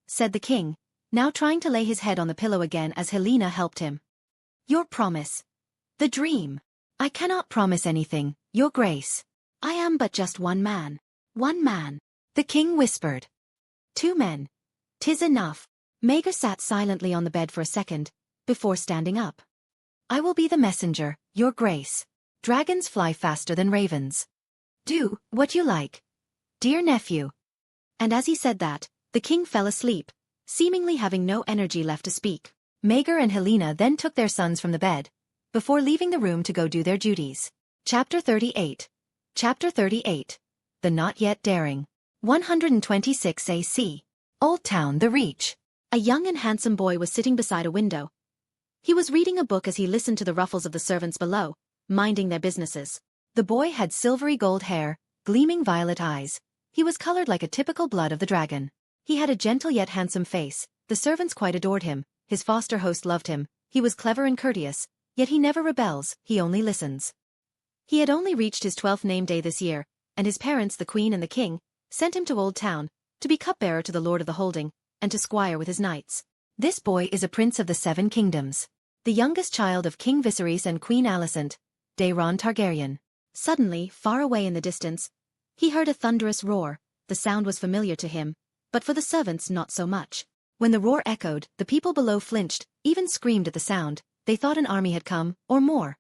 said the king, now trying to lay his head on the pillow again as Helena helped him. Your promise. The dream. I cannot promise anything, Your Grace. I am but just one man. One man. The king whispered. 2 men. 'Tis enough. Maegor sat silently on the bed for a second, before standing up. I will be the messenger, Your Grace. Dragons fly faster than ravens. Do what you like, dear nephew. And as he said that, the king fell asleep, seemingly having no energy left to speak. Maegor and Helena then took their sons from the bed, before leaving the room to go do their duties. Chapter 38. Chapter 38. The Not Yet Daring. 126 AC. Old Town, the Reach. A young and handsome boy was sitting beside a window. He was reading a book as he listened to the ruffles of the servants below, minding their businesses. The boy had silvery gold hair, gleaming violet eyes. He was colored like a typical blood of the dragon. He had a gentle yet handsome face. The servants quite adored him. His foster host loved him. He was clever and courteous, yet he never rebels, he only listens. He had only reached his 12th name day this year, and his parents, the queen and the king, sent him to Old Town, to be cupbearer to the lord of the holding, and to squire with his knights. This boy is a prince of the 7 kingdoms. The youngest child of King Viserys and Queen Alicent, Daemon Targaryen. Suddenly, far away in the distance, he heard a thunderous roar. The sound was familiar to him, but for the servants not so much. When the roar echoed, the people below flinched, even screamed at the sound. They thought an army had come, or more.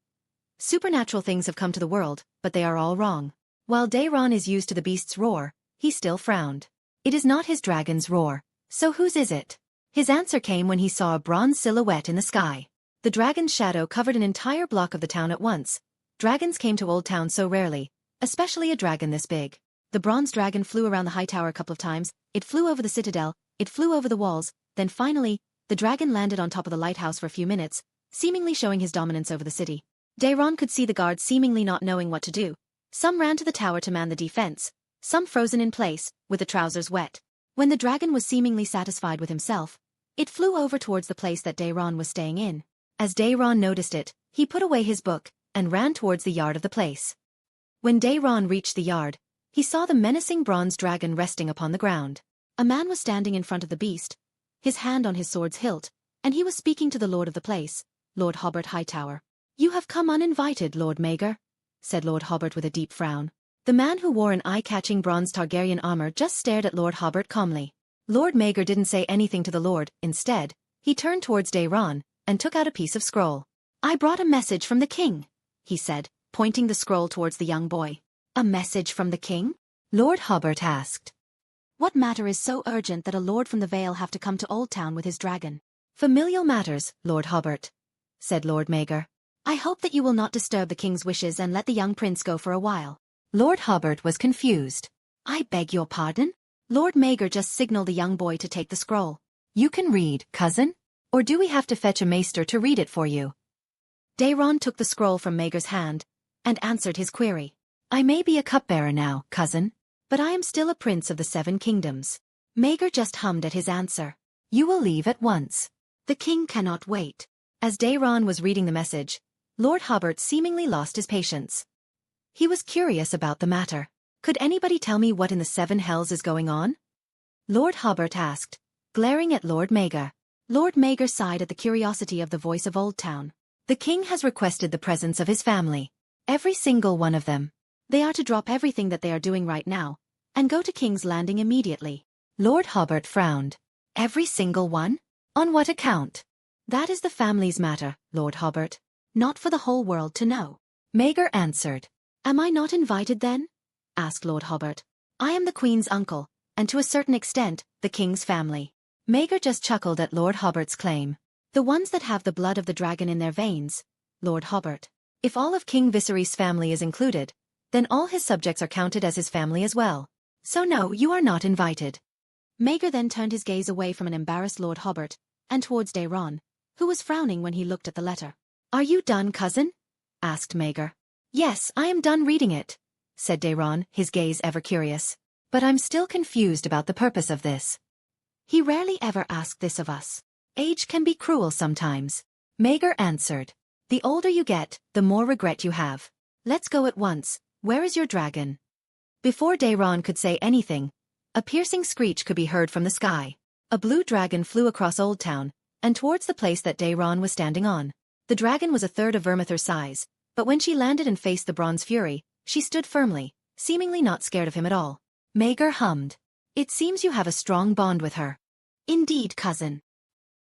Supernatural things have come to the world, but they are all wrong. While Daemon is used to the beast's roar, he still frowned. It is not his dragon's roar, so whose is it? His answer came when he saw a bronze silhouette in the sky. The dragon's shadow covered an entire block of the town at once. Dragons came to Old Town so rarely, especially a dragon this big. The bronze dragon flew around the high tower a couple of times, it flew over the citadel, it flew over the walls, then finally, the dragon landed on top of the lighthouse for a few minutes, seemingly showing his dominance over the city. Daemon could see the guards seemingly not knowing what to do. Some ran to the tower to man the defense, some frozen in place, with the trousers wet. When the dragon was seemingly satisfied with himself, it flew over towards the place that Daemon was staying in. As Daemon noticed it, he put away his book, and ran towards the yard of the place. When Daemon reached the yard, he saw the menacing bronze dragon resting upon the ground. A man was standing in front of the beast, his hand on his sword's hilt, and he was speaking to the lord of the place, Lord Hobart Hightower. You have come uninvited, Lord Maegor, said Lord Hobart with a deep frown. The man who wore an eye-catching bronze Targaryen armor just stared at Lord Hobart calmly. Lord Maegor didn't say anything to the lord. Instead, he turned towards Daemon, and took out a piece of scroll. I brought a message from the king, he said, pointing the scroll towards the young boy. A message from the king? Lord Hobart asked. What matter is so urgent that a lord from the Vale have to come to Old Town with his dragon? Familial matters, Lord Hobart, said Lord Maegor. I hope that you will not disturb the king's wishes and let the young prince go for a while. Lord Hobart was confused. I beg your pardon? Lord Maegor just signaled the young boy to take the scroll. You can read, cousin? Or do we have to fetch a maester to read it for you? Daemon took the scroll from Maegor's hand, and answered his query. I may be a cupbearer now, cousin, but I am still a prince of the 7 kingdoms. Maegor just hummed at his answer. You will leave at once. The king cannot wait. As Daemon was reading the message, Lord Hobart seemingly lost his patience. He was curious about the matter. Could anybody tell me what in the 7 hells is going on? Lord Hobart asked, glaring at Lord Maegor. Lord Maegor sighed at the curiosity of the voice of Old Town. The king has requested the presence of his family. Every single one of them. They are to drop everything that they are doing right now, and go to King's Landing immediately. Lord Hobart frowned. Every single one? On what account? That is the family's matter, Lord Hobart. Not for the whole world to know. Maegor answered. Am I not invited then? Asked Lord Hobart. I am the Queen's uncle, and to a certain extent, the King's family. Maegor just chuckled at Lord Hobart's claim. The ones that have the blood of the dragon in their veins, Lord Hobart. If all of King Viserys' family is included, then all his subjects are counted as his family as well. So no, you are not invited. Maegor then turned his gaze away from an embarrassed Lord Hobart, and towards Daemon, who was frowning when he looked at the letter. Are you done, cousin? Asked Maegor. Yes, I am done reading it. said Daemon, his gaze ever curious. But I'm still confused about the purpose of this. He rarely ever asked this of us. Age can be cruel sometimes. Maegor answered. The older you get, the more regret you have. Let's go at once. Where is your dragon? Before Daemon could say anything, a piercing screech could be heard from the sky. A blue dragon flew across Old Town, and towards the place that Daemon was standing on. The dragon was a third of Vermithor's size, but when she landed and faced the bronze fury, she stood firmly, seemingly not scared of him at all. Maegor hummed. It seems you have a strong bond with her. Indeed, cousin.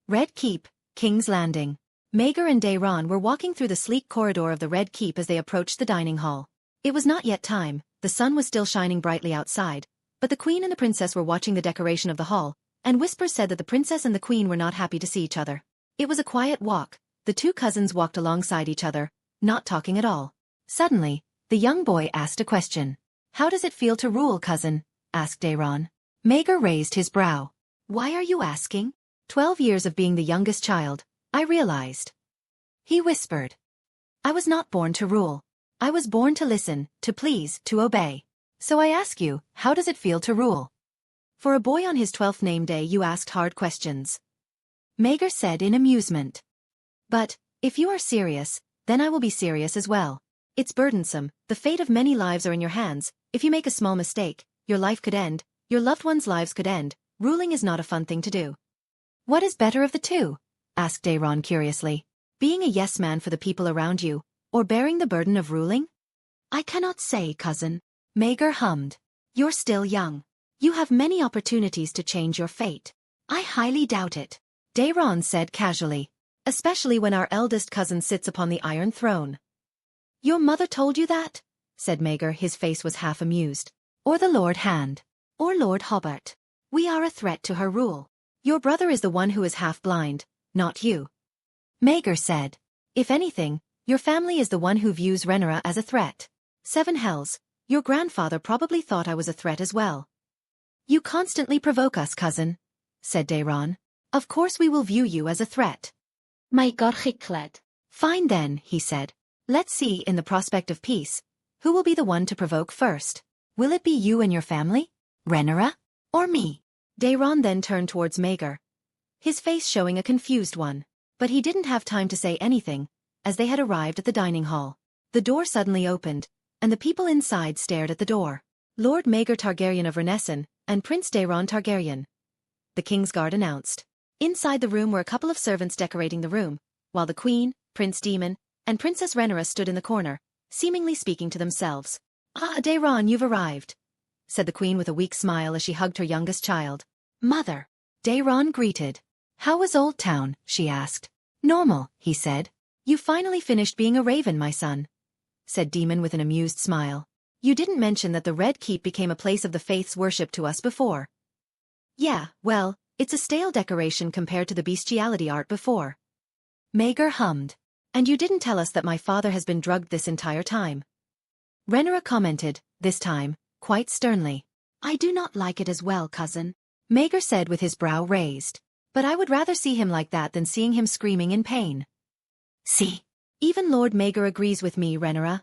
Red Keep, King's Landing. Maegor and Daemon were walking through the sleek corridor of the Red Keep as they approached the dining hall. It was not yet time, the sun was still shining brightly outside, but the queen and the princess were watching the decoration of the hall, and whispers said that the princess and the queen were not happy to see each other. It was a quiet walk. The two cousins walked alongside each other, not talking at all. Suddenly, the young boy asked a question. How does it feel to rule, cousin? Asked Daemon. Maegor raised his brow. Why are you asking? 12 years of being the youngest child, I realized. He whispered. I was not born to rule. I was born to listen, to please, to obey. So I ask you, how does it feel to rule? For a boy on his 12th name day you asked hard questions. Maegor said in amusement. But, if you are serious, then I will be serious as well. It's burdensome, the fate of many lives are in your hands, if you make a small mistake, your life could end, your loved ones' lives could end, ruling is not a fun thing to do. What is better of the two? Asked Daemon curiously. Being a yes man for the people around you, or bearing the burden of ruling? I cannot say, cousin. Maegor hummed. You're still young. You have many opportunities to change your fate. I highly doubt it. Daemon said casually. Especially when our eldest cousin sits upon the Iron Throne. Your mother told you that? Said Maegor, his face was half amused. Or the Lord Hand. Or Lord Hobart. We are a threat to her rule. Your brother is the one who is half blind, not you. Maegor said. If anything, your family is the one who views Rhaenyra as a threat. Seven hells, your grandfather probably thought I was a threat as well. You constantly provoke us, cousin, said Daemon. Of course we will view you as a threat. Maegor chicled. Fine then, he said. Let's see, in the prospect of peace, who will be the one to provoke first? Will it be you and your family? Rhaenyra? Or me? Daemon then turned towards Maegor, his face showing a confused one. But he didn't have time to say anything, as they had arrived at the dining hall. The door suddenly opened, and the people inside stared at the door. Lord Maegor Targaryen of Renesson, and Prince Daemon Targaryen. The King's Guard announced. Inside the room were a couple of servants decorating the room, while the Queen, Prince Daemon, and Princess Rhaenyra stood in the corner, seemingly speaking to themselves. Ah, Daemon, you've arrived, said the Queen with a weak smile as she hugged her youngest child. Mother. Daemon greeted. How was Old Town? She asked. Normal, he said. You finally finished being a raven, my son, said Daemon with an amused smile. You didn't mention that the Red Keep became a place of the faith's worship to us before. Yeah, well, it's a stale decoration compared to the bestiality art before. Maegor hummed. And you didn't tell us that my father has been drugged this entire time. Rhaenyra commented, this time, quite sternly. I do not like it as well, cousin, Maegor said with his brow raised. But I would rather see him like that than seeing him screaming in pain. See. Even Lord Maegor agrees with me, Rhaenyra,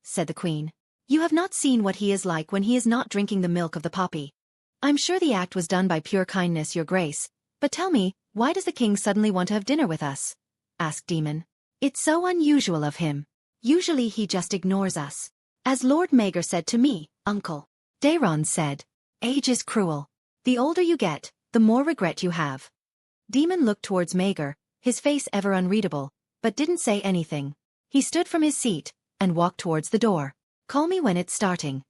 said the Queen. You have not seen what he is like when he is not drinking the milk of the poppy. I'm sure the act was done by pure kindness, your grace, but tell me, why does the king suddenly want to have dinner with us? Asked Daemon. It's so unusual of him. Usually he just ignores us. As Lord Maegor said to me, uncle. Daemon said. Age is cruel. The older you get, the more regret you have. Daemon looked towards Maegor, his face ever unreadable, but didn't say anything. He stood from his seat, and walked towards the door. Call me when it's starting.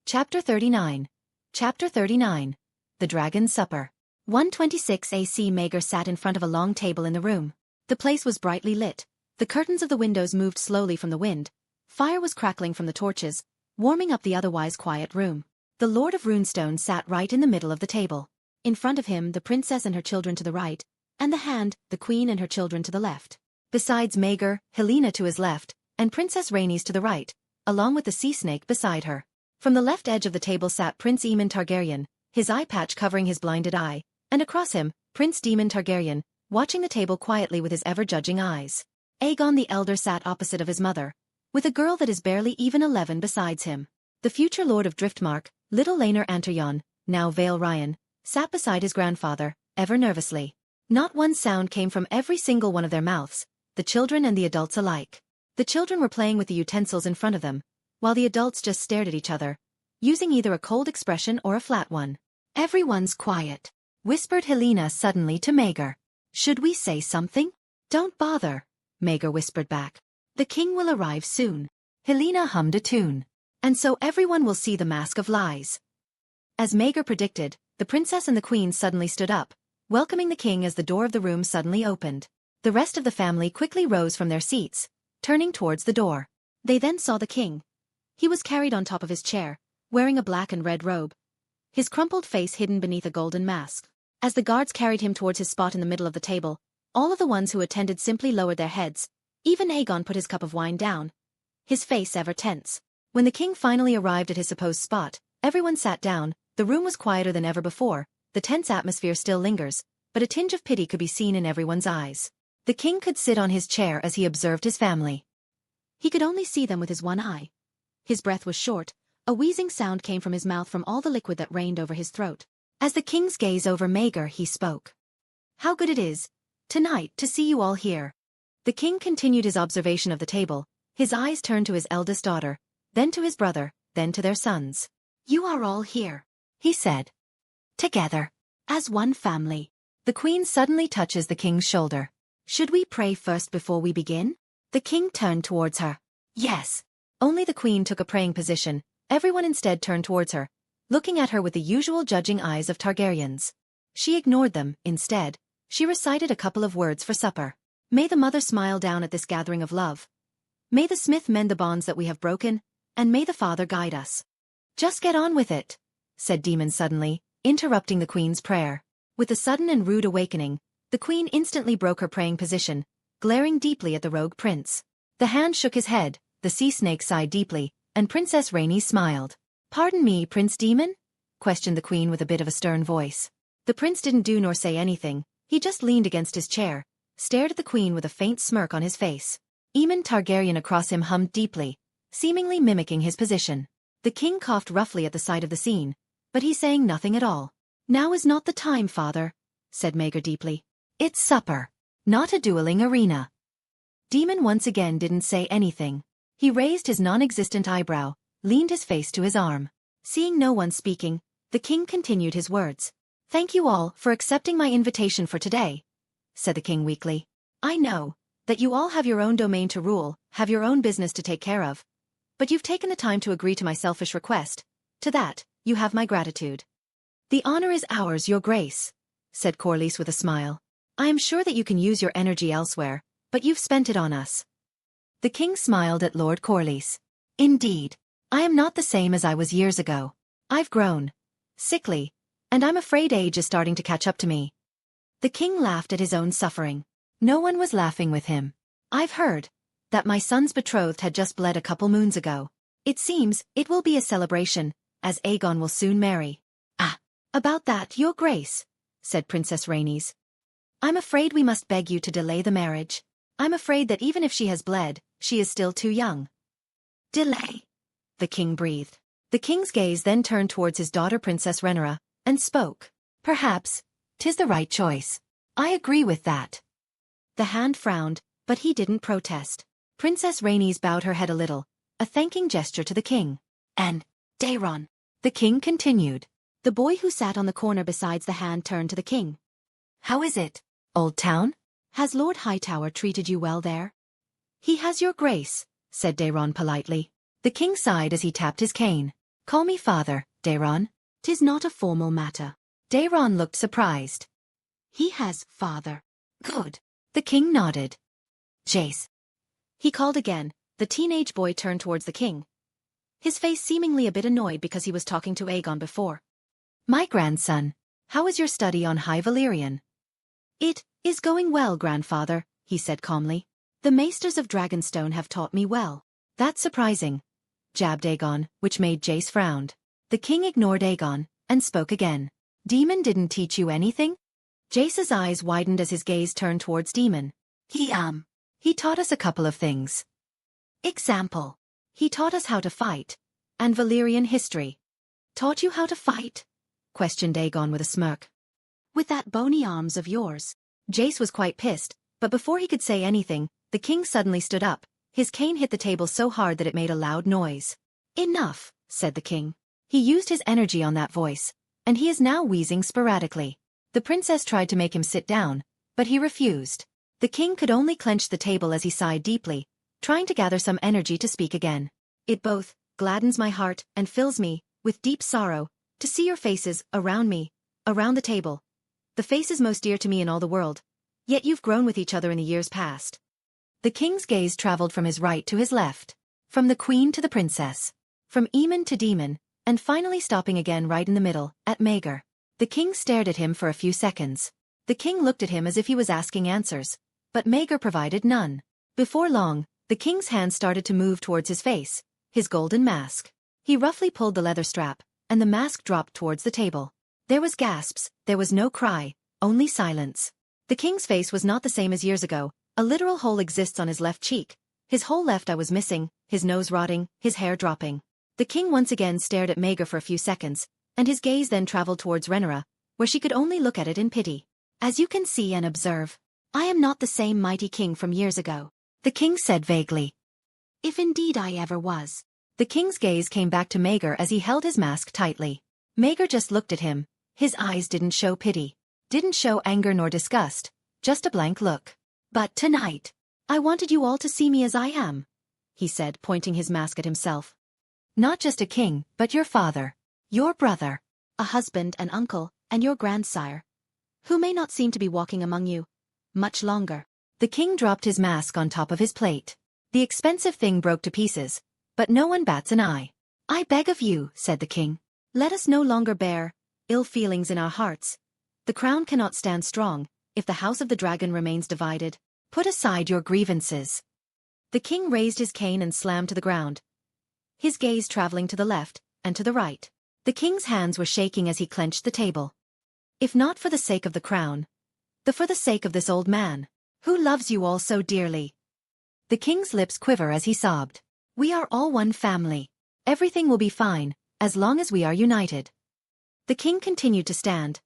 Chapter 39. Chapter 39. The Dragon's Supper. 126 AC. Maegor sat in front of a long table in the room. The place was brightly lit. The curtains of the windows moved slowly from the wind. Fire was crackling from the torches, warming up the otherwise quiet room. The Lord of Runestone sat right in the middle of the table. In front of him, the princess and her children to the right, and the Hand, the Queen and her children to the left. Besides Maegor, Helena to his left, and Princess Rhaenys to the right, along with the sea snake beside her. From the left edge of the table sat Prince Daemon Targaryen, his eye patch covering his blinded eye, and across him, Prince Daemon Targaryen, watching the table quietly with his ever-judging eyes. Aegon the Elder sat opposite of his mother, with a girl that is barely even 11 besides him. The future lord of Driftmark, little Laenor Antaryon, now Vale Ryan, sat beside his grandfather, ever nervously. Not one sound came from every single one of their mouths, the children and the adults alike. The children were playing with the utensils in front of them, while the adults just stared at each other, using either a cold expression or a flat one. "Everyone's quiet," whispered Helena suddenly to Maegor. "Should we say something?" "Don't bother," Maegor whispered back. "The king will arrive soon." Helena hummed a tune. "And so everyone will see the Mask of Lies." As Maegor predicted, the princess and the queen suddenly stood up, welcoming the king as the door of the room suddenly opened. The rest of the family quickly rose from their seats, turning towards the door. They then saw the king. He was carried on top of his chair, wearing a black and red robe, his crumpled face hidden beneath a golden mask. As the guards carried him towards his spot in the middle of the table, all of the ones who attended simply lowered their heads. Even Aegon put his cup of wine down, his face ever tense. When the king finally arrived at his supposed spot, everyone sat down. The room was quieter than ever before. The tense atmosphere still lingers, but a tinge of pity could be seen in everyone's eyes. The king could sit on his chair as he observed his family. He could only see them with his one eye. His breath was short. A wheezing sound came from his mouth from all the liquid that rained over his throat. As the king's gaze over Maegor, he spoke. "How good it is, tonight, to see you all here." The king continued his observation of the table. His eyes turned to his eldest daughter, then to his brother, then to their sons. "You are all here," he said. "Together, as one family." The queen suddenly touches the king's shoulder. "Should we pray first before we begin?" The king turned towards her. "Yes." Only the queen took a praying position. Everyone instead turned towards her, looking at her with the usual judging eyes of Targaryens. She ignored them. Instead, she recited a couple of words for supper. "May the mother smile down at this gathering of love. May the smith mend the bonds that we have broken, and may the father guide us." "Just get on with it," said Daemon suddenly, interrupting the queen's prayer. With a sudden and rude awakening, the queen instantly broke her praying position, glaring deeply at the rogue prince. The hand shook his head, the sea snake sighed deeply, and Princess Rhaenys smiled. "Pardon me, Prince Daemon?" questioned the queen with a bit of a stern voice. The prince didn't do nor say anything. He just leaned against his chair, stared at the queen with a faint smirk on his face. Daemon Targaryen across him hummed deeply, seemingly mimicking his position. The king coughed roughly at the sight of the scene, but he saying nothing at all. "Now is not the time, father," said Maegor deeply. "It's supper, not a dueling arena." Daemon once again didn't say anything. He raised his non-existent eyebrow, leaned his face to his arm. Seeing no one speaking, the king continued his words. "Thank you all for accepting my invitation for today," said the king weakly. "I know that you all have your own domain to rule, have your own business to take care of. But you've taken the time to agree to my selfish request. To that, you have my gratitude." "The honor is ours, your grace," said Corlys with a smile. "I am sure that you can use your energy elsewhere, but you've spent it on us." The king smiled at Lord Corlys. "Indeed, I am not the same as I was years ago. I've grown sickly, and I'm afraid age is starting to catch up to me." The king laughed at his own suffering. No one was laughing with him. "I've heard that my son's betrothed had just bled a couple moons ago. It seems it will be a celebration, as Aegon will soon marry." "Ah, about that, your grace," said Princess Rhaenys. "I'm afraid we must beg you to delay the marriage. I'm afraid that even if she has bled, she is still too young." "Delay," the king breathed. The king's gaze then turned towards his daughter Princess Rhaenyra, and spoke. "Perhaps 'tis the right choice. I agree with that." The hand frowned, but he didn't protest. Princess Rhaenys bowed her head a little, a thanking gesture to the king. "And, Daeron," the king continued. The boy who sat on the corner besides the hand turned to the king. "How is it, Old Town? Has Lord Hightower treated you well there?" "He has, your grace," said Daeron politely. The king sighed as he tapped his cane. "Call me father, Daeron. 'Tis not a formal matter." Daeron looked surprised. "He has, father." "Good." The king nodded. "Jace," he called again. The teenage boy turned towards the king, his face seemingly a bit annoyed because he was talking to Aegon before. "My grandson, how is your study on High Valyrian?" "It is going well, grandfather," he said calmly. "The Maesters of Dragonstone have taught me well." "That's surprising," jabbed Aegon, which made Jace frown. The king ignored Aegon, and spoke again. "Daemon didn't teach you anything?" Jace's eyes widened as his gaze turned towards Daemon. He taught us a couple of things." "Example." "He taught us how to fight, And Valyrian history. Taught you how to fight? Questioned Aegon with a smirk. With that bony arms of yours. Jace was quite pissed, but before he could say anything, the king suddenly stood up. His cane hit the table so hard that it made a loud noise. Enough, said the king. He used his energy on that voice, and he is now wheezing sporadically. The princess tried to make him sit down, but he refused. The king could only clench the table as he sighed deeply, trying to gather some energy to speak again. It both gladdens my heart and fills me with deep sorrow to see your faces around me, around the table. The faces most dear to me in all the world. Yet you've grown with each other in the years past. The king's gaze traveled from his right to his left, from the queen to the princess, from Aemon to Daemon, and finally stopping again right in the middle, at Maegor. The king stared at him for a few seconds. The king looked at him as if he was asking answers, but Maegor provided none. Before long, the king's hand started to move towards his face, his golden mask. He roughly pulled the leather strap, and the mask dropped towards the table. There was gasps, there was no cry, only silence. The king's face was not the same as years ago. A literal hole exists on his left cheek. His whole left eye was missing, his nose rotting, his hair dropping. The king once again stared at Maegor for a few seconds, and his gaze then traveled towards Rhaenyra, where she could only look at it in pity. As you can see and observe, I am not the same mighty king from years ago, the king said vaguely. If indeed I ever was. The king's gaze came back to Maegor as he held his mask tightly. Maegor just looked at him. His eyes didn't show pity, didn't show anger nor disgust, just a blank look. But tonight, I wanted you all to see me as I am, he said, pointing his mask at himself. Not just a king, but your father, your brother, a husband and uncle, and your grandsire, who may not seem to be walking among you much longer. The king dropped his mask on top of his plate. The expensive thing broke to pieces, but no one bats an eye. I beg of you, said the king, let us no longer bear ill feelings in our hearts. The crown cannot stand strong if the house of the dragon remains divided. Put aside your grievances. The king raised his cane and slammed to the ground, his gaze traveling to the left and to the right. The king's hands were shaking as he clenched the table. If not for the sake of the crown, then for the sake of this old man, who loves you all so dearly. The king's lips quiver as he sobbed. We are all one family. Everything will be fine, as long as we are united. The king continued to stand,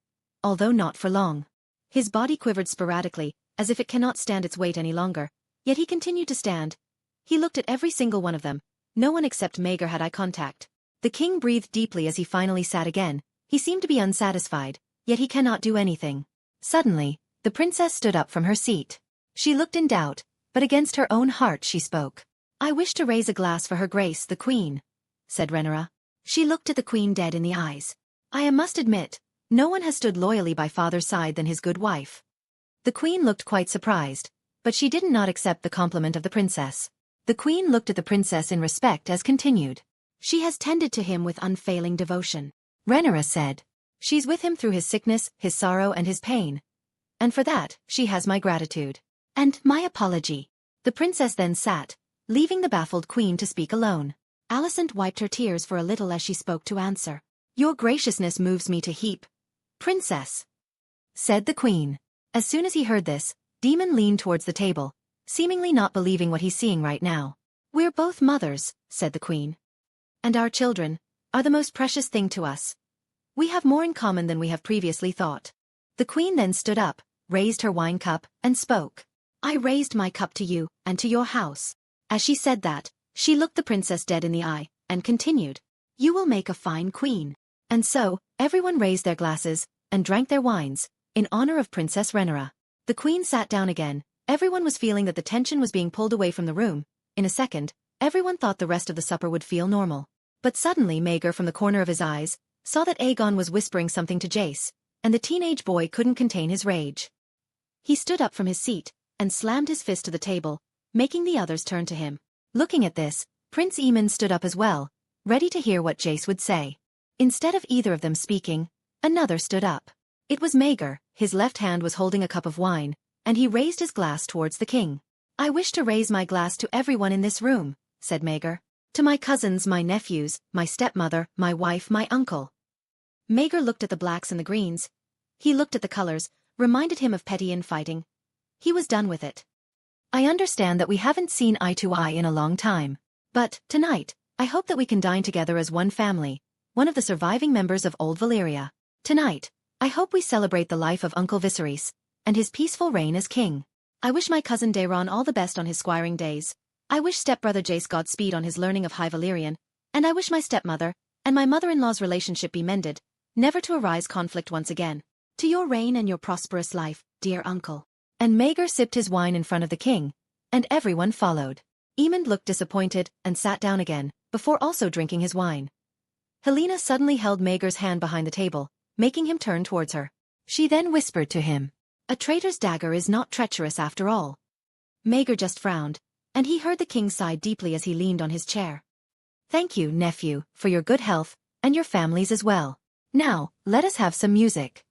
although not for long. His body quivered sporadically, as if it cannot stand its weight any longer, yet he continued to stand. He looked at every single one of them. No one except Maegor had eye contact. The king breathed deeply as he finally sat again. He seemed to be unsatisfied, yet he cannot do anything. Suddenly, the princess stood up from her seat. She looked in doubt, but against her own heart she spoke. I wish to raise a glass for her grace the queen, said Rhaenyra. She looked at the queen dead in the eyes. I must admit, no one has stood loyally by father's side than his good wife. The queen looked quite surprised, but she did not accept the compliment of the princess. The queen looked at the princess in respect as continued. She has tended to him with unfailing devotion. Rhaenyra said. She's with him through his sickness, his sorrow and his pain. And for that, she has my gratitude. And my apology. The princess then sat, leaving the baffled queen to speak alone. Alicent wiped her tears for a little as she spoke to answer. Your graciousness moves me to heap. Princess, said the queen. As soon as he heard this, Daemon leaned towards the table, seemingly not believing what he's seeing right now. We're both mothers, said the queen. And our children are the most precious thing to us. We have more in common than we have previously thought. The queen then stood up, raised her wine cup, and spoke. I raised my cup to you and to your house. As she said that, she looked the princess dead in the eye, and continued. You will make a fine queen. And so, everyone raised their glasses, and drank their wines, in honor of Princess Rhaenyra. The queen sat down again. Everyone was feeling that the tension was being pulled away from the room. In a second, everyone thought the rest of the supper would feel normal. But suddenly Maegor from the corner of his eyes, saw that Aegon was whispering something to Jace, and the teenage boy couldn't contain his rage. He stood up from his seat, and slammed his fist to the table, making the others turn to him. Looking at this, Prince Aemon stood up as well, ready to hear what Jace would say. Instead of either of them speaking, another stood up. It was Maegor. His left hand was holding a cup of wine, and he raised his glass towards the king. I wish to raise my glass to everyone in this room, said Maegor. To my cousins, my nephews, my stepmother, my wife, my uncle. Maegor looked at the blacks and the greens. He looked at the colors, reminded him of petty infighting. He was done with it. I understand that we haven't seen eye to eye in a long time. But, tonight, I hope that we can dine together as one family, one of the surviving members of Old Valyria. Tonight, I hope we celebrate the life of Uncle Viserys, and his peaceful reign as king. I wish my cousin Daemon all the best on his squiring days. I wish stepbrother Jace Godspeed on his learning of High Valyrian, and I wish my stepmother and my mother-in-law's relationship be mended, never to arise conflict once again. To your reign and your prosperous life, dear uncle. And Maegor sipped his wine in front of the king, and everyone followed. Aemond looked disappointed and sat down again, before also drinking his wine. Helaena suddenly held Maegor's hand behind the table, making him turn towards her. She then whispered to him, "A traitor's dagger is not treacherous after all." Maegor just frowned, and he heard the king sigh deeply as he leaned on his chair. "Thank you, nephew, for your good health, and your families as well. Now, let us have some music."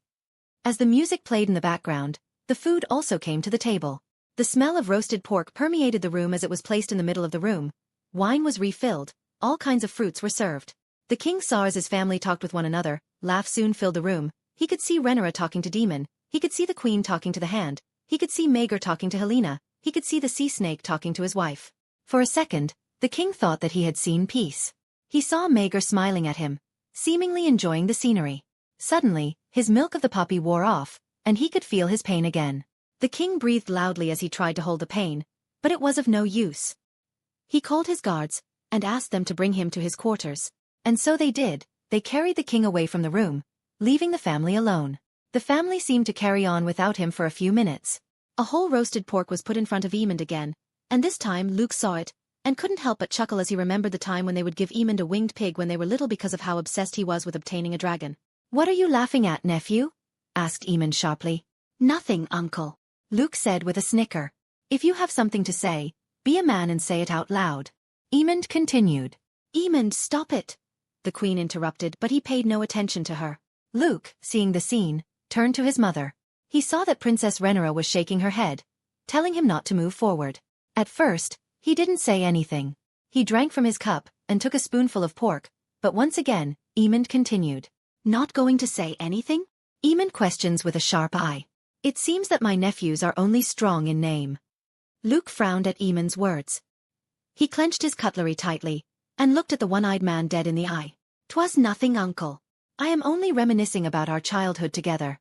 As the music played in the background, the food also came to the table. The smell of roasted pork permeated the room as it was placed in the middle of the room. Wine was refilled, all kinds of fruits were served. The king saw as his family talked with one another, laughs soon filled the room. He could see Rhaenyra talking to Daemon, he could see the queen talking to the Hand, he could see Maegor talking to Helaena, he could see the sea snake talking to his wife. For a second, the king thought that he had seen peace. He saw Maegor smiling at him, seemingly enjoying the scenery. Suddenly, his milk of the puppy wore off, and he could feel his pain again. The king breathed loudly as he tried to hold the pain, but it was of no use. He called his guards, and asked them to bring him to his quarters. And so they did. They carried the king away from the room, leaving the family alone. The family seemed to carry on without him for a few minutes. A whole roasted pork was put in front of Aemond again, and this time Luke saw it, and couldn't help but chuckle as he remembered the time when they would give Aemond a winged pig when they were little because of how obsessed he was with obtaining a dragon. "What are you laughing at, nephew?" asked Aemond sharply. "Nothing, uncle," Luke said with a snicker. "If you have something to say, be a man and say it out loud." Aemond continued. "Aemond, stop it," the queen interrupted, but he paid no attention to her. Luke, seeing the scene, turned to his mother. He saw that Princess Rhaenyra was shaking her head, telling him not to move forward. At first, he didn't say anything. He drank from his cup and took a spoonful of pork, but once again, Aemond continued. "Not going to say anything?" Aemond questions with a sharp eye. "It seems that my nephews are only strong in name." Luke frowned at Aemond's words. He clenched his cutlery tightly, and looked at the one-eyed man dead in the eye. "'Twas nothing, uncle. I am only reminiscing about our childhood together."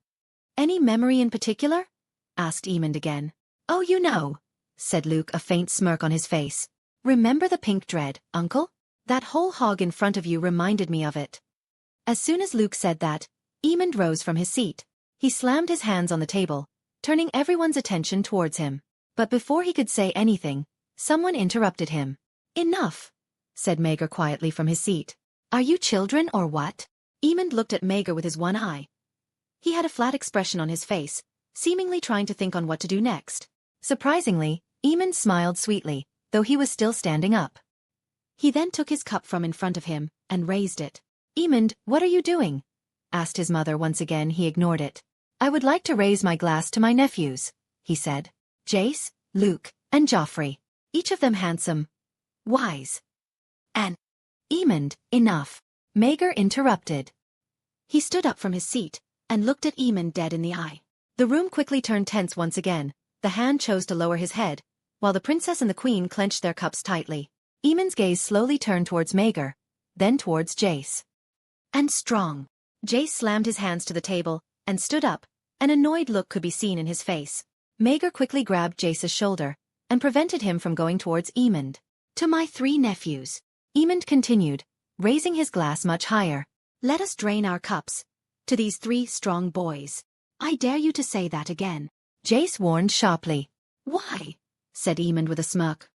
"Any memory in particular?" asked Aemond again. "Oh, you know," said Luke, a faint smirk on his face. "Remember the pink dread, uncle? That whole hog in front of you reminded me of it." As soon as Luke said that, Aemond rose from his seat. He slammed his hands on the table, turning everyone's attention towards him. But before he could say anything, someone interrupted him. "Enough," said Maegor quietly from his seat. "Are you children or what?" Aemond looked at Maegor with his one eye. He had a flat expression on his face, seemingly trying to think on what to do next. Surprisingly, Aemond smiled sweetly, though he was still standing up. He then took his cup from in front of him, and raised it. "Aemond, what are you doing?" asked his mother. Once again he ignored it. "I would like to raise my glass to my nephews," he said. "Jace, Luke, and Joffrey. Each of them handsome, wise, and—" "Aemond, enough," Maegor interrupted. He stood up from his seat, and looked at Aemond dead in the eye. The room quickly turned tense once again. The Hand chose to lower his head, while the princess and the queen clenched their cups tightly. Aemond's gaze slowly turned towards Maegor, then towards Jace. "And strong." Jace slammed his hands to the table, and stood up. An annoyed look could be seen in his face. Maegor quickly grabbed Jace's shoulder, and prevented him from going towards Aemond. "To my 3 nephews," Aemond continued, raising his glass much higher. "Let us drain our cups. To these 3 strong boys. I dare you to say that again," Jace warned sharply. "Why?" said Aemond with a smirk.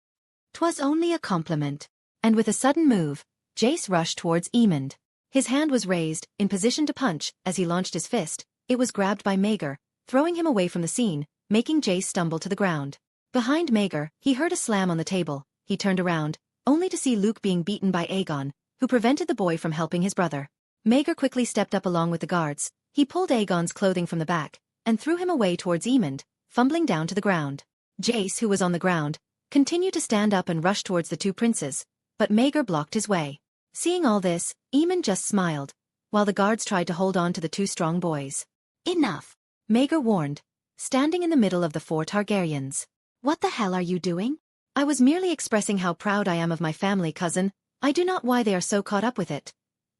"'Twas only a compliment." And with a sudden move, Jace rushed towards Aemond. His hand was raised, in position to punch. As he launched his fist, it was grabbed by Maegor, throwing him away from the scene, making Jace stumble to the ground. Behind Maegor, he heard a slam on the table. He turned around, only to see Luke being beaten by Aegon, who prevented the boy from helping his brother. Maegor quickly stepped up along with the guards. He pulled Aegon's clothing from the back, and threw him away towards Aemond, fumbling down to the ground. Jace, who was on the ground, continued to stand up and rush towards the 2 princes, but Maegor blocked his way. Seeing all this, Aemond just smiled, while the guards tried to hold on to the 2 strong boys. "Enough," Maegor warned, standing in the middle of the 4 Targaryens. "What the hell are you doing?" "I was merely expressing how proud I am of my family, cousin," I do not why they are so caught up with it,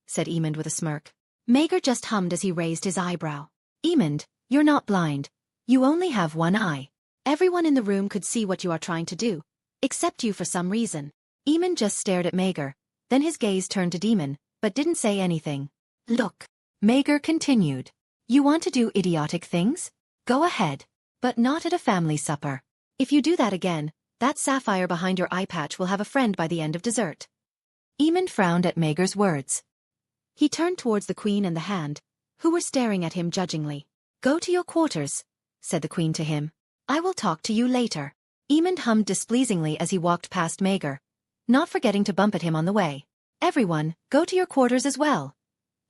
said Emond with a smirk. Maegor just hummed as he raised his eyebrow. Emond, you're not blind. You only have one eye. Everyone in the room could see what you are trying to do, except you for some reason. Emond just stared at Maegor, then his gaze turned to Daemon, but didn't say anything. Look, Maegor continued. You want to do idiotic things? Go ahead. But not at a family supper. If you do that again, that sapphire behind your eye patch will have a friend by the end of dessert. Emond frowned at Maegor's words. He turned towards the Queen and the Hand, who were staring at him judgingly. Go to your quarters, said the Queen to him. I will talk to you later. Emond hummed displeasingly as he walked past Maegor, not forgetting to bump at him on the way. Everyone, go to your quarters as well,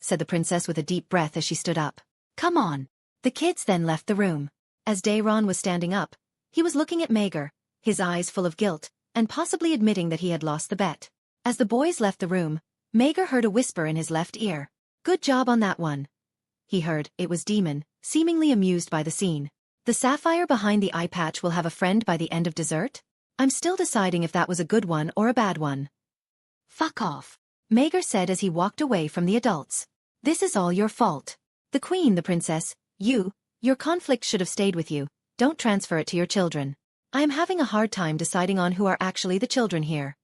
said the princess with a deep breath as she stood up. Come on. The kids then left the room. As Daeron was standing up, he was looking at Maegor, his eyes full of guilt, and possibly admitting that he had lost the bet. As the boys left the room, Maegor heard a whisper in his left ear. Good job on that one. He heard, it was Daemon, seemingly amused by the scene. The sapphire behind the eye patch will have a friend by the end of dessert? I'm still deciding if that was a good one or a bad one. Fuck off, Maegor said as he walked away from the adults. This is all your fault. The Queen, the princess, your conflict should have stayed with you, don't transfer it to your children. I am having a hard time deciding on who are actually the children here.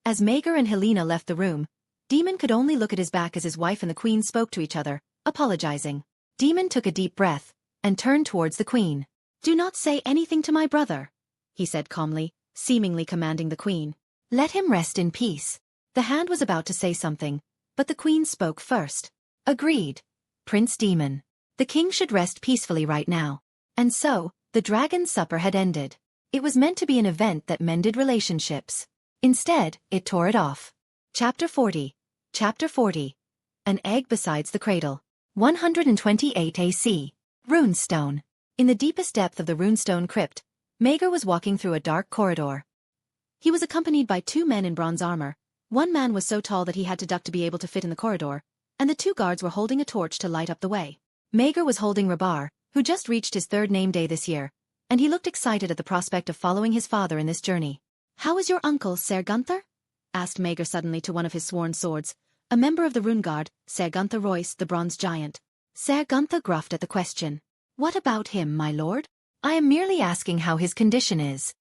As Maegor and Helena left the room, Daemon could only look at his back as his wife and the Queen spoke to each other, apologizing. Daemon took a deep breath, and turned towards the Queen. Do not say anything to my brother, he said calmly, seemingly commanding the Queen. Let him rest in peace. The Hand was about to say something, but the Queen spoke first. Agreed. Prince Daemon. The king should rest peacefully right now. And so, the dragon's supper had ended. It was meant to be an event that mended relationships. Instead, it tore it off. Chapter 40. Chapter 40. An egg besides the cradle. 128 AC. Runestone. In the deepest depth of the runestone crypt, Maegor was walking through a dark corridor. He was accompanied by two men in bronze armor. One man was so tall that he had to duck to be able to fit in the corridor, and the two guards were holding a torch to light up the way. Maegor was holding Rabar, who just reached his third name day this year, and he looked excited at the prospect of following his father in this journey. How is your uncle, Ser Gunther? Asked Maegor suddenly to one of his sworn swords, a member of the Rune Guard, Ser Gunther Royce, the bronze giant. Ser Gunther gruffed at the question. What about him, my lord? I am merely asking how his condition is.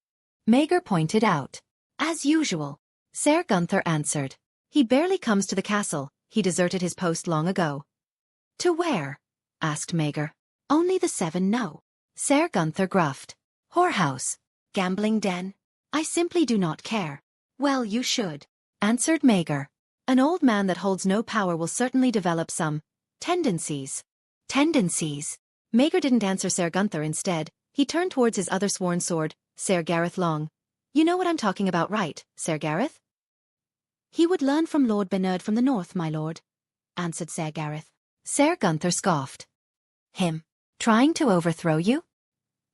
Maegor pointed out. As usual. Ser Gunther answered. He barely comes to the castle, he deserted his post long ago. To where? Asked Maegor. Only the seven know. Ser Gunther gruffed. Whorehouse. Gambling den. I simply do not care. Well, you should. Answered Maegor. An old man that holds no power will certainly develop some tendencies. Tendencies. Maegor didn't answer Ser Gunther instead. He turned towards his other sworn sword, Ser Gareth Long. You know what I'm talking about, right, Ser Gareth? He would learn from Lord Bernard from the north, my lord, answered Ser Gareth. Ser Gunther scoffed. Him? Trying to overthrow you?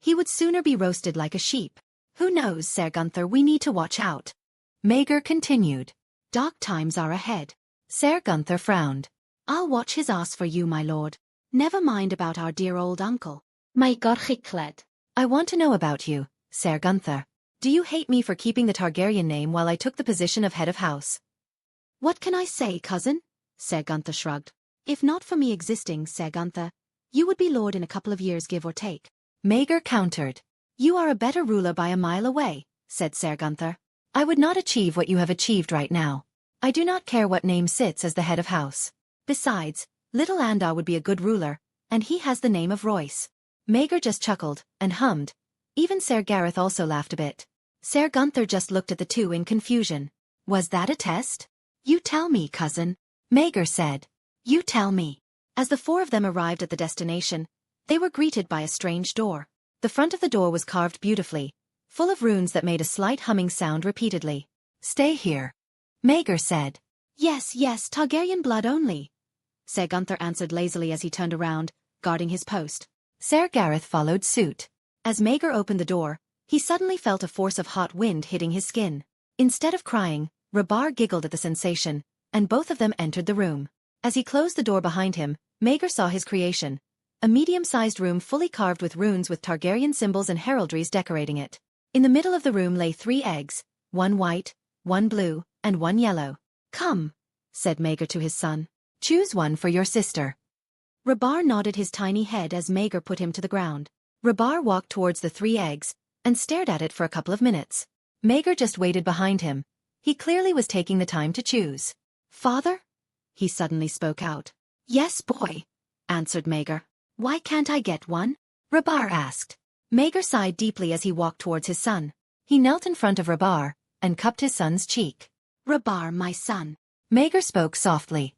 He would sooner be roasted like a sheep. Who knows, Ser Gunther, we need to watch out. Maegor continued. Dark times are ahead. Ser Gunther frowned. I'll watch his ass for you, my lord. Never mind about our dear old uncle. Maegor Chicled. I want to know about you, Ser Gunther. Do you hate me for keeping the Targaryen name while I took the position of head of house? What can I say, cousin? Ser Gunther shrugged. If not for me existing, Ser Gunther, you would be lord in a couple of years, give or take. Maegor countered. You are a better ruler by a mile away, said Ser Gunther. I would not achieve what you have achieved right now. I do not care what name sits as the head of house. Besides, little Andar would be a good ruler, and he has the name of Royce. Maegor just chuckled, and hummed. Even Ser Gareth also laughed a bit. Ser Gunther just looked at the two in confusion. Was that a test? You tell me, cousin. Maegor said. You tell me. As the four of them arrived at the destination, they were greeted by a strange door. The front of the door was carved beautifully, full of runes that made a slight humming sound repeatedly. Stay here. Maegor said. Yes, Targaryen blood only. Ser Gunther answered lazily as he turned around, guarding his post. Ser Gareth followed suit. As Maegor opened the door, he suddenly felt a force of hot wind hitting his skin. Instead of crying, Rabar giggled at the sensation, and both of them entered the room. As he closed the door behind him, Maegor saw his creation. A medium-sized room fully carved with runes with Targaryen symbols and heraldries decorating it. In the middle of the room lay 3 eggs, one white, one blue, and one yellow. Come, said Maegor to his son. Choose one for your sister. Rabar nodded his tiny head as Maegor put him to the ground. Rabar walked towards the 3 eggs and stared at it for a couple of minutes. Maegor just waited behind him. He clearly was taking the time to choose. Father? He suddenly spoke out. Yes, boy, answered Maegor. Why can't I get one? Rabar asked. Maegor sighed deeply as he walked towards his son. He knelt in front of Rabar and cupped his son's cheek. Rabar, my son. Maegor spoke softly.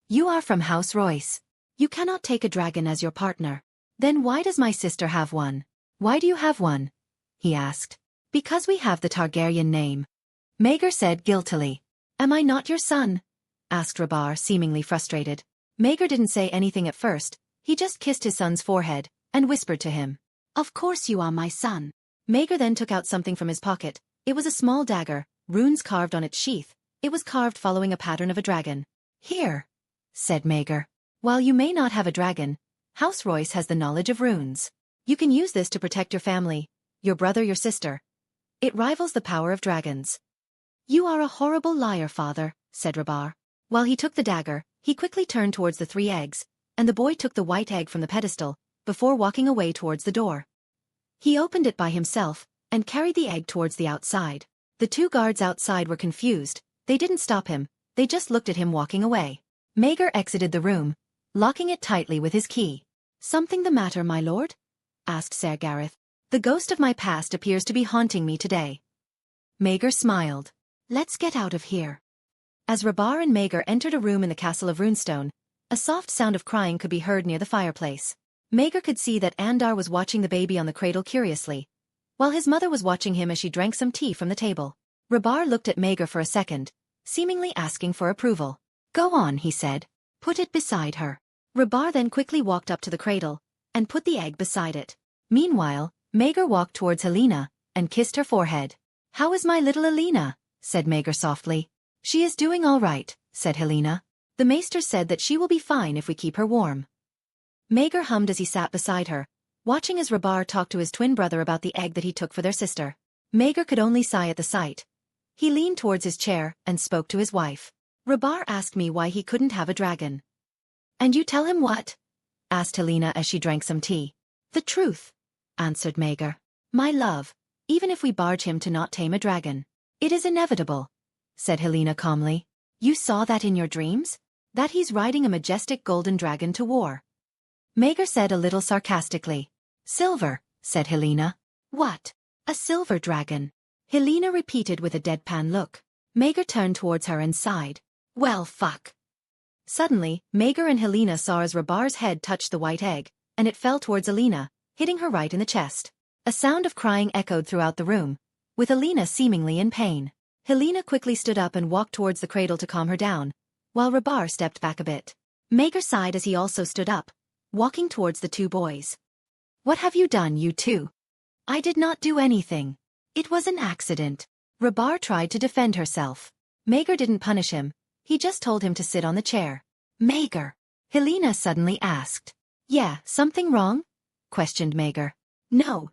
You are from House Royce. You cannot take a dragon as your partner. Then why does my sister have one? Why do you have one? He asked. Because we have the Targaryen name. Maegor said guiltily. Am I not your son? Asked Rabar, seemingly frustrated. Maegor didn't say anything at first. He just kissed his son's forehead and whispered to him. Of course you are my son. Maegor then took out something from his pocket. It was a small dagger, runes carved on its sheath. It was carved following a pattern of a dragon. Here, said Maegor. While you may not have a dragon, House Royce has the knowledge of runes. You can use this to protect your family, your brother, your sister. It rivals the power of dragons. You are a horrible liar, father, said Rabar. While he took the dagger, he quickly turned towards the 3 eggs, and the boy took the white egg from the pedestal, before walking away towards the door. He opened it by himself, and carried the egg towards the outside. The 2 guards outside were confused. They didn't stop him, they just looked at him walking away. Maegor exited the room, locking it tightly with his key. Something the matter, my lord? Asked Ser Gareth. The ghost of my past appears to be haunting me today. Maegor smiled. Let's get out of here. As Rabar and Maegor entered a room in the castle of Runestone, a soft sound of crying could be heard near the fireplace. Maegor could see that Andar was watching the baby on the cradle curiously, while his mother was watching him as she drank some tea from the table. Rabar looked at Maegor for a second, seemingly asking for approval. Go on, he said. Put it beside her. Rabar then quickly walked up to the cradle and put the egg beside it. Meanwhile, Maegor walked towards Helena and kissed her forehead. How is my little Helena? Said Maegor softly. She is doing all right, said Helena. The maester said that she will be fine if we keep her warm. Maegor hummed as he sat beside her, watching as Rabar talked to his twin brother about the egg that he took for their sister. Maegor could only sigh at the sight. He leaned towards his chair and spoke to his wife. Rabar asked me why he couldn't have a dragon. And you tell him what? Asked Helena as she drank some tea. The truth, answered Maegor. My love, even if we barge him to not tame a dragon. It is inevitable, said Helena calmly. You saw that in your dreams? That he's riding a majestic golden dragon to war. Maegor said a little sarcastically. Silver, said Helena. What? A silver dragon? Helena repeated with a deadpan look. Maegor turned towards her and sighed. Well, fuck. Suddenly, Maegor and Helena saw as Rabar's head touched the white egg, and it fell towards Helena, hitting her right in the chest. A sound of crying echoed throughout the room, with Helena seemingly in pain. Helena quickly stood up and walked towards the cradle to calm her down, while Rabar stepped back a bit. Maegor sighed as he also stood up, walking towards the 2 boys. What have you done, you 2? I did not do anything. It was an accident. Rabar tried to defend herself. Maegor didn't punish him. He just told him to sit on the chair. Maegor, Helena suddenly asked. Yeah, something wrong? Questioned Maegor. No,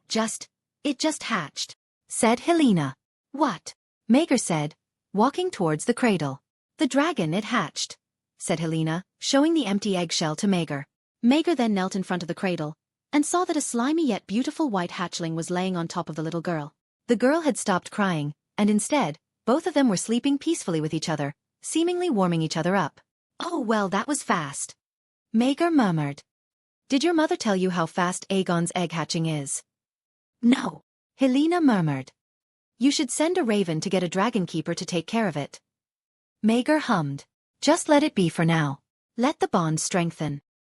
it just hatched, said Helena. What? Maegor said, walking towards the cradle. The dragon, it hatched, said Helena, showing the empty eggshell to Maegor. Maegor then knelt in front of the cradle, and saw that a slimy yet beautiful white hatchling was laying on top of the little girl. The girl had stopped crying, and instead, both of them were sleeping peacefully with each other, seemingly warming each other up. Oh well, that was fast, Maegor murmured. Did your mother tell you how fast Aegon's egg hatching is? No, Helena murmured. You should send a raven to get a dragon keeper to take care of it. Maegor hummed. Just let it be for now. Let the bond strengthen.